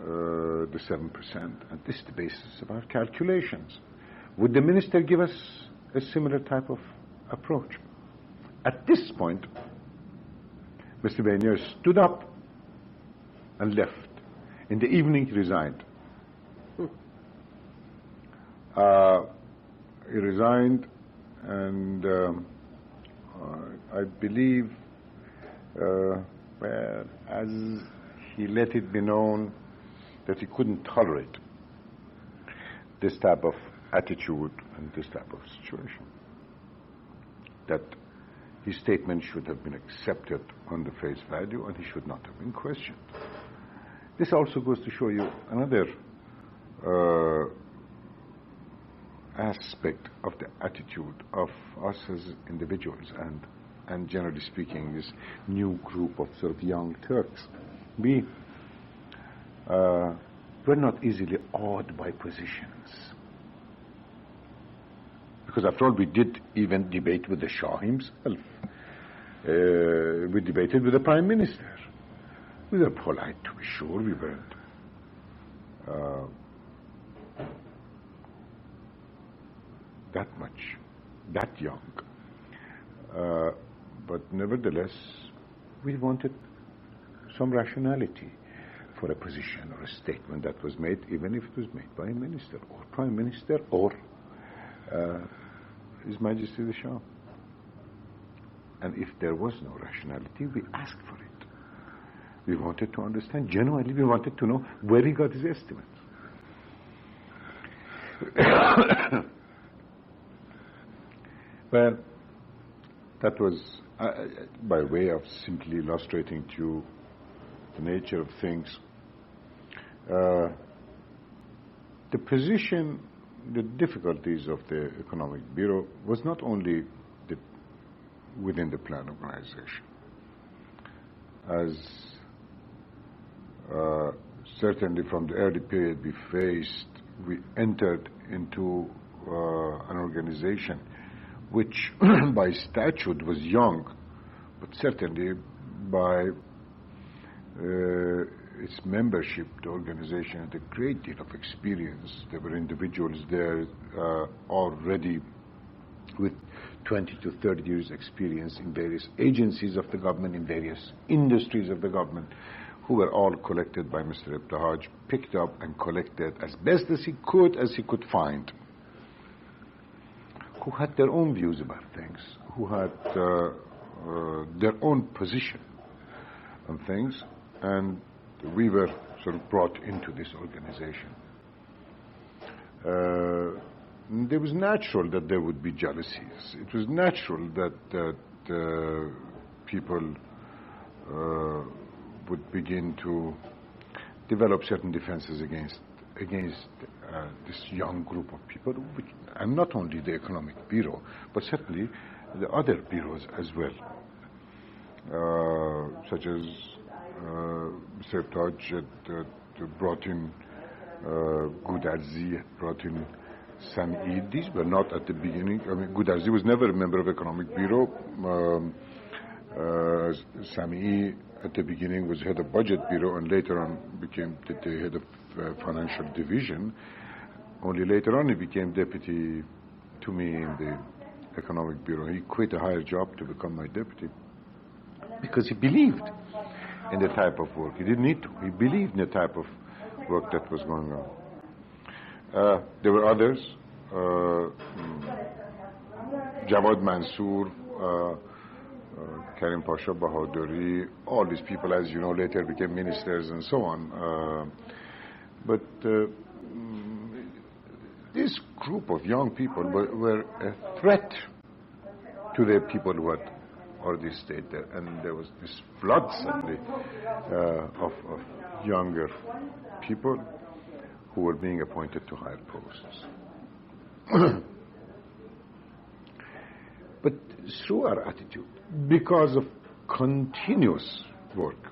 the 7%, and this is the basis of our calculations. Would the minister give us a similar type of approach? At this point, Mr. Baynier stood up and left. In the evening, he resigned. He resigned, and I believe, as he let it be known that he couldn't tolerate this type of attitude and this type of situation, that his statement should have been accepted on the face value and he should not have been questioned. This also goes to show you another aspect of the attitude of us as individuals and generally speaking this new group of sort of young Turks. We were not easily awed by positions, because after all we did even debate with the Shah himself. We debated with the Prime Minister. We were polite, to be sure. We weren't that young, but nevertheless we wanted some rationality for a position or a statement that was made, even if it was made by a minister or Prime Minister or His Majesty the Shah. And if there was no rationality, we asked for it. We wanted to understand, genuinely we wanted to know where he got his estimates. Well, that was by way of simply illustrating to you the nature of things. The position the difficulties of the Economic Bureau was not only within the plan organization. As certainly from the early period we entered into an organization which by statute was young, but certainly by its membership, the organization had a great deal of experience. There were individuals there already with 20 to 30 years experience in various agencies of the government, in various industries of the government, who were all collected by Mr. Ibtihaj, picked up and collected as best as he could find, who had their own views about things, who had their own position on things, and we were sort of brought into this organization. It was natural that there would be jealousies. It was natural that people would begin to develop certain defenses against this young group of people, and not only the Economic Bureau, but certainly the other bureaus as well, such as Mr. Ibtihaj had brought in Gudarzi, brought in Sami. These were not at the beginning. I mean, Gudarzi was never a member of Economic Bureau. Sami at the beginning was head of Budget Bureau and later on became the head of Financial Division. Only later on he became deputy to me in the Economic Bureau. He quit a higher job to become my deputy because he believed in the type of work. He didn't need to. He believed in the type of work that was going on. There were others, Jawad Mansour, Karim Pasha Bahaduri, all these people, as you know, later became ministers and so on. But this group of young people were a threat to the people who had already stayed there, and there was this flood suddenly of younger people who were being appointed to higher posts. But through our attitude, because of continuous work,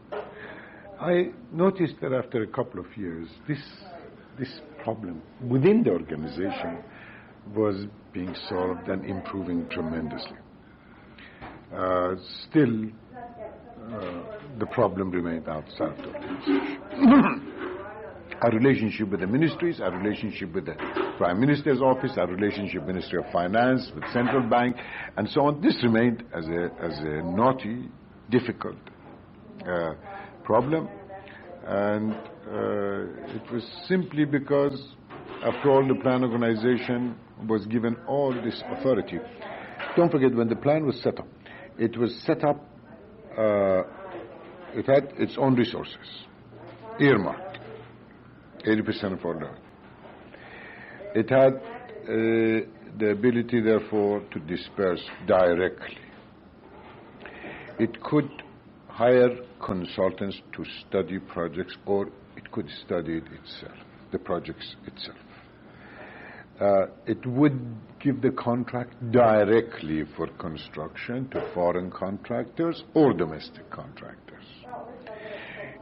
I noticed that after a couple of years, this problem within the organization was being solved and improving tremendously. Still, the problem remained outside the organization. Our relationship with the ministries, our relationship with the Prime Minister's office, our relationship with the Ministry of Finance, with Central Bank, and so on, this remained as a knotty, difficult problem. And it was simply because, after all, the plan organization was given all this authority. Don't forget, when the plan was set up, it was set up, it had its own resources, earmarked, 80% of our revenue. It had the ability, therefore, to disperse directly. It could hire consultants to study projects, or it could study it itself, the projects itself. It would give the contract directly for construction to foreign contractors or domestic contractors.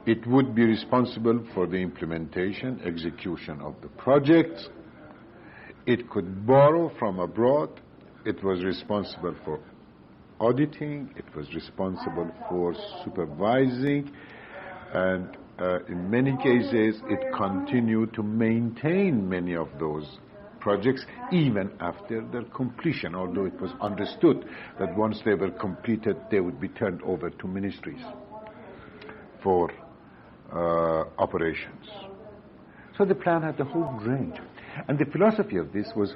It would be responsible for the implementation, execution of the projects. It could borrow from abroad. It was responsible for auditing. It was responsible for supervising. And in many cases, it continued to maintain many of those projects even after their completion, although it was understood that once they were completed, they would be turned over to ministries for operations. So the plan had the whole range. And the philosophy of this was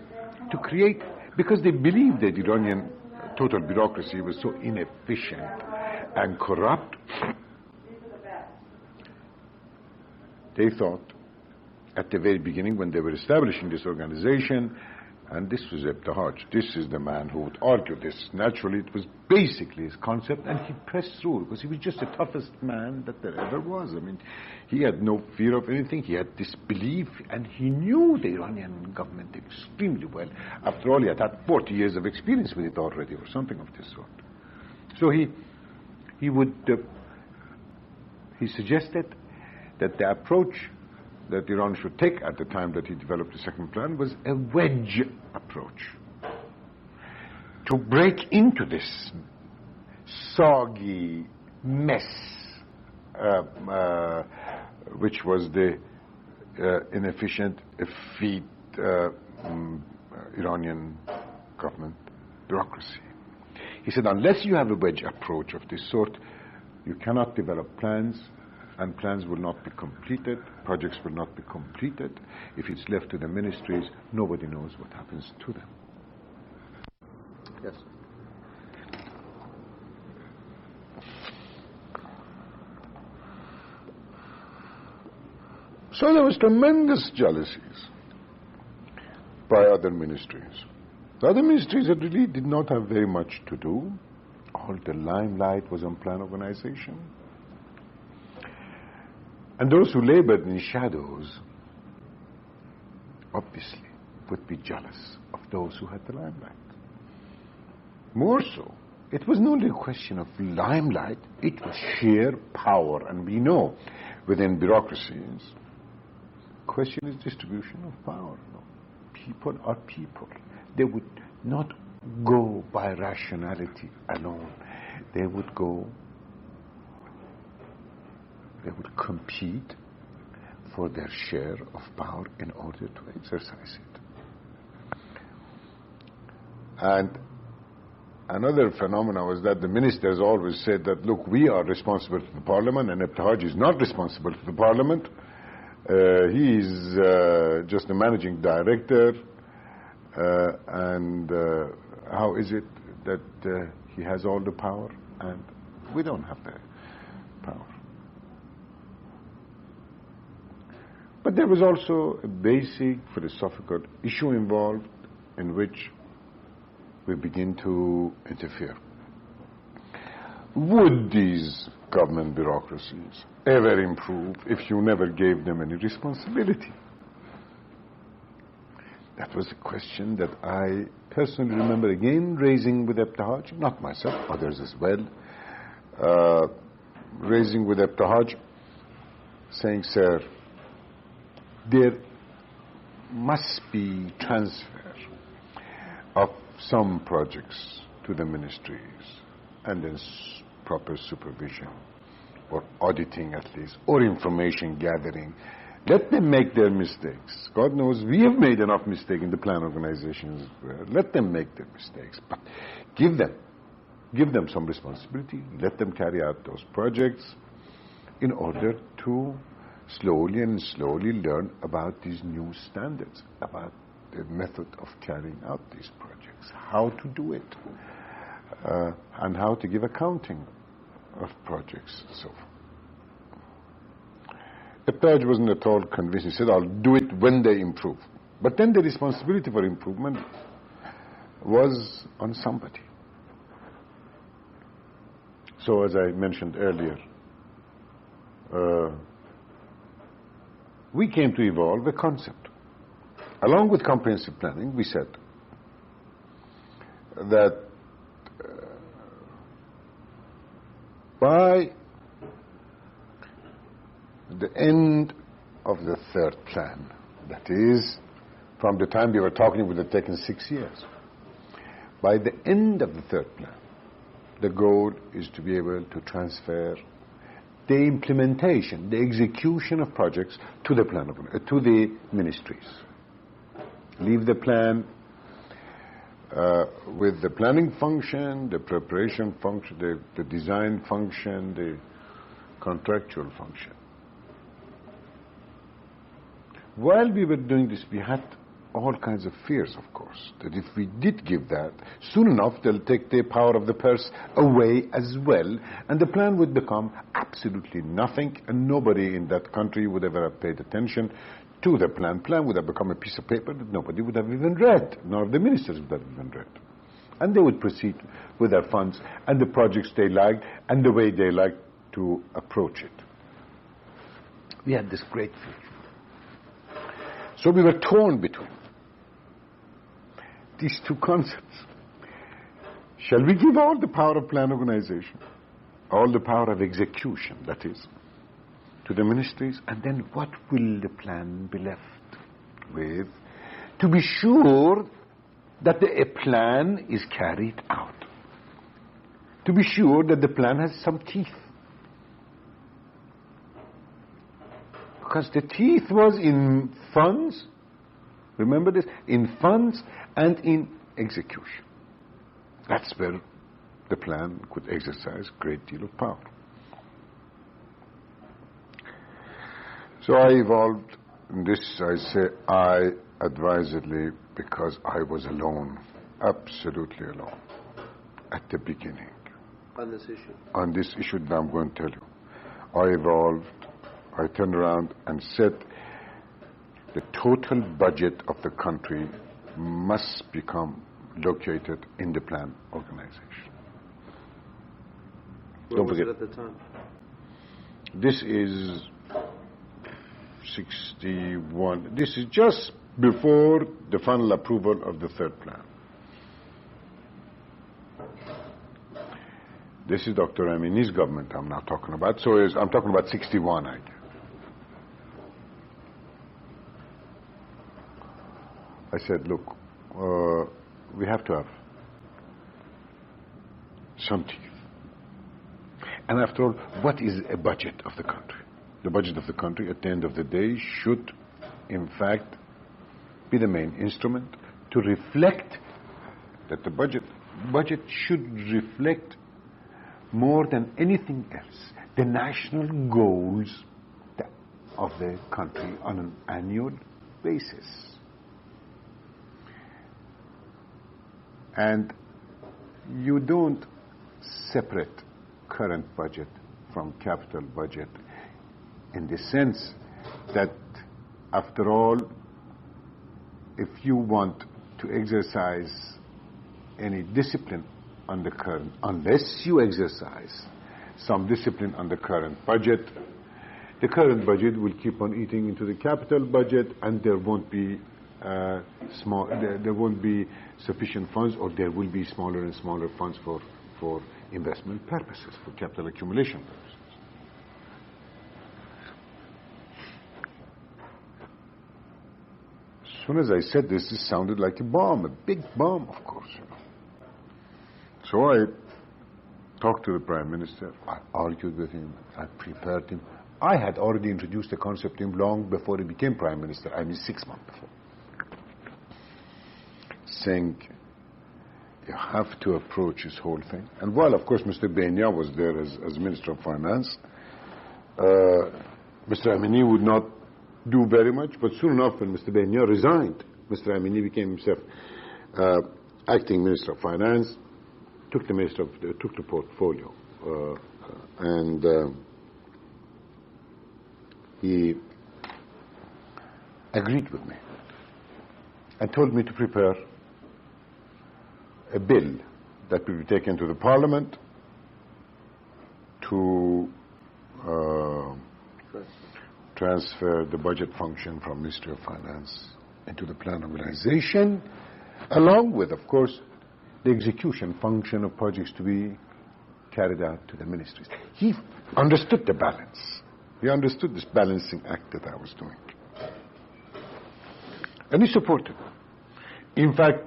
to create, because they believed that Iranian total bureaucracy was so inefficient and corrupt, they thought at the very beginning, when they were establishing this organization, And this was Ibtihaj. This is the man who would argue this. Naturally, it was basically his concept, and he pressed through because he was just the toughest man that there ever was. I mean, he had no fear of anything. He had this belief, and he knew the Iranian government extremely well. After all, he had had 40 years of experience with it already, or something of this sort. So he suggested that the approach that Iran should take at the time that he developed the second plan was a wedge approach. To break into this soggy mess, which was the inefficient, effete Iranian government bureaucracy. He said, unless you have a wedge approach of this sort, you cannot develop plans, and plans will not be completed, projects will not be completed. If it's left to the ministries, nobody knows what happens to them. Yes. So there was tremendous jealousies by other ministries. The other ministries really did not have very much to do. All the limelight was on plan organization. And those who labored in shadows, obviously, would be jealous of those who had the limelight. More so, it was not only a question of limelight, it was sheer power. And we know within bureaucracies, the question is distribution of power. No. People are people. They would not go by rationality alone. They would compete for their share of power in order to exercise it. And another phenomenon was that the ministers always said that, look, we are responsible to the parliament, and Ibtihaj is not responsible to the parliament. He is just the managing director, and how is it that he has all the power and we don't have the power? But there was also a basic philosophical issue involved in which we begin to interfere. Would these government bureaucracies ever improve if you never gave them any responsibility? That was a question that I personally remember again raising with Ibtihaj, not myself, others as well, raising with Ibtihaj, saying, sir, there must be transfer of some projects to the ministries and then proper supervision or auditing at least, or information gathering. Let them make their mistakes. God knows we have made enough mistakes in the plan organizations. Let them make their mistakes, but give them some responsibility. Let them carry out those projects in order to slowly learn about these new standards, about the method of carrying out these projects, how to do it, and how to give accounting of projects and so forth. Ibtihaj wasn't at all convinced. He said, I'll do it when they improve. But then the responsibility for improvement was on somebody. So as I mentioned earlier, we came to evolve a concept. Along with comprehensive planning, we said that by the end of the third plan, that is, from the time we were talking, it would have taken 6 years. By the end of the third plan, the goal is to be able to transfer the implementation, the execution of projects to the plan, to the ministries. Leave the plan with the planning function, the preparation function, the design function, the contractual function. While we were doing this, we had all kinds of fears, of course, that if we did give that, soon enough they'll take the power of the purse away as well, and the plan would become absolutely nothing, and nobody in that country would ever have paid attention to the plan. Plan would have become a piece of paper that nobody would have even read, nor the ministers would have even read. And they would proceed with their funds and the projects they liked and the way they liked to approach it. We had this great future. So we were torn between these two concepts. Shall we give all the power of plan organization, all the power of execution, that is, to the ministries, and then what will the plan be left with to be sure that a plan is carried out, to be sure that the plan has some teeth? Because the teeth was in funds, remember this, in funds and in execution. That's where the plan could exercise a great deal of power. So I evolved in this, I say I advisedly, because I was alone, absolutely alone, at the beginning. On this issue? On this issue that I'm going to tell you. I evolved, I turned around and said the total budget of the country must become located in the plan organization. What was it at the time? This is 61. This is just before the final approval of the third plan. This is Dr. Amini's government I'm now talking about. So I'm talking about 61, I guess. I said, look, we have to have some teeth. And after all, what is a budget of the country? The budget of the country, at the end of the day, should, in fact, be the main instrument to reflect that the budget should reflect more than anything else the national goals of the country on an annual basis. And you don't separate current budget from capital budget in the sense that, after all, if you want to exercise any discipline on the current, unless you exercise some discipline on the current budget, the current budget will keep on eating into the capital budget, and there won't be there won't be sufficient funds, or there will be smaller and smaller funds for investment purposes, for capital accumulation purposes. As soon as I said this sounded like a bomb, a big bomb, of course. You know. So I talked to the Prime Minister, I argued with him, I prepared him. I had already introduced the concept to him long before he became Prime Minister, I mean 6 months before. Saying, you have to approach this whole thing. And while, of course, Mr. Benya was there as Minister of Finance, Mr. Amini would not do very much, but soon enough, when Mr. Benya resigned, Mr. Amini became himself acting Minister of Finance, took the portfolio, and he agreed with me and told me to prepare a bill that will be taken to the Parliament to transfer the budget function from Ministry of Finance into the plan organization, along with, of course, the execution function of projects to be carried out to the ministries. He understood the balance. He understood this balancing act that I was doing. And he supported it. In fact,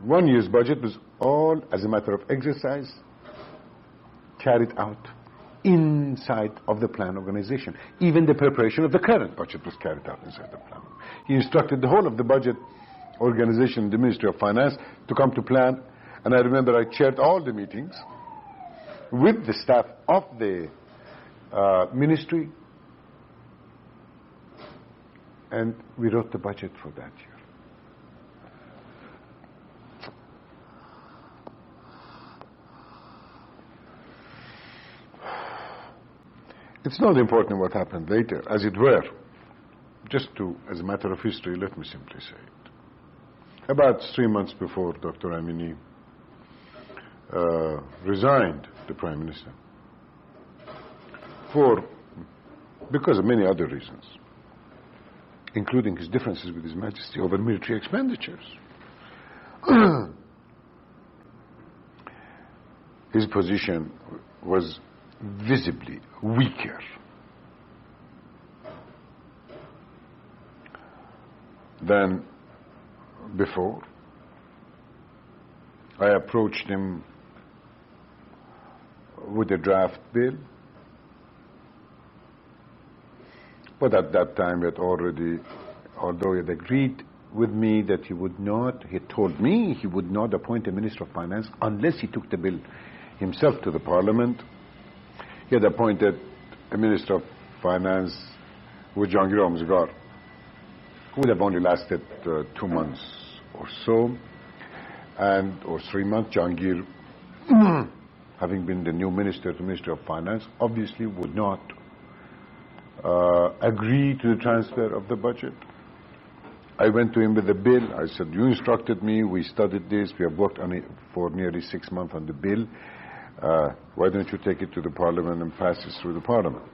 1 year's budget was all, as a matter of exercise, carried out inside of the plan organization. Even the preparation of the current budget was carried out inside the plan. He instructed the whole of the budget organization, the Ministry of Finance, to come to plan. And I remember I chaired all the meetings with the staff of the ministry, and we wrote the budget for that year. It's not important what happened later, as it were. just to, as a matter of history, let me simply say it. About 3 months before Dr. Amini resigned the Prime Minister, because of many other reasons, including his differences with His Majesty over military expenditures. His position was visibly weaker than before. I approached him with a draft bill, but at that time he had already, although he had agreed with me that he told me he would not appoint a Minister of Finance unless he took the bill himself to the Parliament. He had appointed a Minister of Finance with Jahangir Amuzgar, who would have only lasted 2 months or so, or 3 months. Jahangir, having been the new Minister to the Ministry of Finance, obviously would not agree to the transfer of the budget. I went to him with the bill. I said, you instructed me, we studied this, we have worked on it for nearly 6 months on the bill. Why don't you take it to the Parliament and pass it through the Parliament?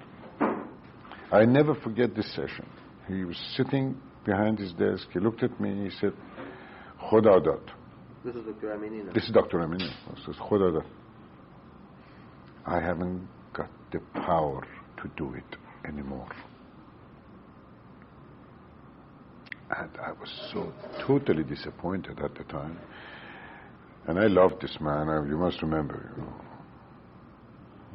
I never forget this session. He was sitting behind his desk, he looked at me, he said, Khudadad. This is Dr. Amini. This is Dr. Amini. He says, Khudadad, I haven't got the power to do it anymore. And I was so totally disappointed at the time. And I loved this man. You must remember,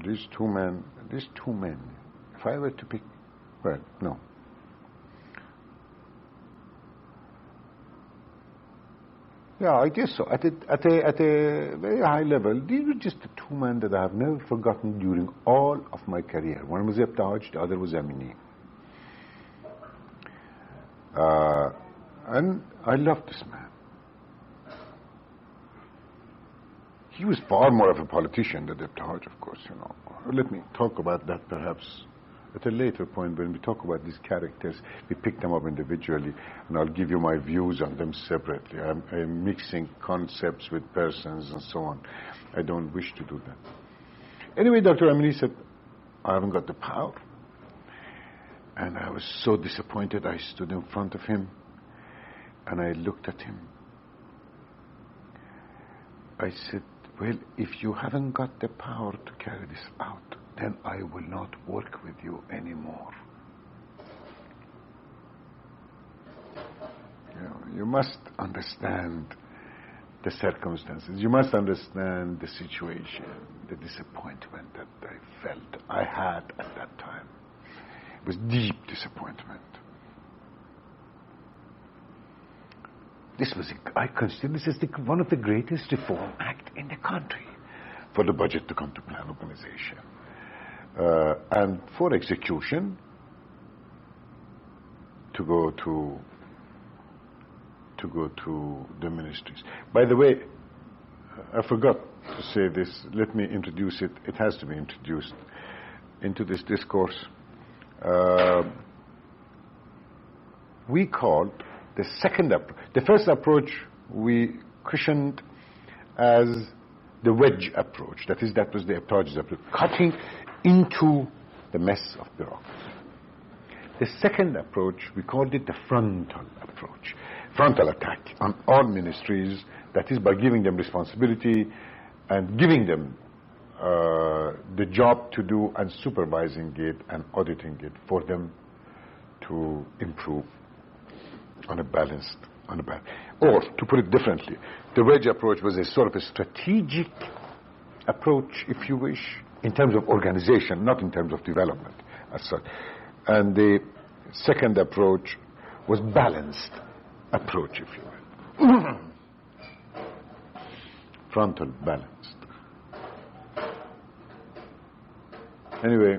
these two men, if I were to pick, well, no. Yeah, I guess so. At a very high level, these were just the two men that I have never forgotten during all of my career. One was Ebtahaj, the other was Amini. And I loved this man. He was far more of a politician than Ebtahaj, of course, Let me talk about that perhaps at a later point when we talk about these characters. We pick them up individually, and I'll give you my views on them separately. I'm mixing concepts with persons and so on. I don't wish to do that. Anyway, Dr. Amini said, I haven't got the power. And I was so disappointed. I stood in front of him and I looked at him. I said, well, if you haven't got the power to carry this out, then I will not work with you anymore. You must understand the circumstances. You must understand the situation, the disappointment that I felt I had at that time. It was deep disappointment. I consider this as one of the greatest reform acts in the country, for the budget to come to plan organization and for execution to go to the ministries. By the way, I forgot to say this. Let me introduce it. It has to be introduced into this discourse. We called the first approach we cushioned as the wedge approach. That was the Ebtahaj's approach, cutting into the mess of bureaucracy. The second approach, we called it the frontal approach. Frontal attack on all ministries, that is by giving them responsibility and giving them the job to do and supervising it and auditing it for them to improve on a balanced. Or, to put it differently, the wedge approach was a sort of a strategic approach, if you wish, in terms of organization, not in terms of development as such. And the second approach was balanced approach, if you will. Frontal balanced. Anyway,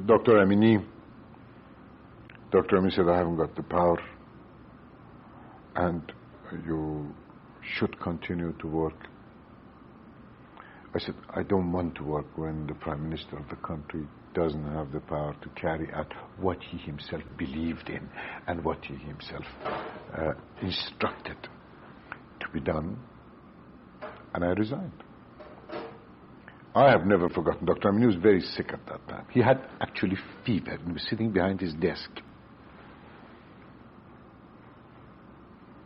Dr. Amini said, I haven't got the power and you should continue to work I said, I don't want to work when the Prime Minister of the country doesn't have the power to carry out what he himself believed in and what he himself instructed to be done. And I resigned. I have never forgotten Dr. Amin. He was very sick at that time. He had actually fever and was sitting behind his desk.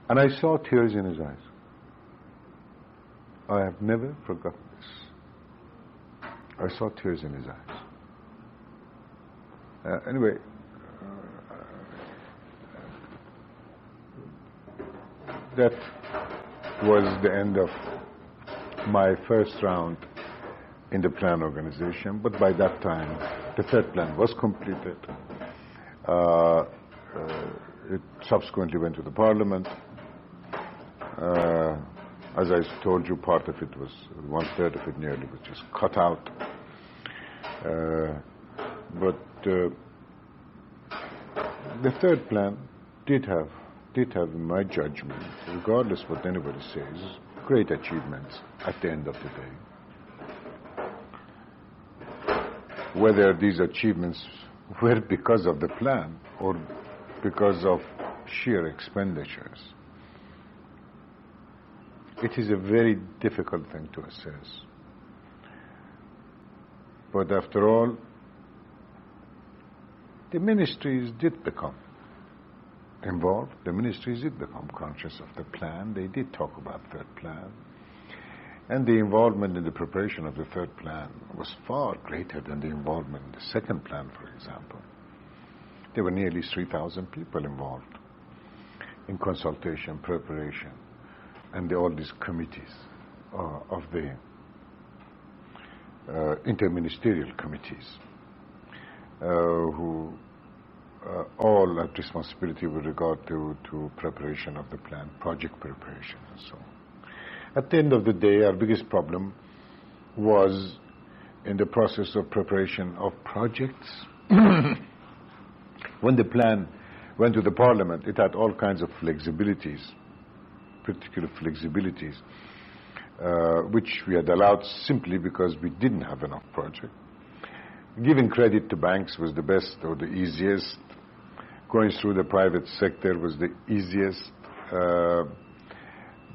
And I saw tears in his eyes. I have never forgotten this. I saw tears in his eyes. Anyway, that was the end of my first round in the plan organization, but by that time the third plan was completed. It subsequently went to the parliament. As I told you, part of it was, 1/3 of it nearly was just cut out. But the third plan did have, in my judgment, regardless what anybody says, great achievements at the end of the day. Whether these achievements were because of the plan or because of sheer expenditures, it is a very difficult thing to assess. But after all, the ministries did become involved. The ministries did become conscious of the plan. They did talk about third plan. And the involvement in the preparation of the third plan was far greater than the involvement in the second plan, for example. There were nearly 3,000 people involved in consultation, preparation, and all these committees of the interministerial committees who all had responsibility with regard to preparation of the plan, project preparation and so on. At the end of the day, our biggest problem was in the process of preparation of projects. When the plan went to the parliament, it had all kinds of flexibilities, particular flexibilities, which we had allowed simply because we didn't have enough project. Giving credit to banks was the best or the easiest. Going through the private sector was the easiest.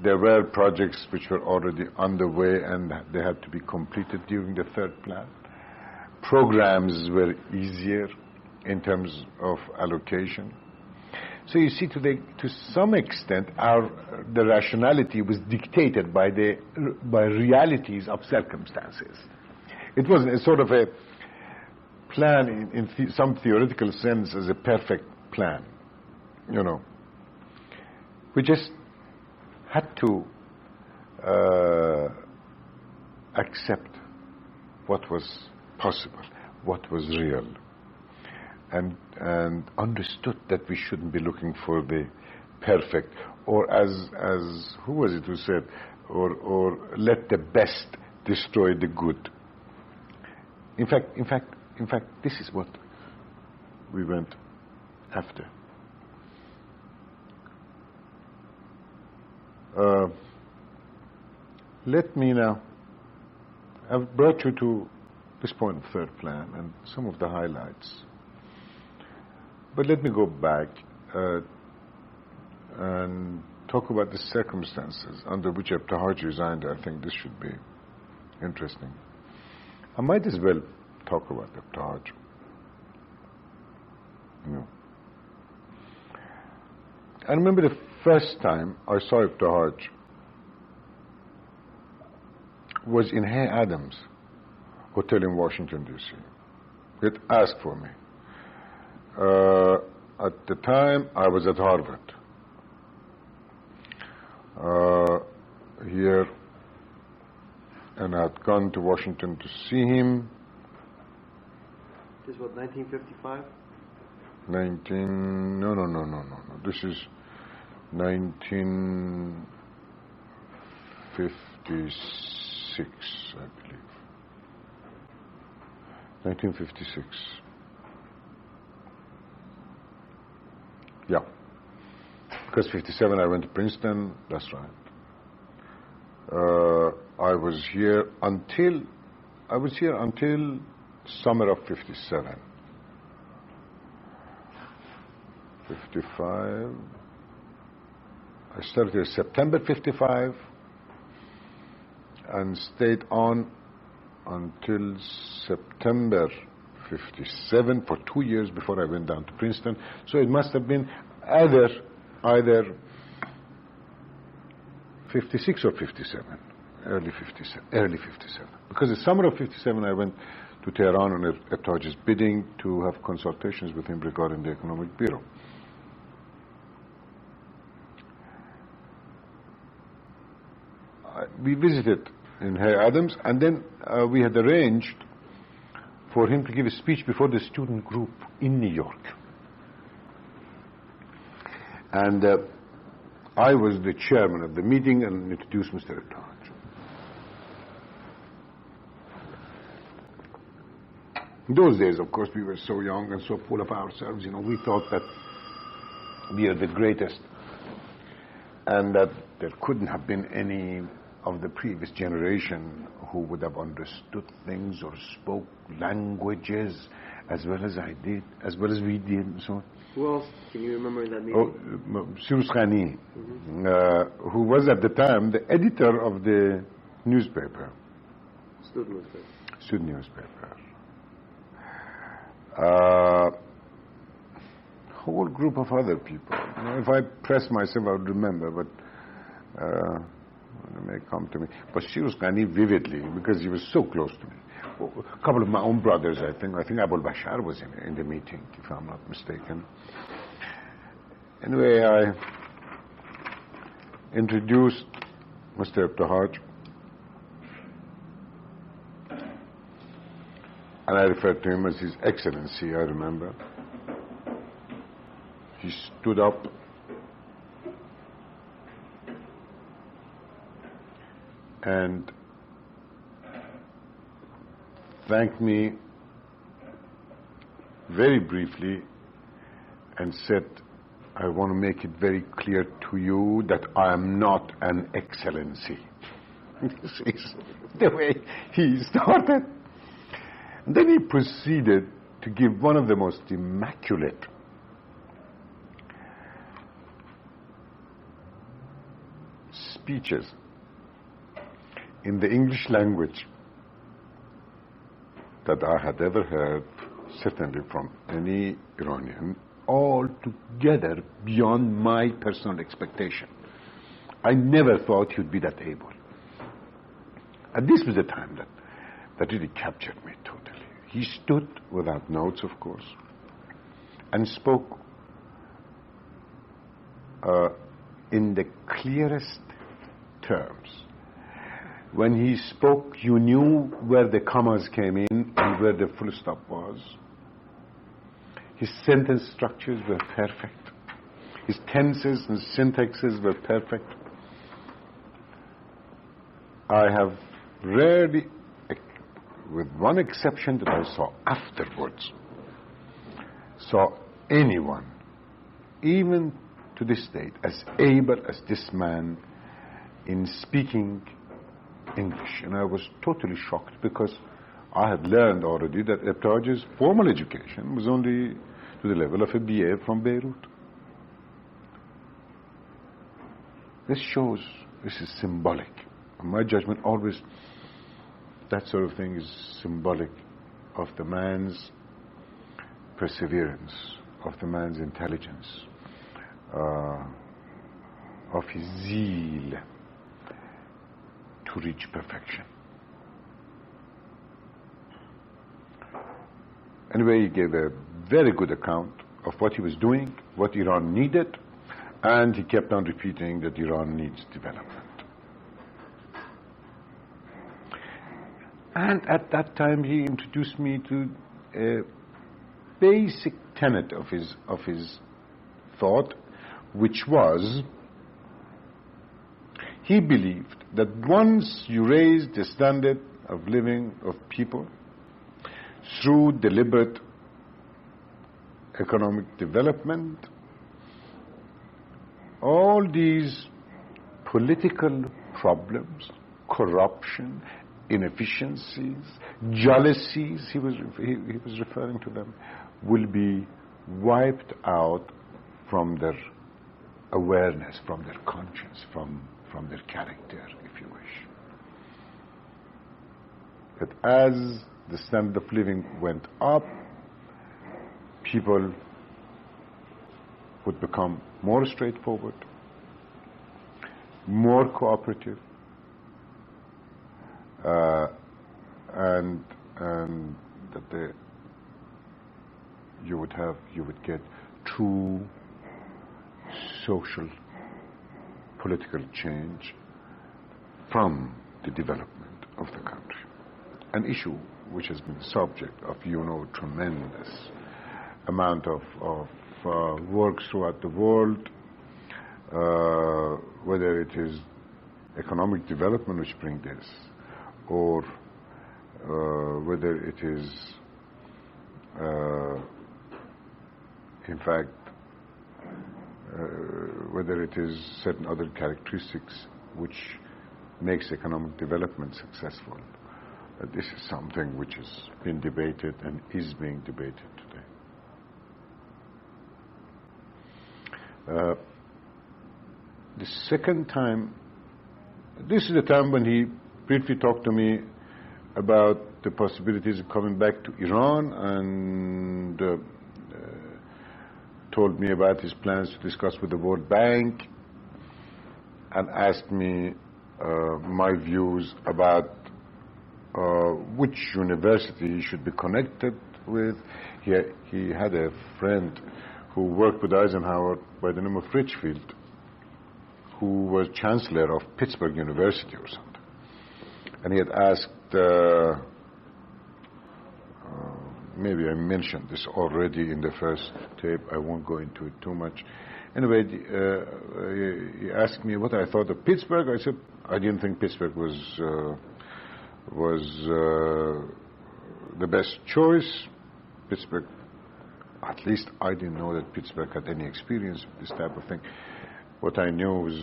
There were projects which were already underway and they had to be completed during the third plan. Programs were easier in terms of allocation. So you see, to some extent, the rationality was dictated by realities of circumstances. It wasn't a sort of a plan in some theoretical sense as a perfect plan, you know. We just had to accept what was possible, what was real, and understood that we shouldn't be looking for the perfect, or as who was it who said, or let the best destroy the good. In fact, this is what we went after. Let me now, I've brought you to this point of third plan and some of the highlights. But let me go back and talk about the circumstances under which Ibtihaj resigned. I think this should be interesting. I might as well talk about Ibtihaj. No. I remember the first time I saw Ibtihaj was in Hay Adams Hotel in Washington, D.C. He had asked for me. At the time, I was at Harvard. Here, and I had gone to Washington to see him. This was 1955? No. This is 1956, I believe. 1956. Yeah. Because 57 I went to Princeton, that's right. I was here until summer of 57. 55. I started here September 55 and stayed on until September 57 for 2 years before I went down to Princeton. So it must have been either 56 or 57, early 57. Because the summer of 57 I went to Tehran on Ebtaj's bidding to have consultations with him regarding the Economic Bureau. We visited in Hay Adams, and then we had arranged for him to give a speech before the student group in New York. And I was the chairman of the meeting and introduced Mr. Ebtaj. In those days, of course, we were so young and so full of ourselves, we thought that we are the greatest and that there couldn't have been any of the previous generation who would have understood things or spoke languages as well as I did, as well as we did, and so on. Who else can you remember in that meeting? Cyrus Ghani, who was at the time the editor of the newspaper. Student newspaper. A whole group of other people. If I press myself, I would remember, but it may come to me. But Cyrus Ghani vividly, because he was so close to me. A couple of my own brothers, I think Abul Bashar was in the meeting, if I'm not mistaken. Anyway, I introduced Mr. Ebtaj, and I referred to him as His Excellency, I remember. He stood up and thanked me very briefly and said, I want to make it very clear to you that I am not an excellency. This is the way he started. And then he proceeded to give one of the most immaculate speeches in the English language that I had ever heard, certainly from any Iranian, altogether beyond my personal expectation. I never thought he would be that able. And this was the time that really captured me totally. He stood without notes, of course, and spoke in the clearest terms. When he spoke, you knew where the commas came in and where the full stop was. His sentence structures were perfect. His tenses and syntaxes were perfect. I have rarely, with one exception that I saw afterwards, saw anyone, even to this date, as able as this man in speaking English. And I was totally shocked because I had learned already that Ebtaj's formal education was only to the level of a BA from Beirut. This shows, this is symbolic. In my judgment, always that sort of thing is symbolic of the man's perseverance, of the man's intelligence, of his zeal to reach perfection. Anyway, he gave a very good account of what he was doing, what Iran needed, and he kept on repeating that Iran needs development. And at that time, he introduced me to a basic tenet of his thought, which was, he believed that once you raise the standard of living of people through deliberate economic development, all these political problems, corruption, inefficiencies, jealousies, he was referring to them, will be wiped out from their awareness, from their conscience, from their character, if you wish. That as the standard of living went up, people would become more straightforward, more cooperative, and that you would get true social, political change from the development of the country. An issue which has been the subject of, tremendous amount of work throughout the world, whether it is economic development which bring this, or whether it is, in fact, whether it is certain other characteristics which makes economic development successful. This is something which has been debated and is being debated today. The second time, this is the time when he briefly talked to me about the possibilities of coming back to Iran, and told me about his plans to discuss with the World Bank, and asked me my views about which university he should be connected with. He had a friend who worked with Eisenhower by the name of Richfield, who was chancellor of Pittsburgh University or something. And he had asked, maybe I mentioned this already in the first tape, I won't go into it too much. Anyway, he asked me what I thought of Pittsburgh. I said I didn't think Pittsburgh was the best choice. Pittsburgh, at least I didn't know that Pittsburgh had any experience with this type of thing. What I knew was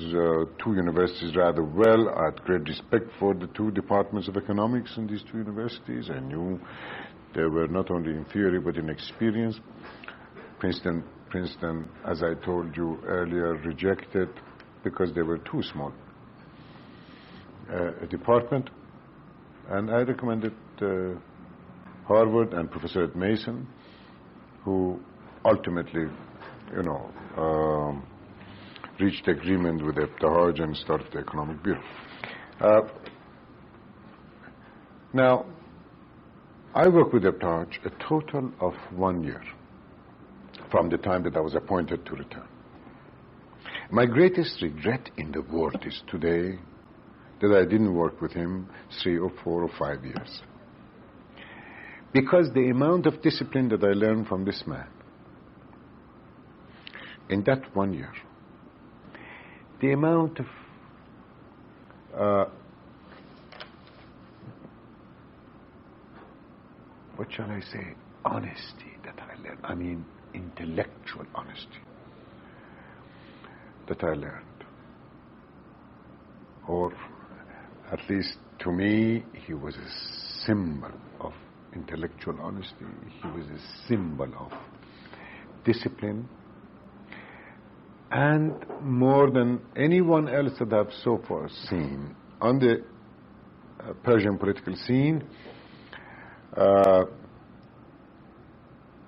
two universities rather well. I had great respect for the two departments of economics in these two universities. I knew they were not only in theory but in experience. Princeton, as I told you earlier, rejected because they were too small a department. And I recommended Harvard and Professor Ed Mason, who ultimately, reached agreement with Ibtihaj and started the Economic Bureau. Now, I worked with Ibtihaj a total of 1 year from the time that I was appointed to return. My greatest regret in the world is today that I didn't work with him 3 or 4 or 5 years. Because the amount of discipline that I learned from this man in that 1 year, the amount of, what shall I say, honesty that I learned, I mean intellectual honesty that I learned, or at least to me, he was a symbol of intellectual honesty. He was a symbol of discipline. And more than anyone else that I've so far seen on the Persian political scene,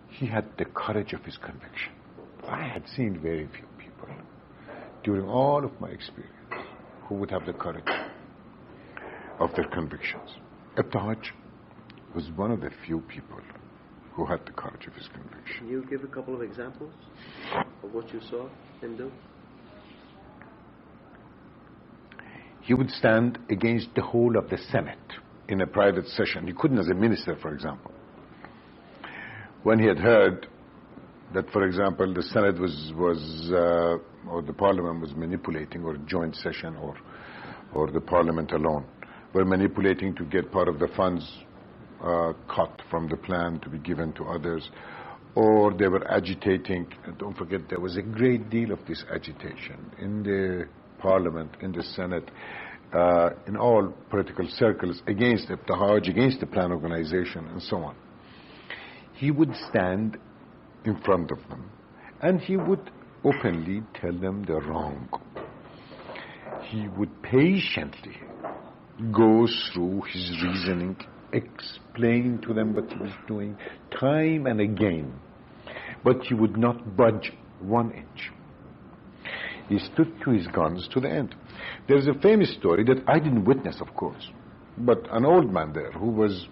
he had the courage of his conviction. I had seen very few people during all of my experience who would have the courage of their convictions. Ibtihaj was one of the few people who had the courage of his conviction. Can you give a couple of examples of what you saw him do? He would stand against the whole of the Senate in a private session. He couldn't as a minister, for example. When he had heard that, for example, the Senate or the Parliament was manipulating, or joint session, or the Parliament alone were manipulating to get part of the funds cut from the plan to be given to others, or they were agitating. And don't forget, there was a great deal of this agitation in the Parliament, in the Senate, in all political circles against Ibtihaj, against the plan organization, and so on. He would stand in front of them, and he would openly tell them they're wrong. He would patiently go through his reasoning, explain to them what he was doing time and again, but he would not budge 1 inch. He stood to his guns to the end. There's a famous story that I didn't witness, of course, but an old man there who was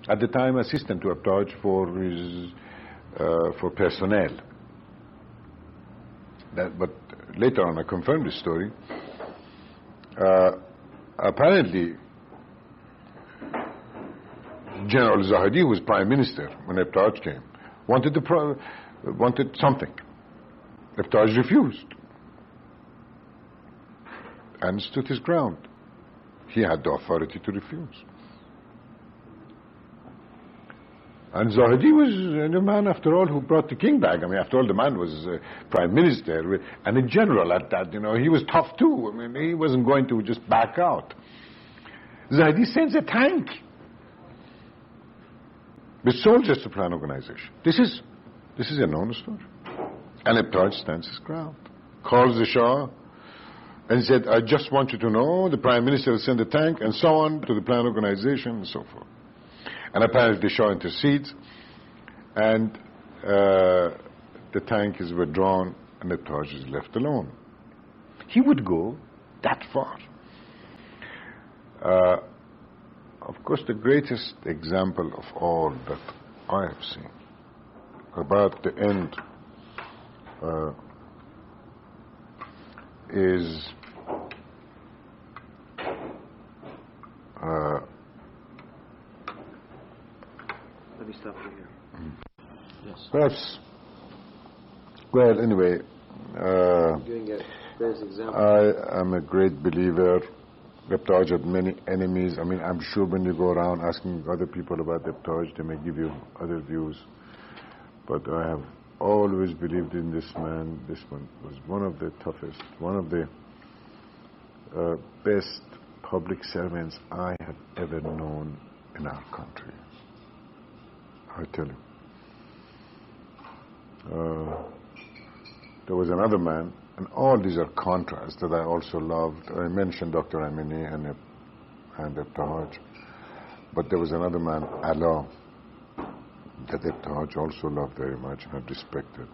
at the time assistant to Ibtihaj for personnel. But later on I confirmed this story. Apparently General Zahedi, who was prime minister when Ibtihaj came, wanted something. Ibtihaj refused and stood his ground. He had the authority to refuse. And Zahedi was the man, after all, who brought the king back. I mean, after all, the man was prime minister and a general at that. You know, he was tough too. I mean, he wasn't going to just back out. Zahedi sends a tank with soldiers to plan organization. This is a known story. And Ibtihaj stands his ground, calls the Shah, and said, I just want you to know the prime minister will send a tank and so on to the plan organization and so forth. And apparently the Shah intercedes, and the tank is withdrawn and Ibtihaj is left alone. He would go that far. Of course, the greatest example of all that I have seen about the end is let me stop you here. Yes. Perhaps, well, anyway, Doing a best example. I am a great believer. Ibtihaj had many enemies. I mean, I'm sure when you go around asking other people about Ibtihaj, they may give you other views. But I have always believed in this man. This one was one of the toughest, one of the best public servants I have ever known in our country. I tell you. There was another man, and all these are contrasts that I also loved. I mentioned Dr. Amini and Ibtihaj, but there was another man, Allah, that Ibtihaj also loved very much and had respected.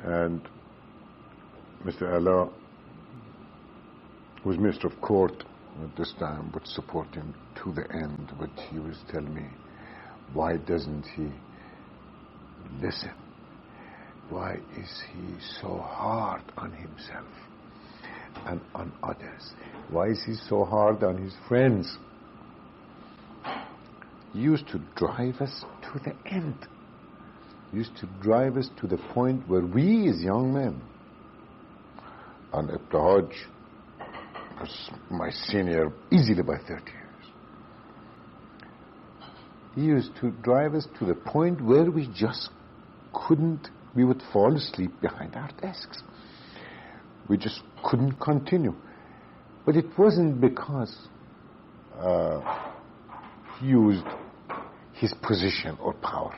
And Mr. Allah, who was Minister of Court at this time, would support him to the end, but he was telling me, why doesn't he listen? Why is he so hard on himself and on others? Why is he so hard on his friends? He used to drive us to the end. He used to drive us to the point where we as young men, and Ibtihaj was my senior easily by 30 years. He used to drive us to the point where we just couldn't, we would fall asleep behind our desks. We just couldn't continue. But it wasn't because he used his position or power.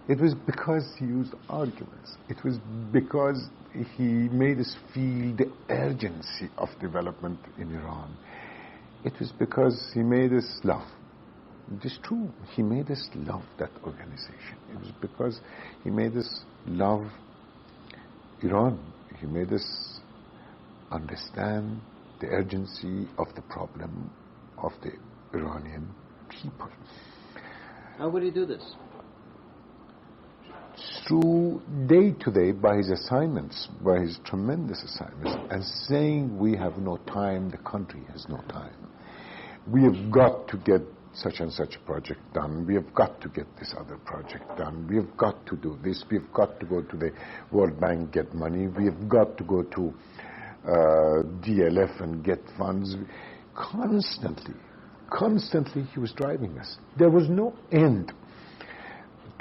It was because he used arguments. It was because he made us feel the urgency of development in Iran. It was because he made us love. It is true. He made us love that organization. It was because he made us love Iran. He made us understand the urgency of the problem of the Iranian people. How would he do this? Through day to day, by his assignments, by his tremendous assignments, and saying we have no time, the country has no time. We have got to get such and such a project done. We have got to get this other project done. We have got to do this. We have got to go to the World Bank, get money. We have got to go to DLF and get funds. Constantly he was driving us. There was no end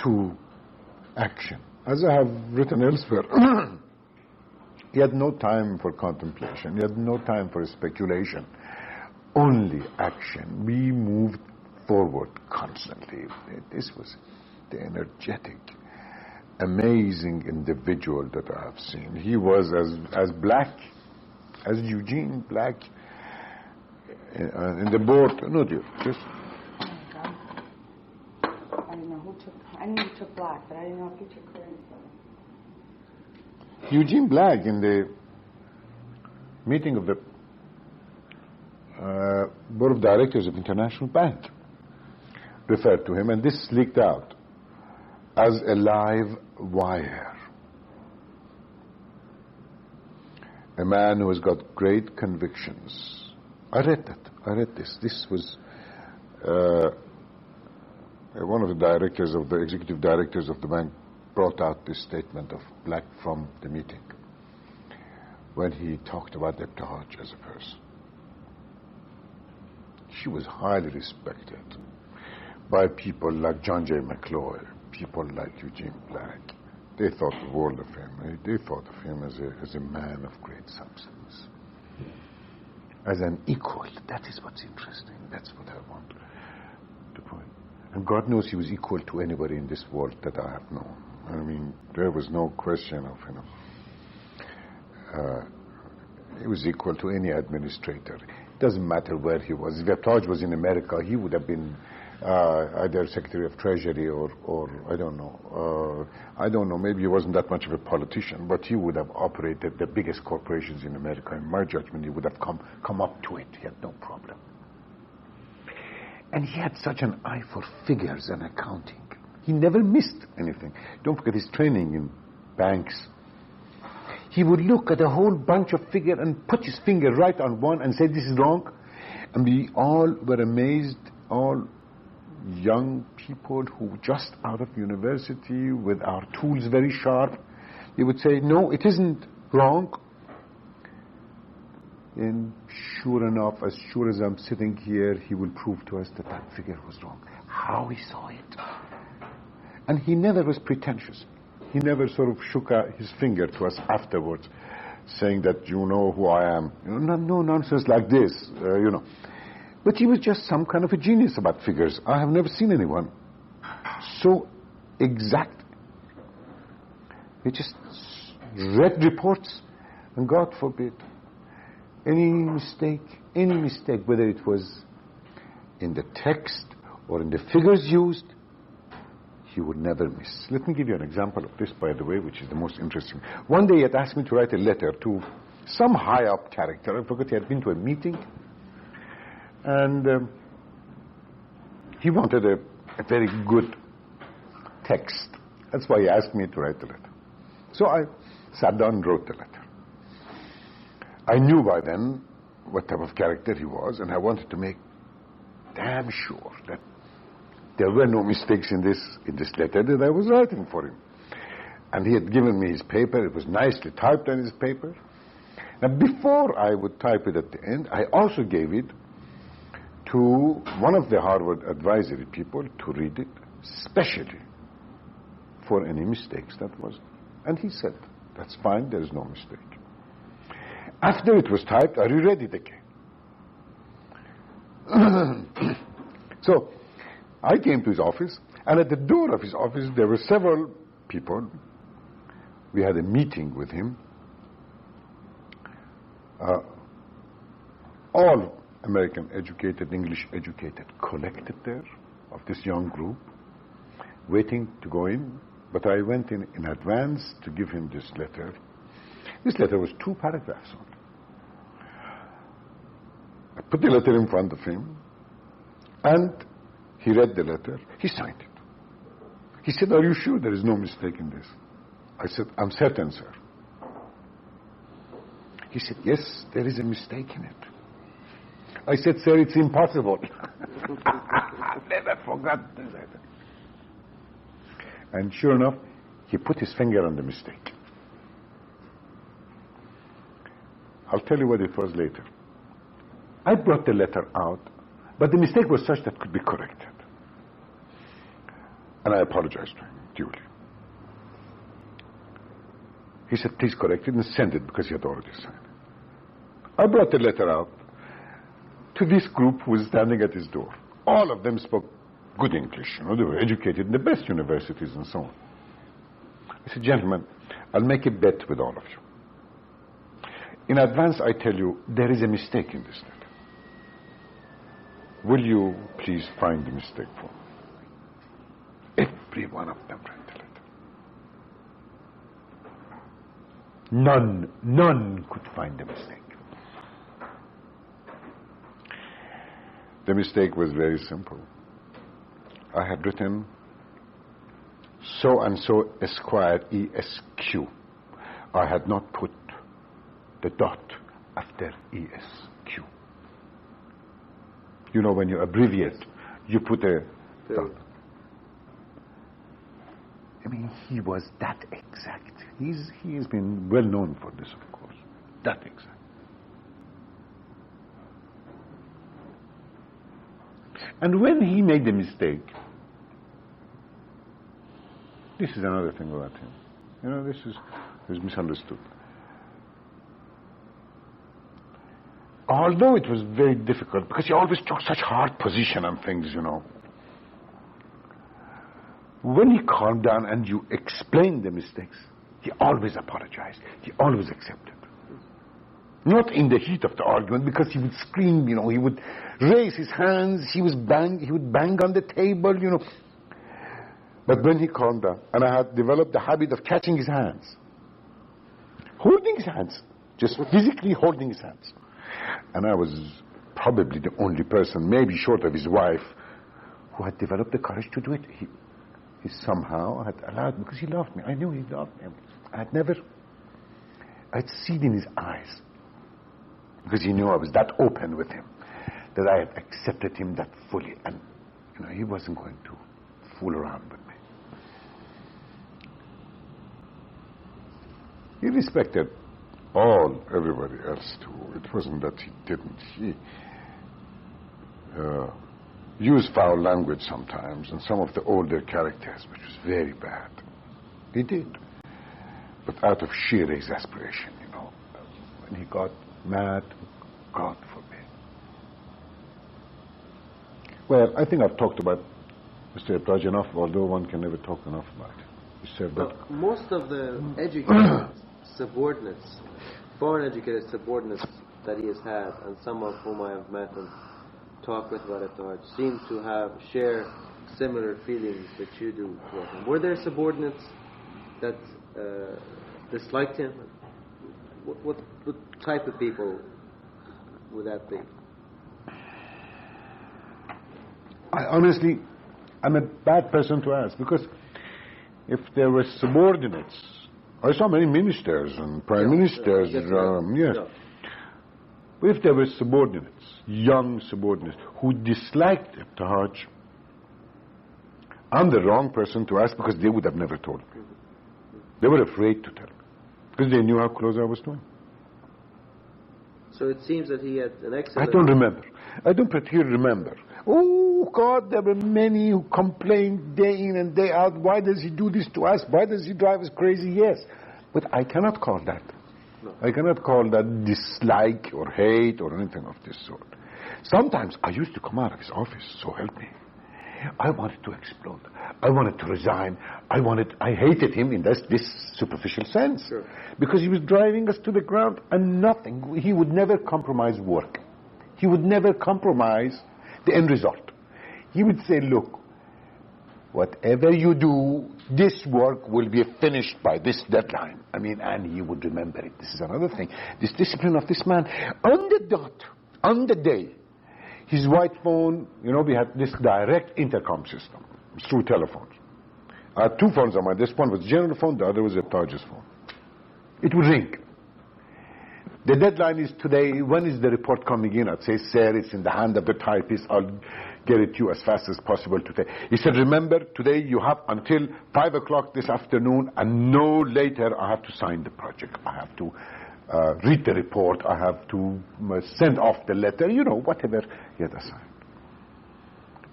to action. As I have written elsewhere, He had no time for contemplation. He had no time for speculation. Only action. We moved forward constantly. This was the energetic, amazing individual that I have seen. He was as black as Eugene Black in the board. No, dear, just. I didn't know who took. I knew you took Black, but I didn't know if you took clear. Eugene Black in the meeting of the board of directors of International Bank referred to him, and this leaked out as a live wire. A man who has got great convictions. I read that. I read this. This was one of the directors of the executive directors of the bank brought out this statement of Black from the meeting when he talked about Ibtihaj as a person. She was highly respected by people like John J. McCloy, people like Eugene Black. They thought the world of him. They thought of him as a man of great substance, as an equal. That is what's interesting. That's what I want to point. And God knows he was equal to anybody in this world that I have known. I mean, there was no question of, he was equal to any administrator. It doesn't matter where he was. If Ibtihaj was in America, he would have been either Secretary of Treasury or I don't know, maybe he wasn't that much of a politician, but he would have operated the biggest corporations in America. In my judgment, he would have come up to it. He had no problem. And he had such an eye for figures and accounting. He never missed anything. Don't forget his training in banks. He would look at a whole bunch of figures and put his finger right on one and say, this is wrong. And we all were amazed, all young people who just out of university with our tools very sharp. They would say, no, it isn't wrong. And sure enough, as sure as I'm sitting here, he will prove to us that that figure was wrong. How he saw it. And he never was pretentious. He never sort of shook his finger to us afterwards, saying that you know who I am. No nonsense like this, But he was just some kind of a genius about figures. I have never seen anyone so exact. He just read reports, and God forbid, any mistake, whether it was in the text or in the figures used, he would never miss. Let me give you an example of this, by the way, which is the most interesting. One day he had asked me to write a letter to some high-up character. I forgot, he had been to a meeting, and he wanted a very good text. That's why he asked me to write the letter. So I sat down and wrote the letter. I knew by then what type of character he was, and I wanted to make damn sure that there were no mistakes in this letter that I was writing for him. And he had given me his paper. It was nicely typed on his paper. Now, before I would type it at the end, I also gave it to one of the Harvard advisory people to read it, specially for any mistakes that was. And he said, that's fine, there is no mistake. After it was typed, I reread it again. So I came to his office, and at the door of his office there were several people. We had a meeting with him. All American educated, English educated, collected there of this young group, waiting to go in. But I went in advance to give him this letter. This letter was 2 paragraphs only. I put the letter in front of him, and he read the letter. He signed it. He said, are you sure there is no mistake in this? I said, I'm certain, sir. He said, yes, there is a mistake in it. I said, sir, it's impossible. I never forgot this. And sure enough, he put his finger on the mistake. I'll tell you what it was later. I brought the letter out, but the mistake was such that could be corrected. And I apologized to him duly. He said, please correct it and send it because he had already signed it. I brought the letter out to this group who was standing at his door. All of them spoke good English. They were educated in the best universities and so on. I said, gentlemen, I'll make a bet with all of you. In advance, I tell you, there is a mistake in this letter. Will you please find the mistake for me? Every one of them read the letter. None could find the mistake. The mistake was very simple. I had written so and so Esquire ESQ. I had not put the dot after ESQ. You know, when you abbreviate, you put a dot. I mean, he was that exact. He has been well known for this, of course. That exact. And when he made the mistake, this is another thing about him. This is misunderstood. Although it was very difficult, because he always took such hard position on things, when he calmed down and you explained the mistakes, he always apologized. He always accepted. Not in the heat of the argument, because he would scream, he would raise his hands, he would bang on the table, But when he calmed down, and I had developed the habit of catching his hands, holding his hands, just physically holding his hands. And I was probably the only person, maybe short of his wife, who had developed the courage to do it. He somehow had allowed, because he loved me. I knew he loved me. I'd seen in his eyes, because he knew I was that open with him, that I had accepted him that fully. And, he wasn't going to fool around with me. He respected everybody else too. It wasn't that he didn't. He used foul language sometimes, and some of the older characters, which was very bad. He did. But out of sheer exasperation, when he got mad, God forbid. Well, I think I've talked about Mr. Ebraj enough, although one can never talk enough about it. He said that most of the educated subordinates, foreign educated subordinates that he has had, and some of whom I have met and talked with about it, seem to share similar feelings that you do toward him. Were there subordinates that disliked him? What type of people would that be? Honestly, I'm a bad person to ask, because if there were subordinates, I saw many ministers and prime ministers, yes. But if there were subordinates, young subordinates, who disliked Ebraj, I'm the wrong person to ask, because they would have never told me. They were afraid to tell me, because they knew how close I was to him. So it seems that he had an excellent... I don't remember. I don't particularly remember. Oh, God, there were many who complained day in and day out. Why does he do this to us? Why does he drive us crazy? Yes. But I cannot call that. No. I cannot call that dislike or hate or anything of this sort. Sometimes I used to come out of his office, so help me. I wanted to explode. I wanted to resign. I hated him in this superficial sense. Sure. Because he was driving us to the ground, and nothing. He would never compromise work. He would never compromise the end result. He would say, look, whatever you do, this work will be finished by this deadline. And he would remember it. This is another thing. This discipline of this man. On the dot, on the day, his white phone, we had this direct intercom system through telephones. I had two phones on my desk. One was the general phone, the other was Ebraj's phone. It would ring. The deadline is today. When is the report coming in? I'd say, sir, it's in the hand of the typist. I'll get it to you as fast as possible today. He said, remember, today you have until 5 o'clock this afternoon, and no later I have to sign the project. I have to read the report. I have to send off the letter, whatever he had assigned.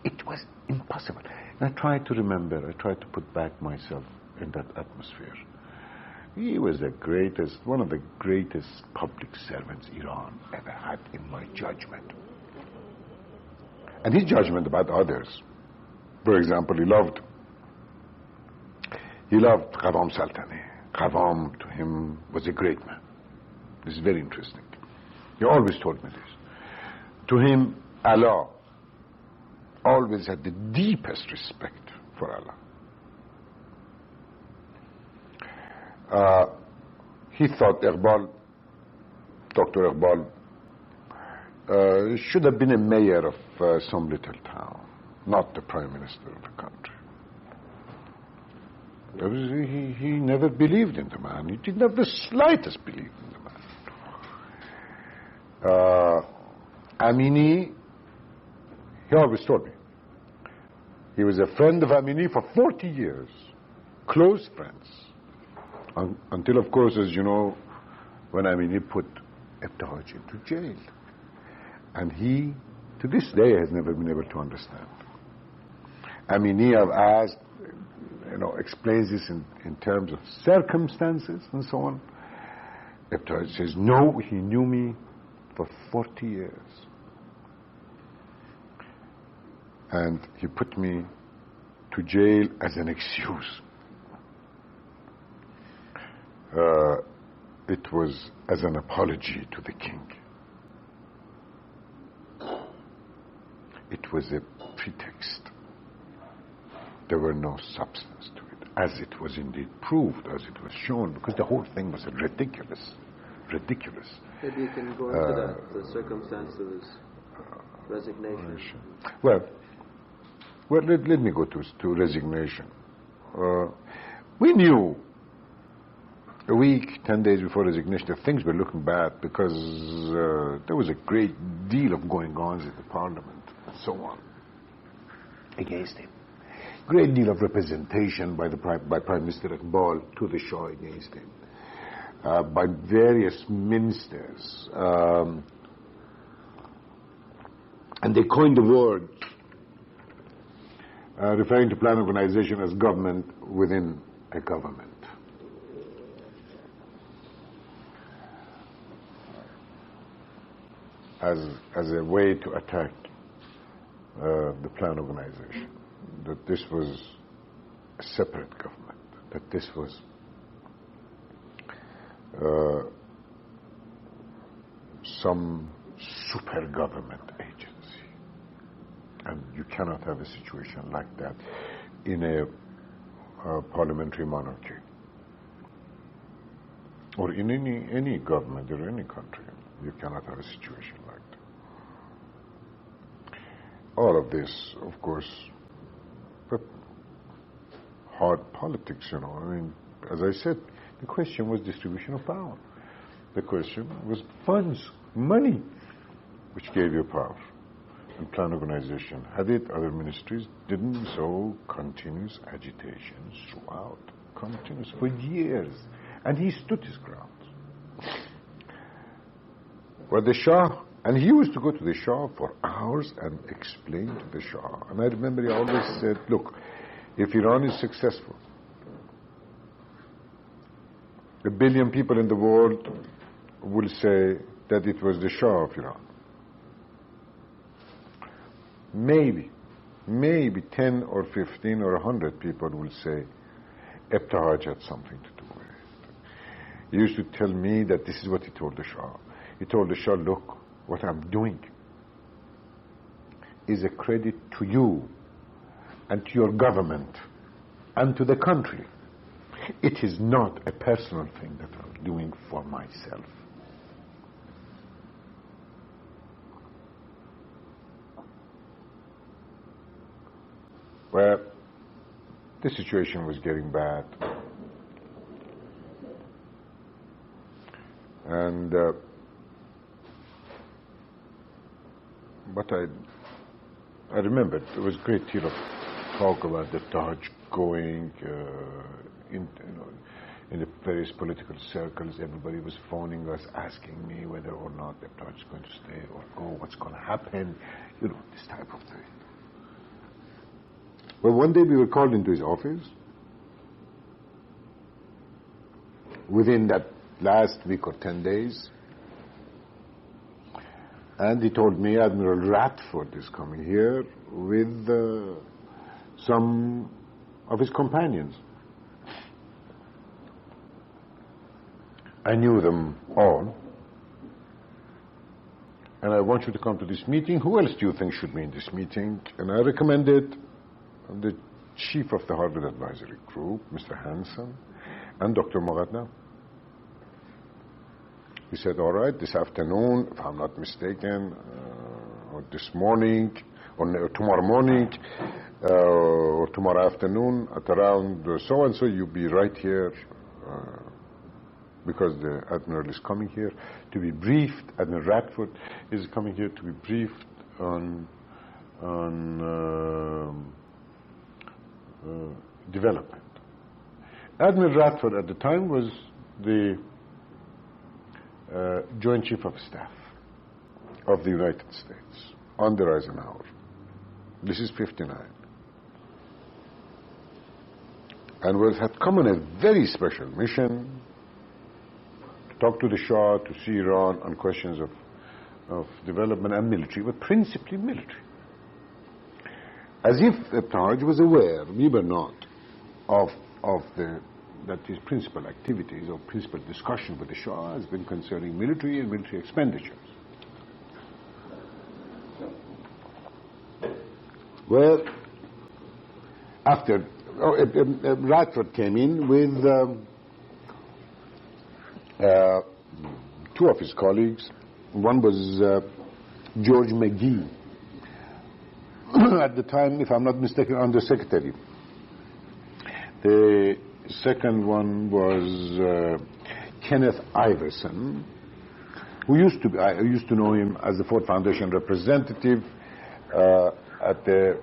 It was impossible. And I tried to remember. I tried to put back myself in that atmosphere. He was the greatest, one of the greatest public servants Iran ever had, in my judgment. And his judgment about others. For example, he loved Qavam Sultaneh. Qavam to him was a great man. This is very interesting. He always told me this. To him, Allah always had the deepest respect for Allah. He thought Dr. Iqbal should have been a mayor of some little town, not the prime minister of the country. He never believed in the man. He didn't have the slightest belief in the man. Amini, he always told me, he was a friend of Amini for 40 years, close friends. Until, of course, as you know, when Amini put Ibtihaj into jail. And he, to this day, has never been able to understand. Amini, I've asked, explains this in terms of circumstances and so on. Ibtihaj says, no, he knew me for 40 years. And he put me to jail as an excuse. It was as an apology to the king. It was a pretext. There were no substance to it, as it was indeed proved, as it was shown, because the whole thing was ridiculous. Maybe you can go into that, the circumstances, resignation. Well, let me go to resignation. We knew a week, 10 days before resignation, that things were looking bad because there was a great deal of going-ons in the parliament and so on against him. Great deal of representation by Prime Minister Iqbal to the Shah against him, by various ministers. And they coined the word, referring to plan organization as government within a government. As a way to attack the plan organization, that this was a separate government, that this was some super government agency, and you cannot have a situation like that in a parliamentary monarchy or in any government or any country. You cannot have a situation like that. All of this, of course, but hard politics, I mean, as I said, the question was distribution of power. The question was funds, money, which gave you power. And plan organization had it, other ministries didn't, so continuous agitation throughout, continuous, for years. And he stood his ground. But the Shah, and he used to go to the Shah for hours and explain to the Shah. And I remember he always said, look, if Iran is successful, 1 billion people in the world will say that it was the Shah of Iran. Maybe 10 or 15 or 100 people will say Ibtihaj had something to do with it. He used to tell me that this is what he told the Shah. He told the Shah, look, what I'm doing is a credit to you and to your government and to the country. It is not a personal thing that I'm doing for myself. Well, the situation was getting bad. And but I remember there was a great deal of talk about the Taj going in the various political circles. Everybody was phoning us, asking me whether or not the Taj is going to stay or go, what's going to happen, this type of thing. Well, one day we were called into his office, within that last week or 10 days. And he told me Admiral Radford is coming here with some of his companions. I knew them all. And I want you to come to this meeting. Who else do you think should be in this meeting? And I recommended the chief of the Harvard Advisory Group, Mr. Hansen, and Dr. Moghadam. He said, all right, this afternoon, if I'm not mistaken, or this morning, or tomorrow morning, or tomorrow afternoon, at around so-and-so, you'll be right here, because the Admiral is coming here to be briefed. Admiral Radford is coming here to be briefed on development. Admiral Radford at the time was the Joint Chief of Staff of the United States under Eisenhower. This is 59. And had come on a very special mission to talk to the Shah, to see Iran on questions of development and military, but principally military. As if Taj was aware, we were not, of that his principal activities or principal discussion with the Shah has been concerning military and military expenditures. Well, after Radford came in with two of his colleagues. One was George McGee, at the time, if I'm not mistaken, Undersecretary. The second one was Kenneth Iverson, who I used to know him as the Ford Foundation representative at the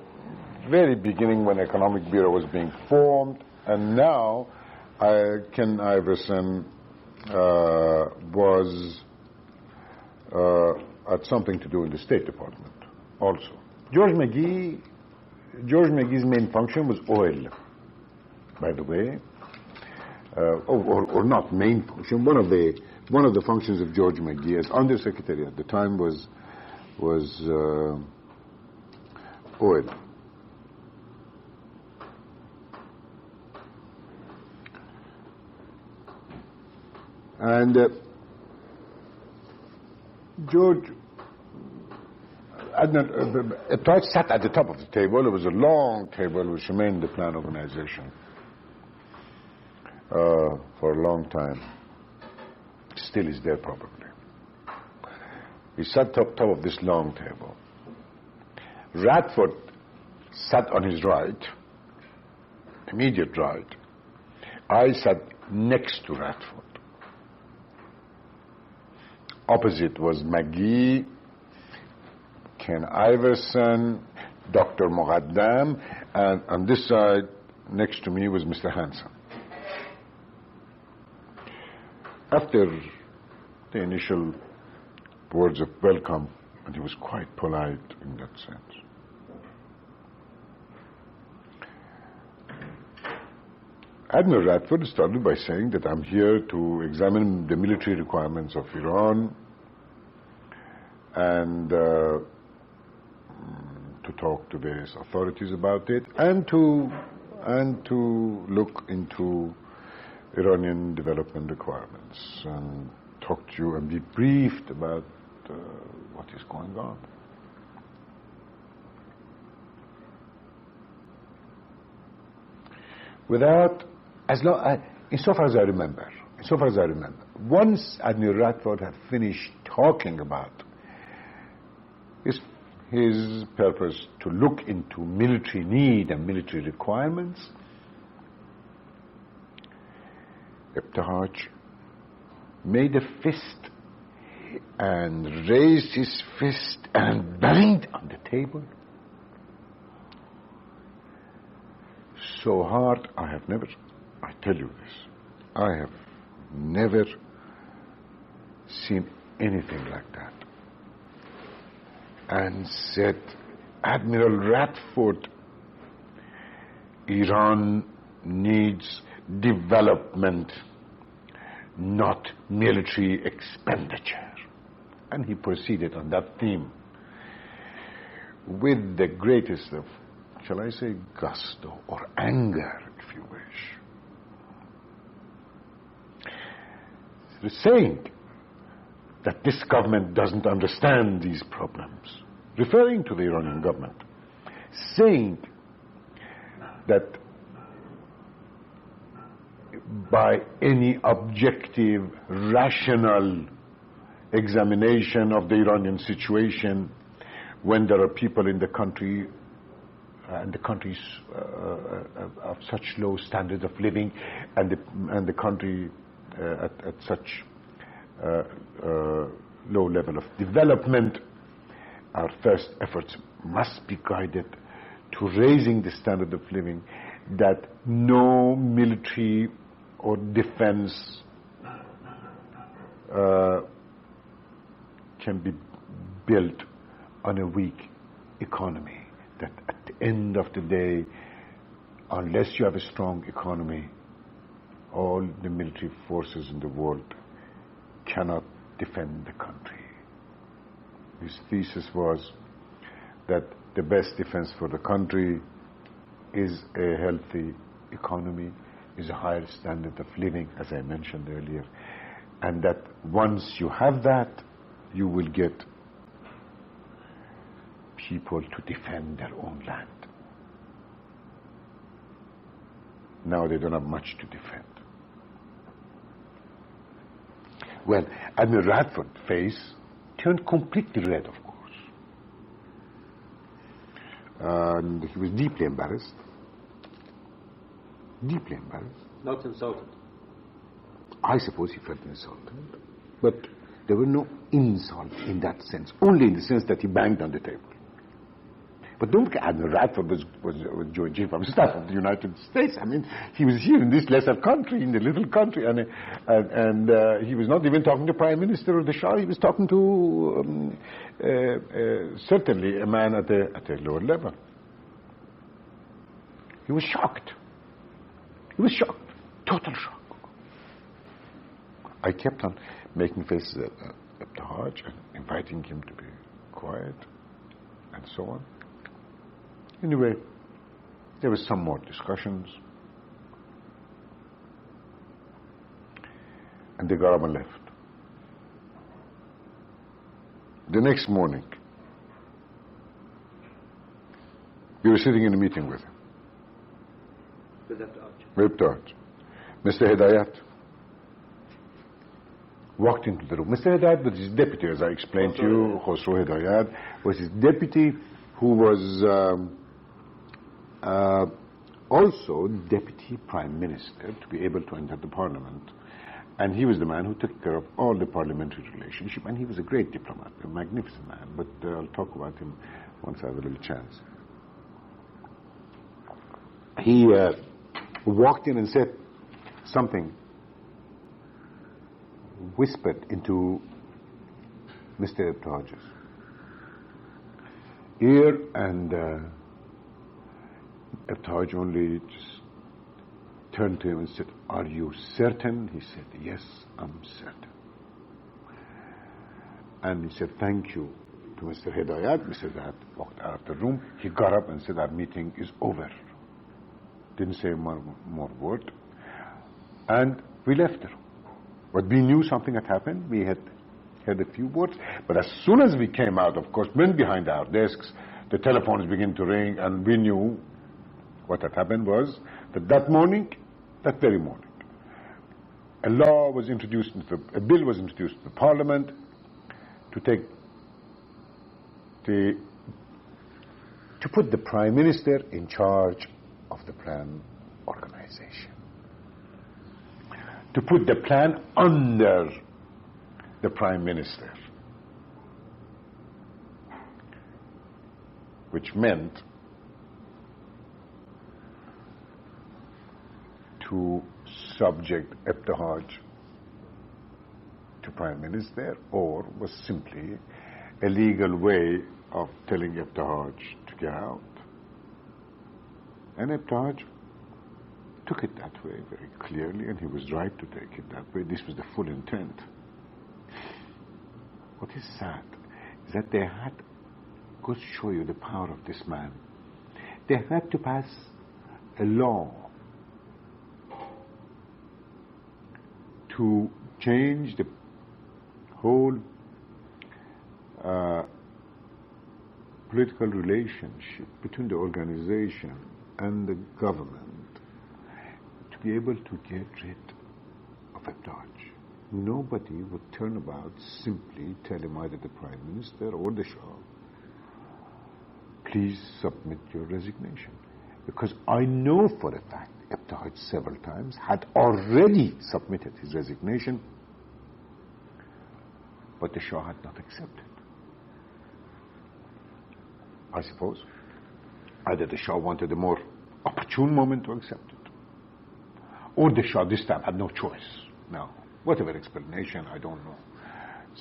very beginning when Economic Bureau was being formed, and now Ken Iverson was had something to do in the State Department also. George McGee's main function was oil, by the way, or not main function. One of the functions of George McGee as Undersecretary at the time was oil. And George Taj sat at the top of the table. It was a long table which remained the Plan Organization for a long time. Still is there probably. He sat top of this long table. Radford sat on his right, immediate right. I sat next to Radford. Opposite was McGee, Ken Iverson, Dr. Moghadam, and on this side, next to me, was Mr. Hansen. After the initial words of welcome, and he was quite polite in that sense, Admiral Radford started by saying that I'm here to examine the military requirements of Iran and to talk to various authorities about it, and to look into Iranian development requirements and talk to you and be briefed about what is going on. Without, insofar as I remember, once Admiral Radford had finished talking about his purpose to look into military need and military requirements, Ibtihaj made a fist and raised his fist and banged on the table so hard. I tell you this, I have never seen anything like that, and said, Admiral Radford, Iran needs development. not military expenditure. And he proceeded on that theme with the greatest of, shall I say, gusto or anger, if you wish. Saying that this government doesn't understand these problems, referring to the Iranian government, saying that by any objective, rational examination of the Iranian situation, when there are people in the country and the countries of such low standard of living, and the country at such low level of development, our first efforts must be guided to raising the standard of living, that no military or defense can be built on a weak economy, that at the end of the day, unless you have a strong economy, all the military forces in the world cannot defend the country. His thesis was that the best defense for the country is a healthy economy, is a higher standard of living, as I mentioned earlier, and that once you have that, you will get people to defend their own land. Now they don't have much to defend. Well, Admiral Radford's face turned completely red, of course. And he was deeply embarrassed. Deeply embarrassed. Not insulted. I suppose he felt insulted. But there were no insults in that sense, only in the sense that he banged on the table. But don't forget, Admiral Radford was Joint Chief of Staff of the United States. I mean, he was here in this lesser country, in the little country, and he was not even talking to Prime Minister or the Shah. He was talking to certainly a man at a lower level. He was shocked. He was shocked, total shock. I kept on making faces at the Hajj and inviting him to be quiet and so on. Anyway, there were some more discussions, and they got up and left. The next morning, we were sitting in a meeting with him. With the Hajj. Mr. Hidayat walked into the room. Mr. Hidayat was his deputy, as I explained to you. Khosrow Hidayat was his deputy, who was also deputy prime minister to be able to enter the parliament. And he was the man who took care of all the parliamentary relationship, and he was a great diplomat, a magnificent man, but I'll talk about him once I have a little chance. He walked in and said something, whispered into Mr. Haj's ear, and Haj only just turned to him and said, "Are you certain?" He said, "Yes, I'm certain." And he said, "Thank you," to Mr. Hidayat. Mr. Hidayat walked out of the room. He got up and said, "Our meeting is over." Didn't say more word. And we left the room. But we knew something had happened. We had heard a few words. But as soon as we came out, of course, went behind our desks, the telephones began to ring, and we knew what had happened was that that morning, that very morning, a bill was introduced into the parliament to put the prime minister in charge of the plan organization, to put the plan under the prime minister, which meant to subject Haj to prime minister, or was simply a legal way of telling Haj to get out. And Haj took it that way very clearly, and he was right to take it that way. This was the full intent. What is sad is that they had, goes to show you the power of this man, they had to pass a law to change the whole political relationship between the organization and the government to be able to get rid of a dodge. Nobody would turn about simply tell him, either the Prime Minister or the Shah, please submit your resignation. Because I know for a fact Ibtihad several times had already submitted his resignation, but the Shah had not accepted. I suppose either the Shah wanted a more opportune moment to accept it, or the Shah this time had no choice. Now, whatever explanation, I don't know.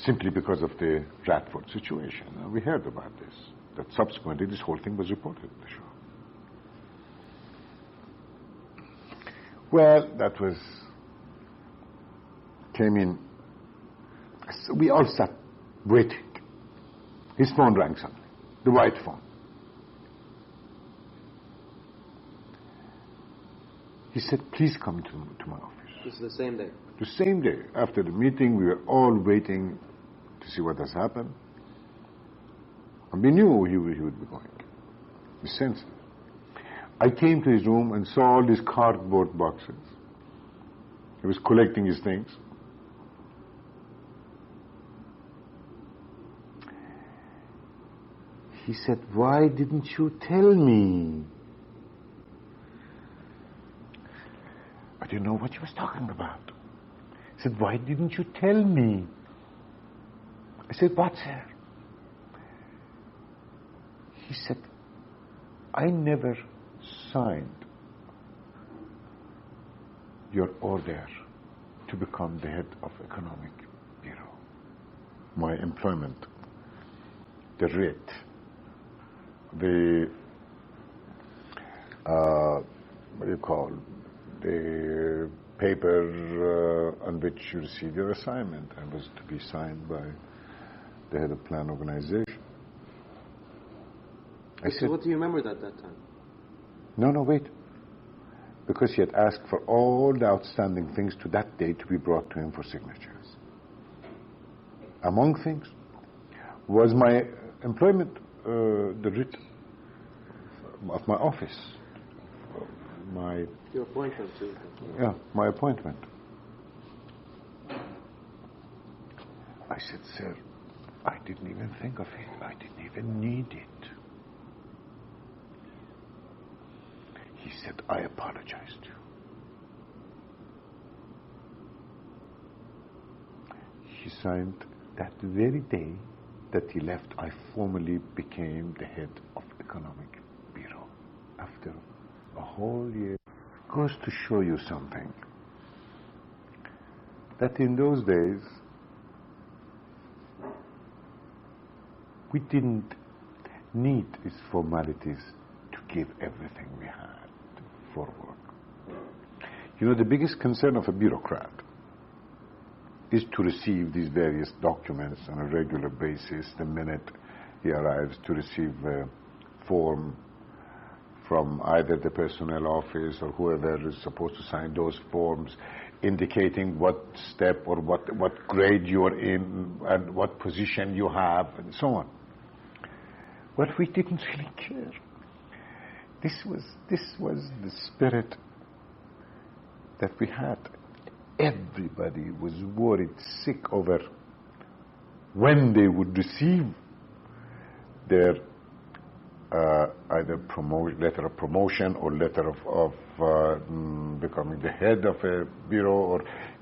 Simply because of the Radford situation. We heard about this, that subsequently this whole thing was reported to the Shah. Well, that was, came in, so we all sat waiting. His phone rang suddenly, the white phone. He said, please come to my office. This is the same day? The same day. After the meeting, we were all waiting to see what has happened. And we knew he would be going. We sensed it. I came to his room and saw all these cardboard boxes. He was collecting his things. He said, why didn't you tell me? I didn't know what he was talking about. He said, why didn't you tell me? I said, what, sir? He said, I never signed your order to become the head of Economic Bureau. My employment, the rate, the what do you call, the paper on which you receive your assignment, and was to be signed by the head of plan organization. I said, what do you remember at that time? No, wait. Because he had asked for all the outstanding things to that day to be brought to him for signatures. Among things was my employment, the writ of my office. Your appointment too. Yeah, my appointment. I said, sir, I didn't even think of it. I didn't even need it. He said, I apologize to you. He signed that very day that he left. I formally became the head of Economic Bureau after a whole year. Goes to show you something, that in those days we didn't need these formalities to give everything we had for work. You know, the biggest concern of a bureaucrat is to receive these various documents on a regular basis the minute he arrives, to receive a form from either the personnel office or whoever is supposed to sign those forms indicating what step or what grade you're in and what position you have and so on. But we didn't really care. This was the spirit that we had. Everybody was worried sick over when they would receive their either letter of promotion or letter of becoming the head of a bureau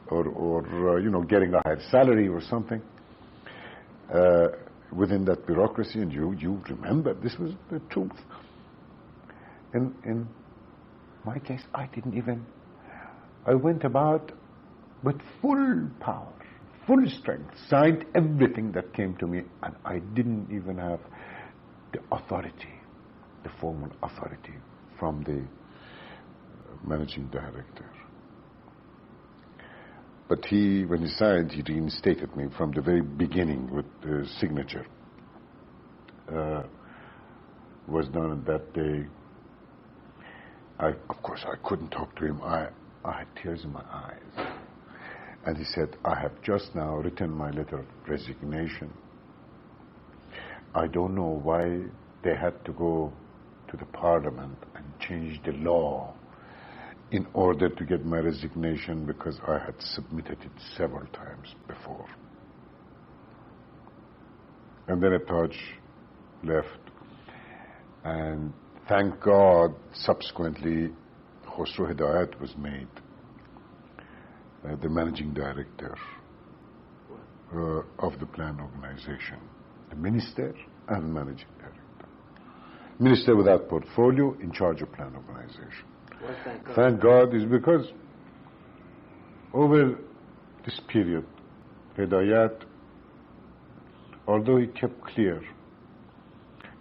or you know, getting a higher salary or something within that bureaucracy. And you remember, this was the truth. In my case, I went about with full power, full strength, signed everything that came to me, and I didn't even have the authority, the formal authority from the managing director. But he, when he signed, he reinstated me from the very beginning with the signature. Was done on that day. Of course, I couldn't talk to him. I had tears in my eyes. And he said, I have just now written my letter of resignation. I don't know why they had to go to the parliament and change the law in order to get my resignation, because I had submitted it several times before. And then Taj left. And thank God, subsequently, Khosrow Hidayat was made the managing director of the plan organization. The minister and managing director. Minister without portfolio, in charge of plan organization. Well, thank God is because over this period, Hidayat, although he kept clear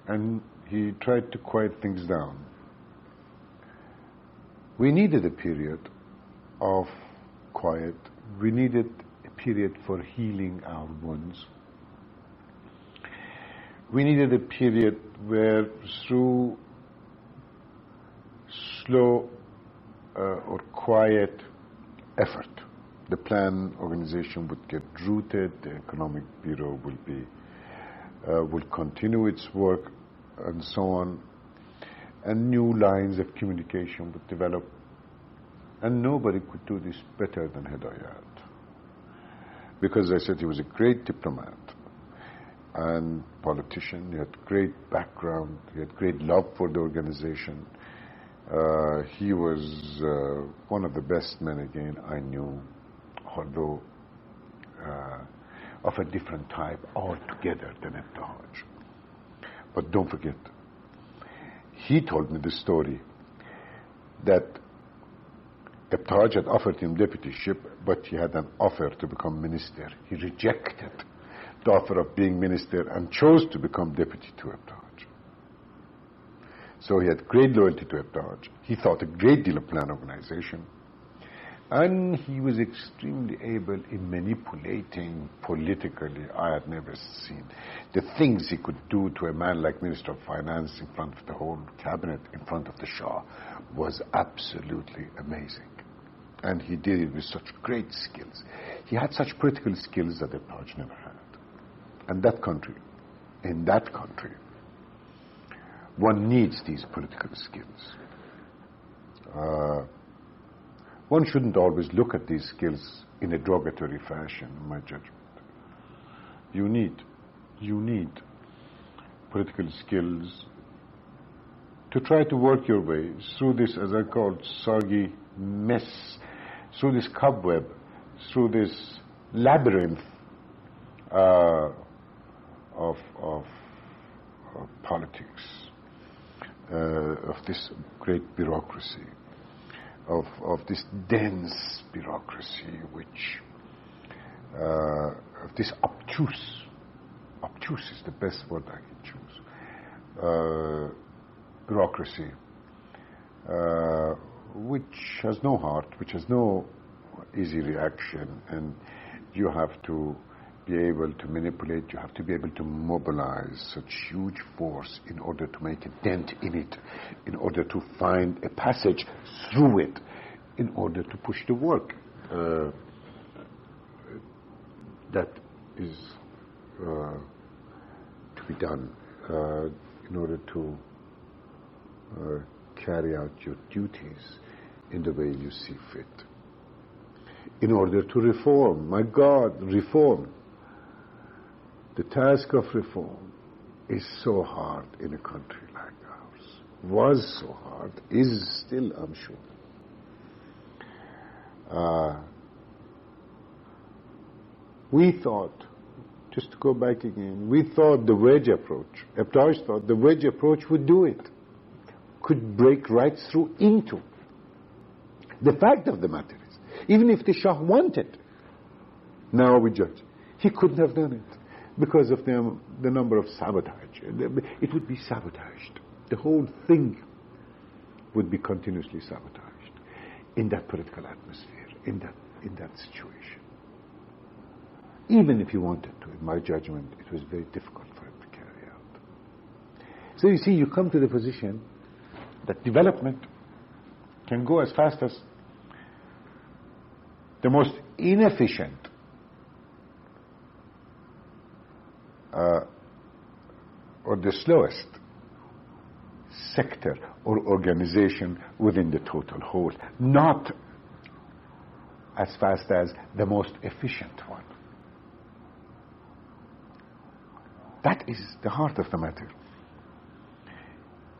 and he tried to quiet things down, we needed a period of quiet. We needed a period for healing our wounds. We needed a period where, through slow or quiet effort, the plan organization would get rooted, the economic bureau will continue its work, and so on, and new lines of communication would develop. And nobody could do this better than Hidayat, because as I said, he was a great diplomat and politician. He had great background. He had great love for the organization. He was one of the best men, again, I knew, although of a different type altogether than Taj. But don't forget, he told me the story that Taj had offered him deputyship, but he had an offer to become minister. He rejected the offer of being minister and chose to become deputy to Taj. So he had great loyalty to Taj. He thought a great deal of plan organization. And he was extremely able in manipulating politically. I had never seen the things he could do to a man like Minister of Finance in front of the whole cabinet, in front of the Shah, was absolutely amazing. And he did it with such great skills. He had such political skills that Taj never had. And that country, in that country, one needs these political skills. One shouldn't always look at these skills in a derogatory fashion, in my judgment. You need political skills to try to work your way through this, as I call it, soggy mess, through this cobweb, through this labyrinth of politics, of this great bureaucracy, of this dense bureaucracy, which of this obtuse is the best word I can choose, bureaucracy, which has no heart, which has no easy reaction, and you have to be able to manipulate, you have to be able to mobilize such huge force in order to make a dent in it, in order to find a passage through it, in order to push the work. That is to be done in order to carry out your duties in the way you see fit. In order to reform, my God, reform. The task of reform is so hard in a country like ours. Was so hard, is still, I'm sure. We thought, just to go back again, we thought the wedge approach, Taj thought the wedge approach would do it, could break right through into. The fact of the matter is, even if the Shah wanted, now we judge, he couldn't have done it because of the number of sabotage. It would be sabotaged. The whole thing would be continuously sabotaged. in that political atmosphere, in that situation. Even if he wanted to, in my judgment, it was very difficult for him to carry out. So you see, you come to the position that development can go as fast as the most inefficient or the slowest sector or organization within the total whole, not as fast as the most efficient one. That is the heart of the matter.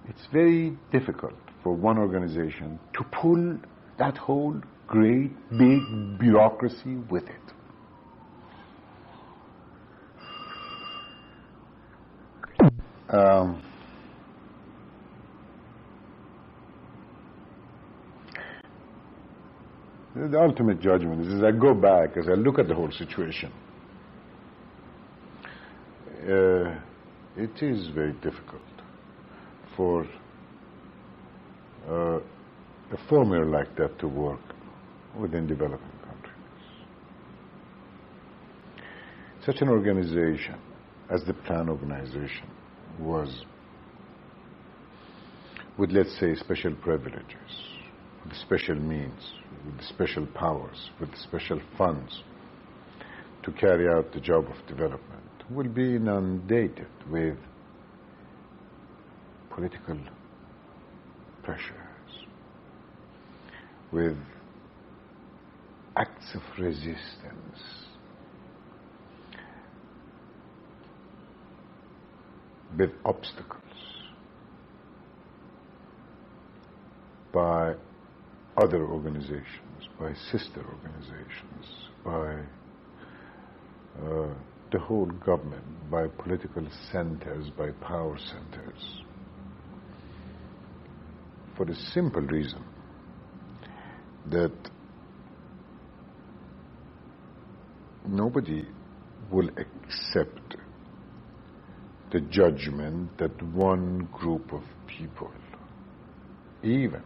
It's very difficult for one organization to pull that whole great big bureaucracy with it. The ultimate judgment is, as I go back, as I look at the whole situation, it is very difficult for a formula like that to work within developing countries. Such an organization as the Plan Organization was, with, let's say, special privileges, with special means, with special powers, with special funds to carry out the job of development, will be inundated with political pressures, with acts of resistance, with obstacles by other organizations, by sister organizations, by the whole government, by political centers, by power centers, for the simple reason that nobody will accept the judgment that one group of people, even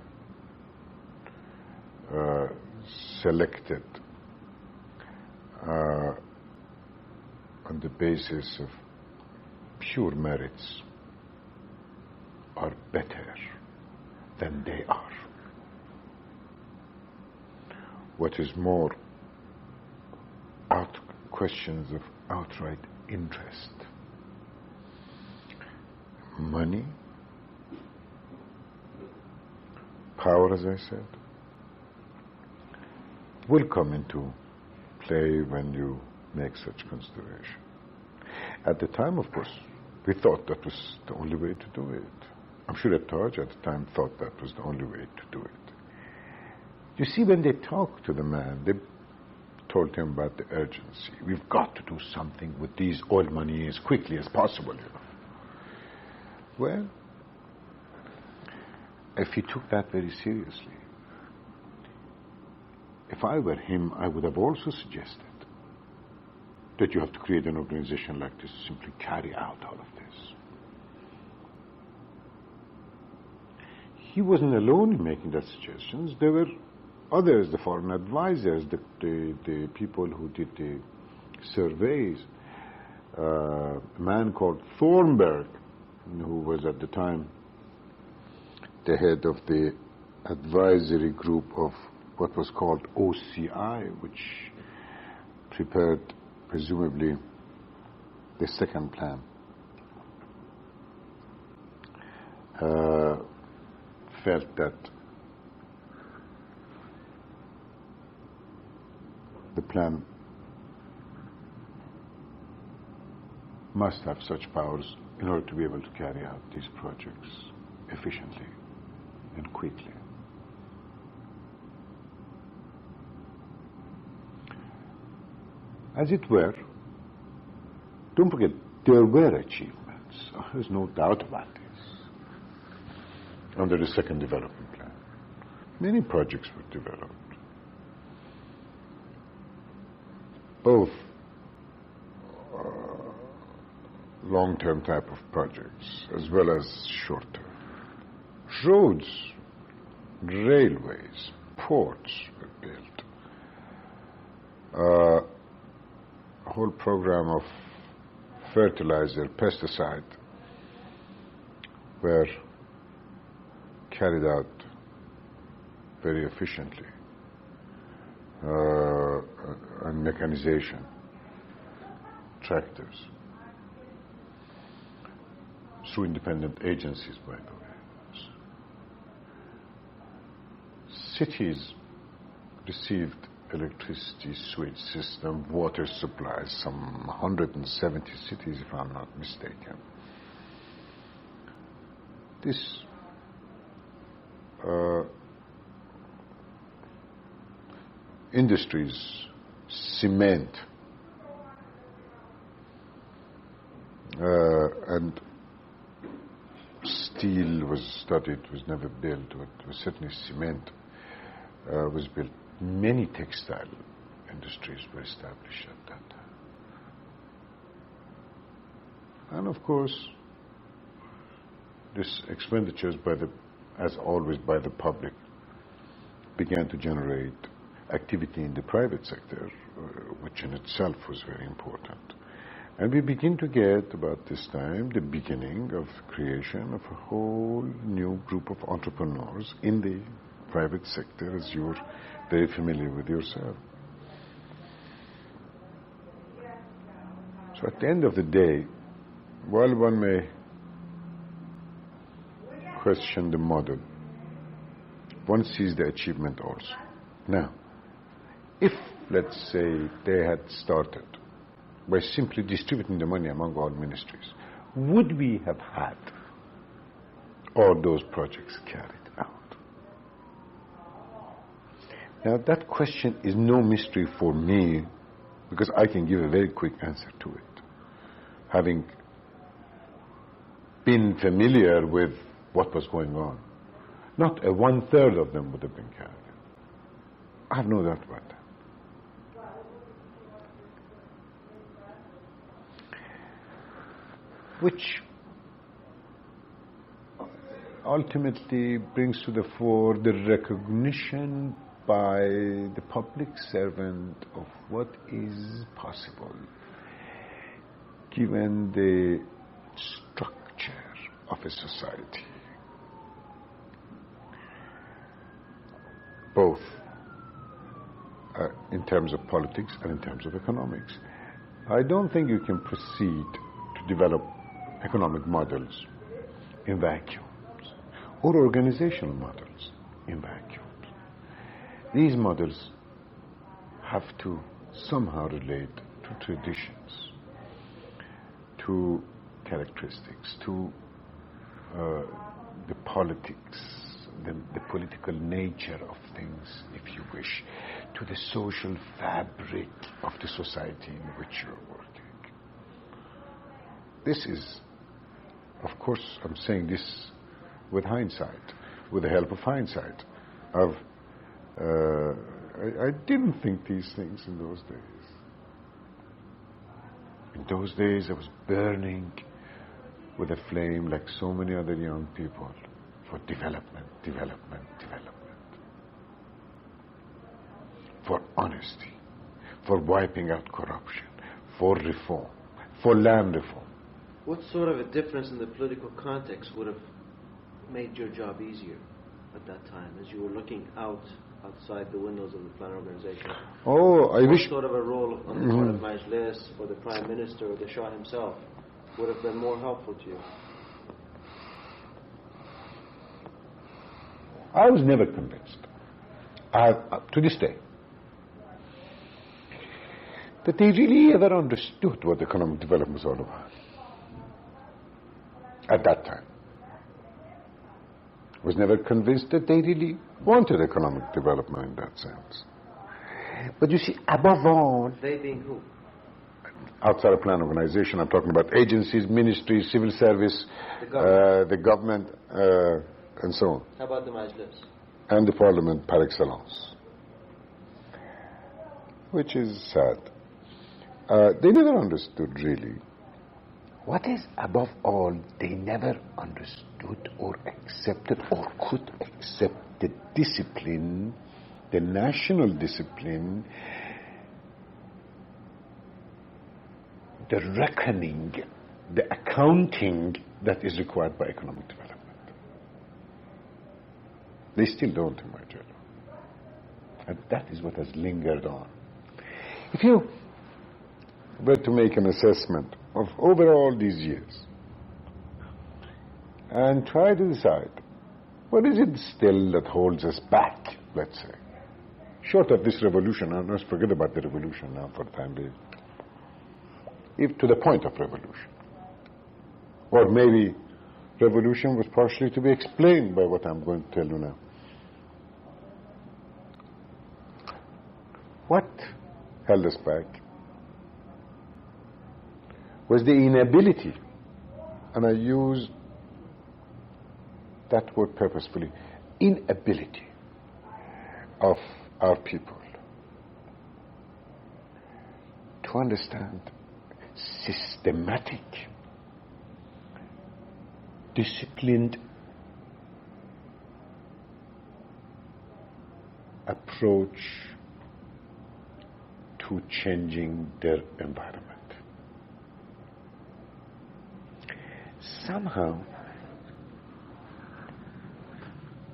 selected on the basis of pure merits, are better than they are. What is more, questions of outright interest, money, power, as I said, will come into play when you make such consideration. At the time, of course, we thought that was the only way to do it. I'm sure that Taj at the time thought that was the only way to do it. You see, when they talked to the man, they told him about the urgency. We've got to do something with these oil money as quickly as possible, you know. Well, if he took that very seriously, if I were him, I would have also suggested that you have to create an organization like this to simply carry out all of this. He wasn't alone in making that suggestions. There were others, the foreign advisors, the people who did the surveys. A man called Thornburg, who was at the time the head of the advisory group of what was called OCI, which prepared presumably the second plan, felt that the plan must have such powers in order to be able to carry out these projects efficiently and quickly. As it were, don't forget, there were achievements. There's no doubt about this. Under the second development plan, many projects were developed, both long-term type of projects as well as short-term. Roads, railways, ports were built. A whole program of fertilizer, pesticide were carried out very efficiently, and mechanization, tractors, through independent agencies, by the way. Cities received electricity, sewage system, water supplies, some 170 cities, if I'm not mistaken. This industries, cement, and steel was studied, was never built, but was certainly cement was built. Many textile industries were established at that time. And of course, this expenditures as always by the public, began to generate activity in the private sector, which in itself was very important. And we begin to get, about this time, the beginning of creation of a whole new group of entrepreneurs in the private sector, as you're very familiar with yourself. So at the end of the day, while one may question the model, one sees the achievement also. Now, if, let's say, they had started by simply distributing the money among all ministries, would we have had all those projects carried out? Now, that question is no mystery for me, because I can give a very quick answer to it, having been familiar with what was going on. Not a 1/3 of them would have been carried out. I have no doubt about that. Which ultimately brings to the fore the recognition by the public servant of what is possible given the structure of a society, both in terms of politics and in terms of economics. I don't think you can proceed to develop economic models in vacuums, or organizational models in vacuums. These models have to somehow relate to traditions, to characteristics, to the politics, the political nature of things, if you wish, to the social fabric of the society in which you're working. This is, of course, I'm saying this with hindsight, with the help of hindsight, I didn't think these things in those days. In those days I was burning with a flame like so many other young people for development, for honesty, for wiping out corruption, for reform, for land reform. What sort of a difference in the political context would have made your job easier at that time, as you were looking outside the windows of the plan organization? Oh, I wish... What sort of a role on the part of Majlis, or the Prime Minister, or the Shah himself would have been more helpful to you? I was never convinced, to this day, that they really ever understood what economic development was all about. At that time, I was never convinced that they really wanted economic development in that sense. But you see, above all... They being who? Outside of plan organization, I'm talking about agencies, ministries, civil service, the government, and so on. How about the Majlis? And the parliament par excellence. Which is sad. They never understood really. What is above all, they never understood or accepted or could accept the discipline the national discipline, the reckoning, the accounting that is required by economic development. They still don't, in my judgment. And that is what has lingered on. If you were to make an assessment of over all these years and try to decide what is it still that holds us back, let's say, short of this revolution, and let's forget about the revolution now for the time being, if to the point of revolution, or maybe revolution was partially to be explained by what I'm going to tell you now. What held us back was the inability, and I use that word purposefully, inability of our people to understand systematic, disciplined approach to changing their environment. Somehow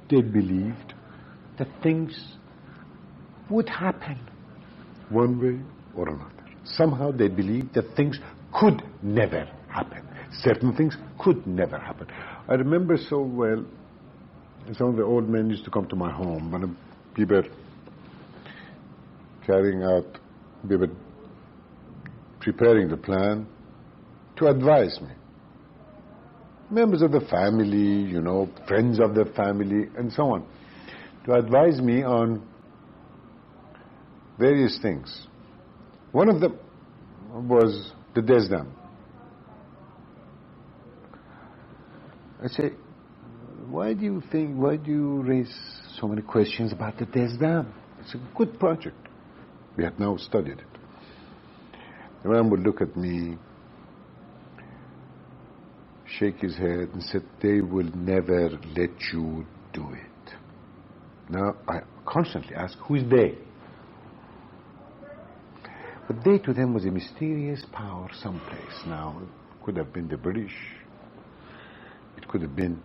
they believed that things would happen one way or another. Somehow they believed that things could never happen. Certain things could never happen. I remember so well, some of the old men used to come to my home when we were preparing the plan to advise me. Members of the family, friends of the family, and so on, to advise me on various things. One of them was the DESDAM. I say, why do you raise so many questions about the DESDAM? It's a good project. We had now studied it. The man would look at me, shake his head, and said, they will never let you do it. Now, I constantly ask, who is they? But they to them was a mysterious power someplace. Now, it could have been the British. It could have been...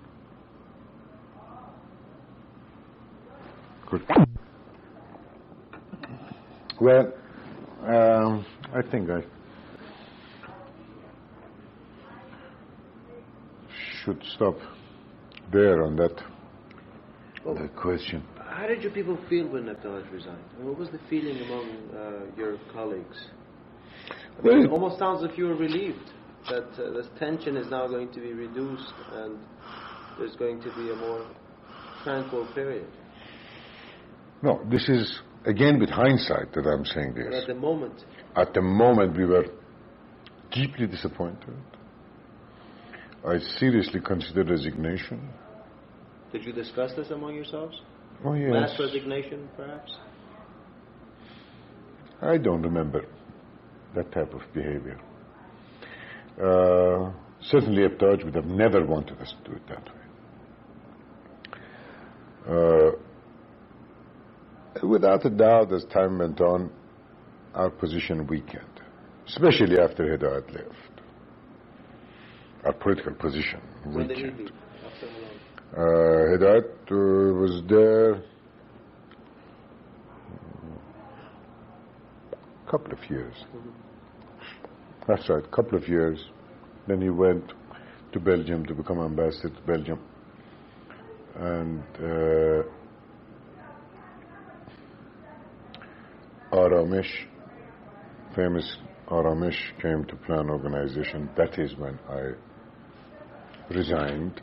Well, I think I should stop there on that question. How did your people feel when Abdullah resigned? And what was the feeling among your colleagues? It almost sounds as if you were relieved that this tension is now going to be reduced and there's going to be a more tranquil period. No, this is, again, with hindsight that I'm saying this. But at the moment? At the moment, we were deeply disappointed. I seriously considered resignation. Did you discuss this among yourselves? Oh, yes. Mass resignation, perhaps? I don't remember that type of behavior. Certainly, Abtaj would have never wanted us to do it that way. Without a doubt, as time went on, our position weakened, especially after Hidayat left. Our political position weakened. When did he leave? After how long? Hidayat was there a couple of years. That's right, a couple of years. Then he went to Belgium to become ambassador to Belgium. And Aramish, famous Aramish, came to plan organization. That is when I resigned.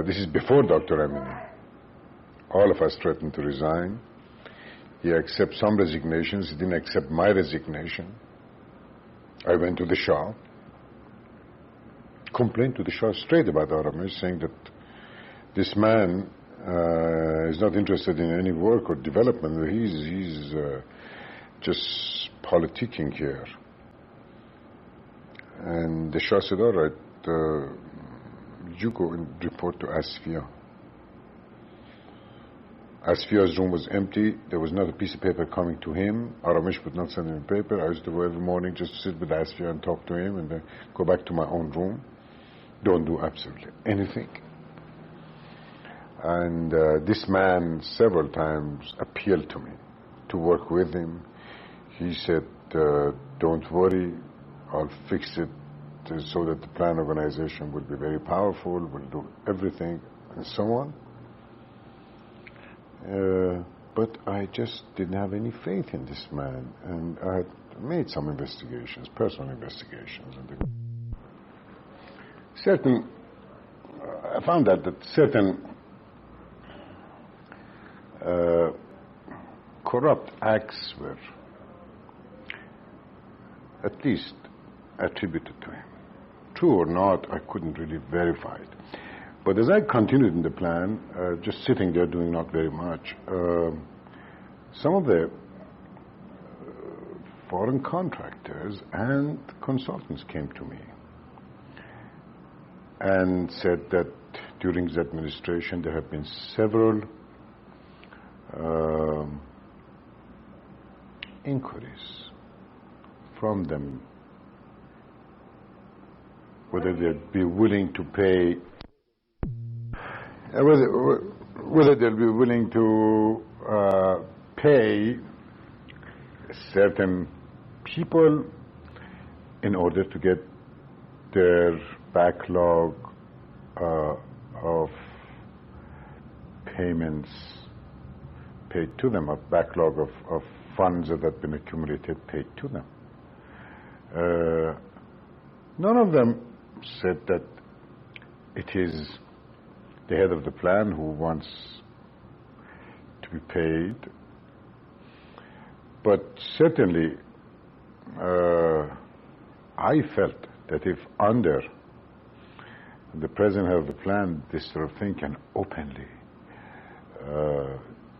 This is before Dr. Amini. All of us threatened to resign. He accepted some resignations. He didn't accept my resignation. I went to the Shah, complained to the Shah straight about Aramish, saying that this man is not interested in any work or development. He's just politicking here. And the Shah said, all right, you go and report to Asfiya. Asfia's room was empty. There was not a piece of paper coming to him. Aramesh would not send him a paper. I used to go every morning just to sit with Asfia and talk to him and then go back to my own room. Don't do absolutely anything. And this man several times appealed to me to work with him. He said, don't worry, I'll fix it so that the plan organization will be very powerful, will do everything, and so on. But I just didn't have any faith in this man, and I had made some investigations, personal investigations. And I found out that certain corrupt acts were at least attributed to him. True or not, I couldn't really verify it. But as I continued in the plan, just sitting there doing not very much, some of the foreign contractors and consultants came to me and said that during his administration there have been several inquiries from them, whether they'd be willing to pay, whether they'll be willing to pay certain people in order to get their backlog of payments paid to them, a backlog of funds that have been accumulated paid to them. None of them said that it is the head of the plan who wants to be paid, but certainly I felt that if under the present head of the plan this sort of thing can openly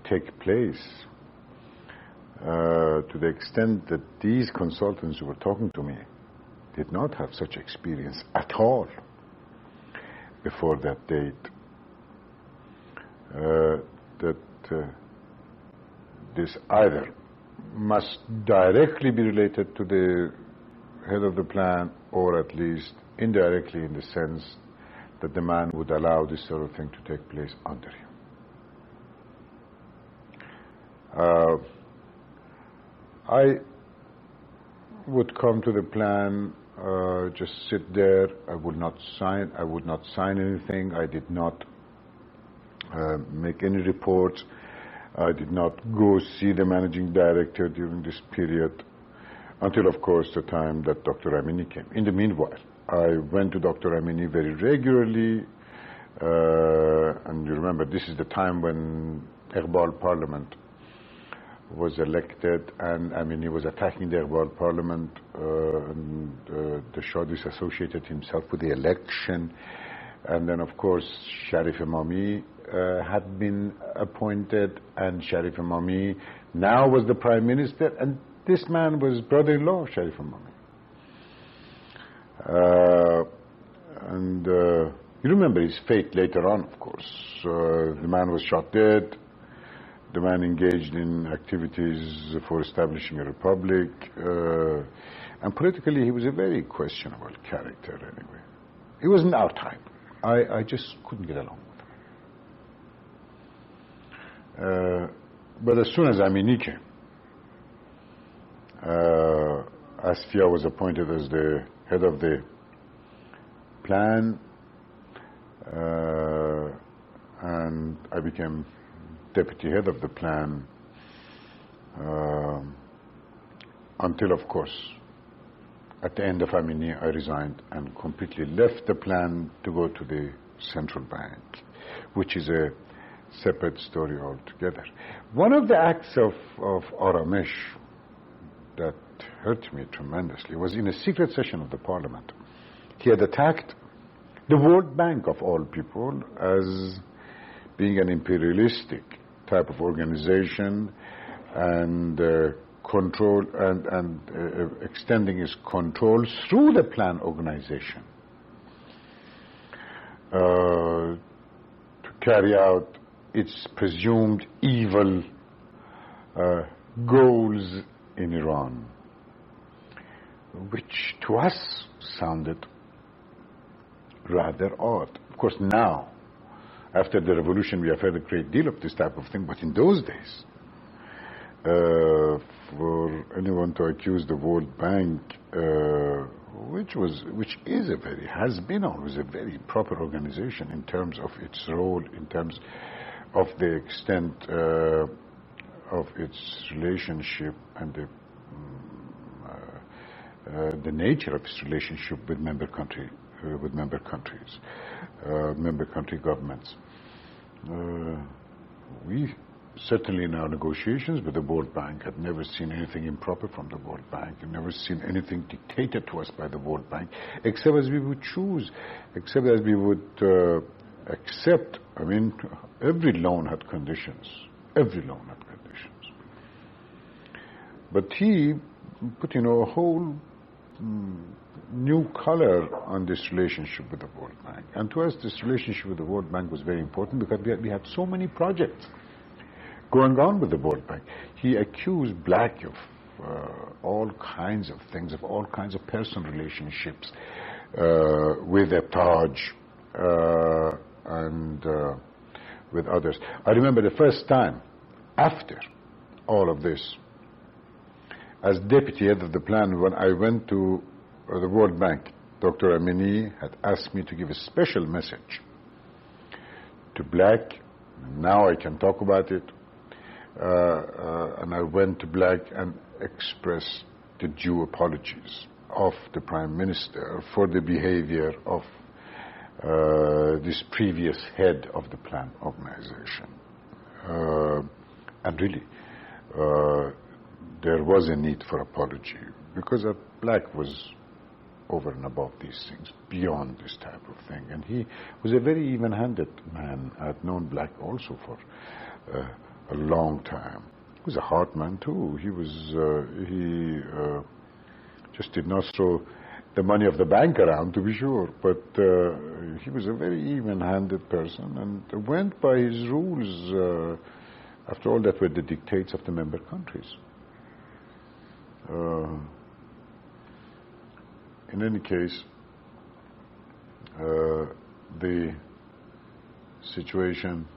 take place, to the extent that these consultants who were talking to me did not have such experience at all before that date, that this either must directly be related to the head of the plan, or at least indirectly, in the sense that the man would allow this sort of thing to take place under him. I would come to the plan, just sit there. I would not sign anything. I did not make any reports. I did not go see the managing director during this period, until, of course, the time that Dr. Amini came. In the meanwhile, I went to Dr. Amini very regularly, and you remember this is the time when Iqbal Parliament was elected, and Amini was attacking the Iqbal Parliament, and the Shah disassociated himself with the election. And then, of course, Sharif Imami had been appointed, and Sharif Imami now was the Prime Minister, and this man was brother-in-law of Sharif Imami. And you remember his fate later on, of course. The man was shot dead. The man engaged in activities for establishing a republic. And politically, he was a very questionable character anyway. He wasn't our type. I just couldn't get along with him. But as soon as Amini came, Asfia was appointed as the head of the plan, and I became deputy head of the plan, until, of course, at the end of Amini, I resigned and completely left the plan to go to the central bank, which is a separate story altogether. One of the acts of Aramesh that hurt me tremendously was in a secret session of the parliament. He had attacked the World Bank, of all people, as being an imperialistic type of organization, and control and extending his control through the plan organization to carry out its presumed evil goals in Iran, which to us sounded rather odd. Of course, now, after the revolution, we have heard a great deal of this type of thing, but in those days, for anyone to accuse the World Bank, which has been always a very proper organization in terms of its role, in terms of the extent of its relationship and the nature of its relationship with member countries, member country governments. We certainly in our negotiations with the World Bank had never seen anything improper from the World Bank, and never seen anything dictated to us by the World Bank, except as we would choose, except as we would accept. I mean, every loan had conditions. Every loan had conditions. But he put, a whole new color on this relationship with the World Bank. And to us, this relationship with the World Bank was very important because we had so many projects going on with the World Bank. He accused Black of all kinds of things, of all kinds of personal relationships with Taj and with others. I remember the first time after all of this, as deputy head of the plan, when I went to the World Bank, Dr. Amini had asked me to give a special message to Black. Now I can talk about it. And I went to Black and expressed the due apologies of the Prime Minister for the behavior of this previous head of the plan organization. And really, there was a need for apology because Black was over and above these things, beyond this type of thing. And he was a very even-handed man. I had known Black also for a long time. He was a hard man too. He just did not throw the money of the bank around, to be sure, but he was a very even-handed person and went by his rules. After all, that were the dictates of the member countries. In any case, the situation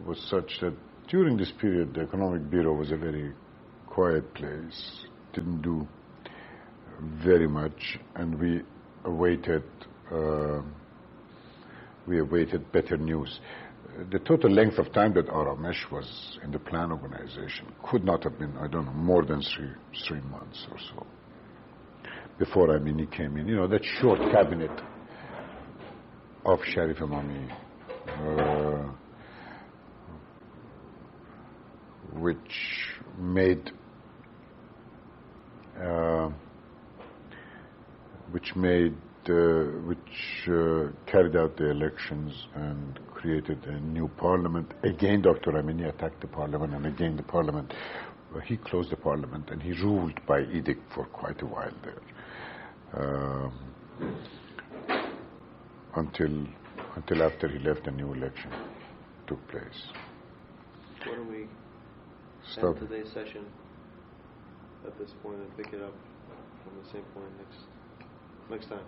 was such that during this period the Economic Bureau was a very quiet place, didn't do very much, and we awaited better news. The total length of time that Aramesh was in the plan organization could not have been, I don't know, more than three months or so before Amini came in. That short cabinet of Sharif Imami, which carried out the elections and created a new parliament. Again, Dr. Amini attacked the parliament, and again the parliament, he closed the parliament and he ruled by edict for quite a while there, until after he left, a new election took place. Why don't we Stop end today's session at this point and pick it up from the same point next time.